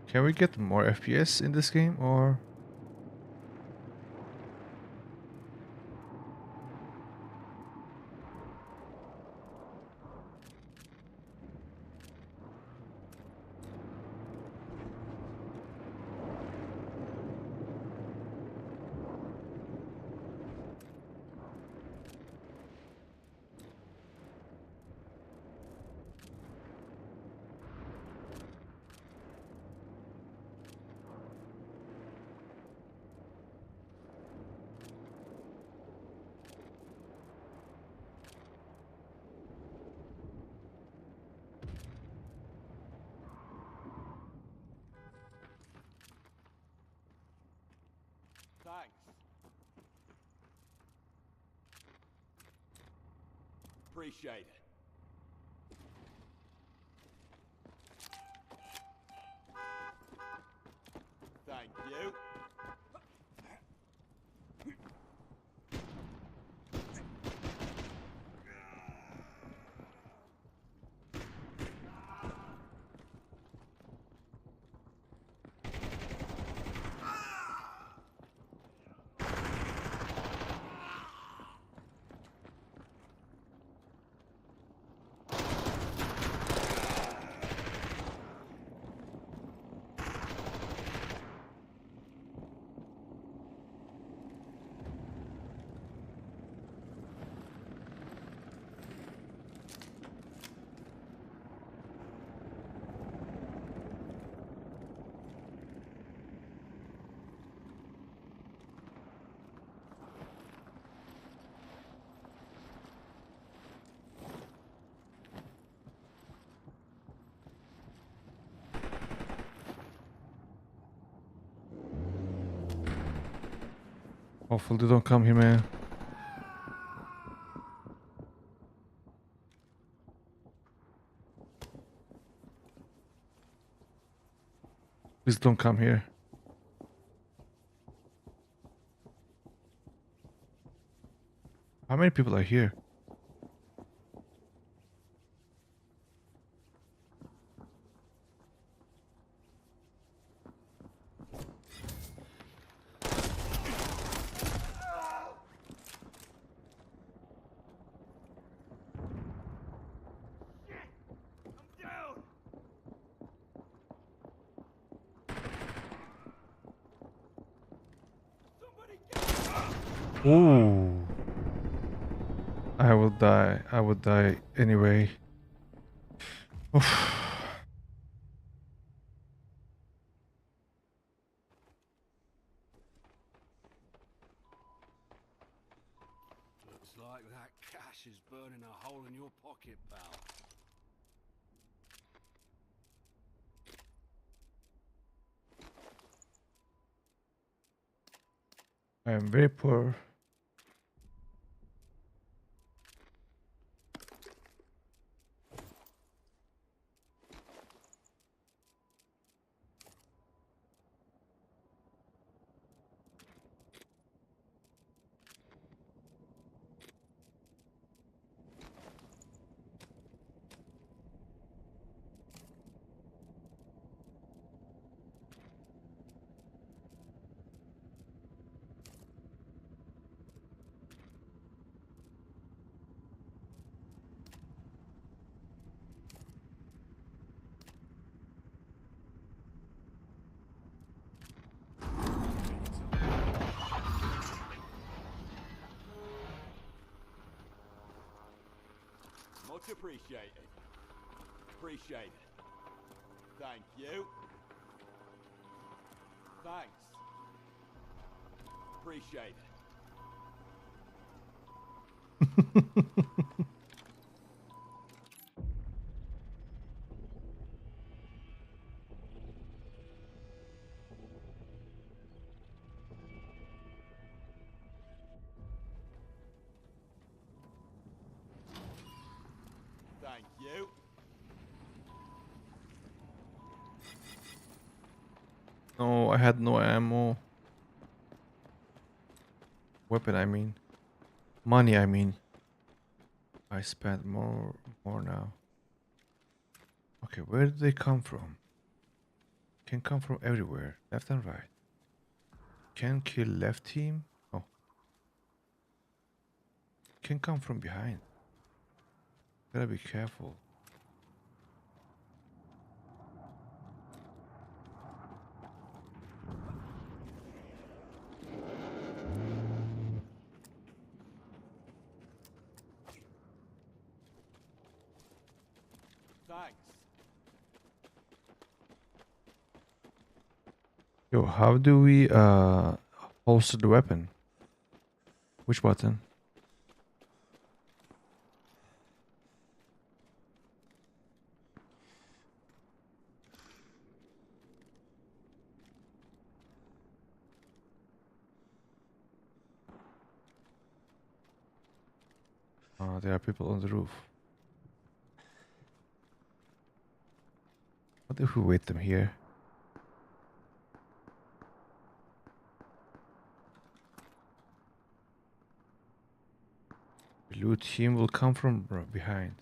Speaker 1: Can we get more FPS in this game, or?
Speaker 3: Thanks. Appreciate it. Thank you.
Speaker 1: Hopefully they don't come here, man. Please don't come here. How many people are here?
Speaker 3: I'm down. Somebody get
Speaker 1: Ooh. I will die. I would die anyway. Oof.
Speaker 9: Looks like that cash is burning a hole in your pocket, pal.
Speaker 1: I am very poor.
Speaker 10: Much appreciated. Appreciate it. Thank you. Thanks. Appreciate it. Thank you.
Speaker 1: No, I had no ammo. Weapon, I mean. Money, I mean. I spent more now. Okay, where do they come from? Can come from everywhere, left and right. Can kill left team? Oh. Can come from behind. Gotta be careful.
Speaker 10: Thanks.
Speaker 1: Yo, how do we holster the weapon? Which button? There are people on the roof. What if we wait them here? The loot team will come from behind.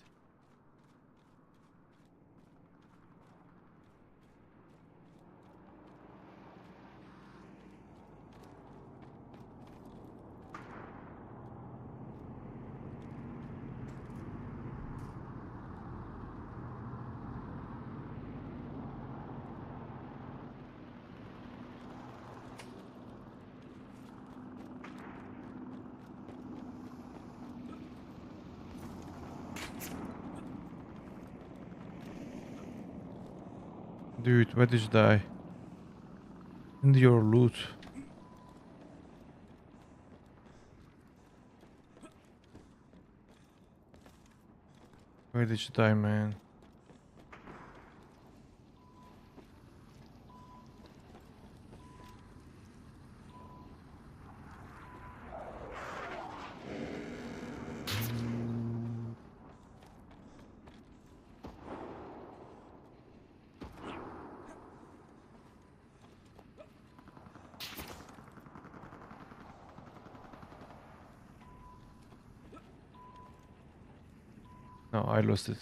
Speaker 1: Dude, where did you die? In your loot. Where did you die, man? No, I lost it.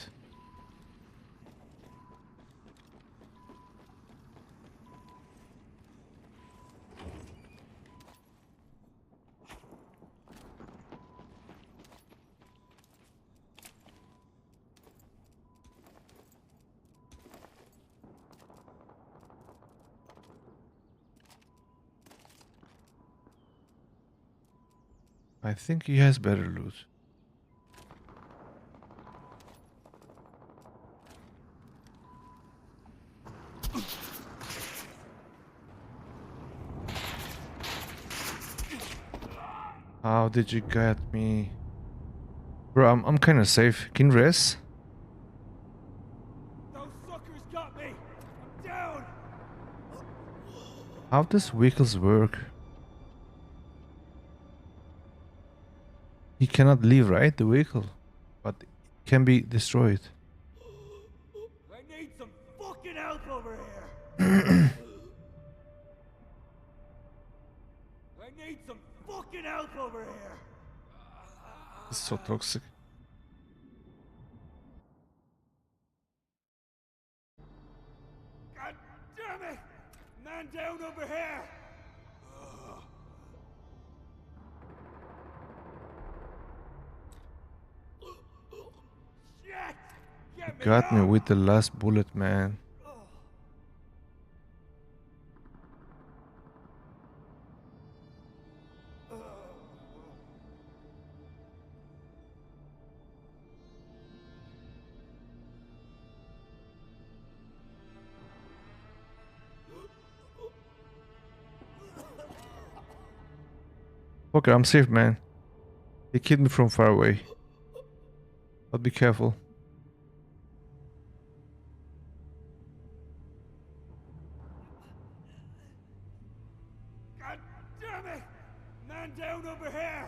Speaker 1: I think he has better loot. How did you get me? Bro, I'm kind of safe. Can you rest?
Speaker 3: Those suckers got me. I'm down.
Speaker 1: How does vehicles work? He cannot leave, right? The vehicle. But it can be destroyed.
Speaker 3: I need some fucking help over here. I need some fucking help over here.
Speaker 1: It's so toxic.
Speaker 3: God damn it! Man down over here. Shit! Get me
Speaker 1: Got me
Speaker 3: up.
Speaker 1: with the last bullet, man. Okay, I'm safe, man. They killed me from far away. But be careful.
Speaker 3: God damn it! Man down over here.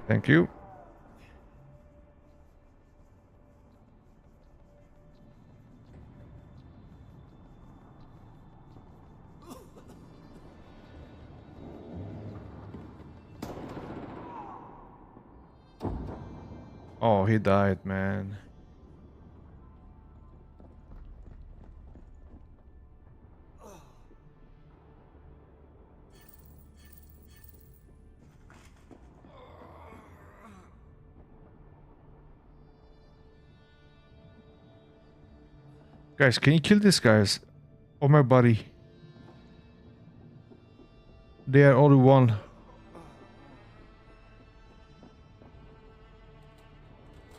Speaker 1: Thank you. Oh, he died, man. Guys, can you kill these guys? Oh, my body. They are only one.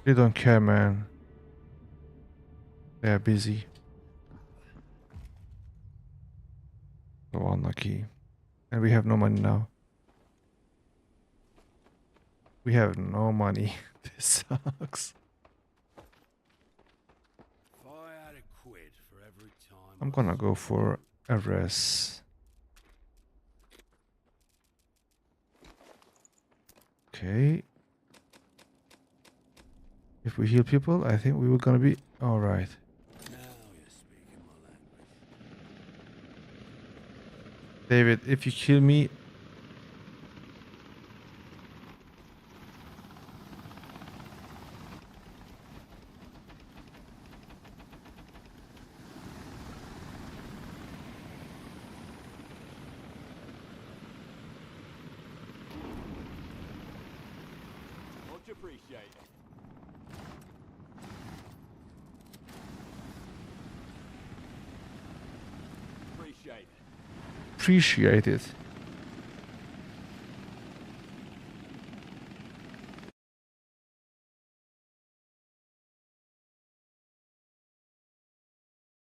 Speaker 1: They don't care, man. They are busy. So unlucky. And we have no money now. We have no money. This sucks.
Speaker 9: If I had a quid for every time
Speaker 1: I'm gonna go for a rest. Okay. If we heal people, I think we were gonna be alright.
Speaker 9: now you're speaking my language.
Speaker 1: David, if you kill me...
Speaker 10: Much appreciated. Appreciate it.
Speaker 1: Appreciate it.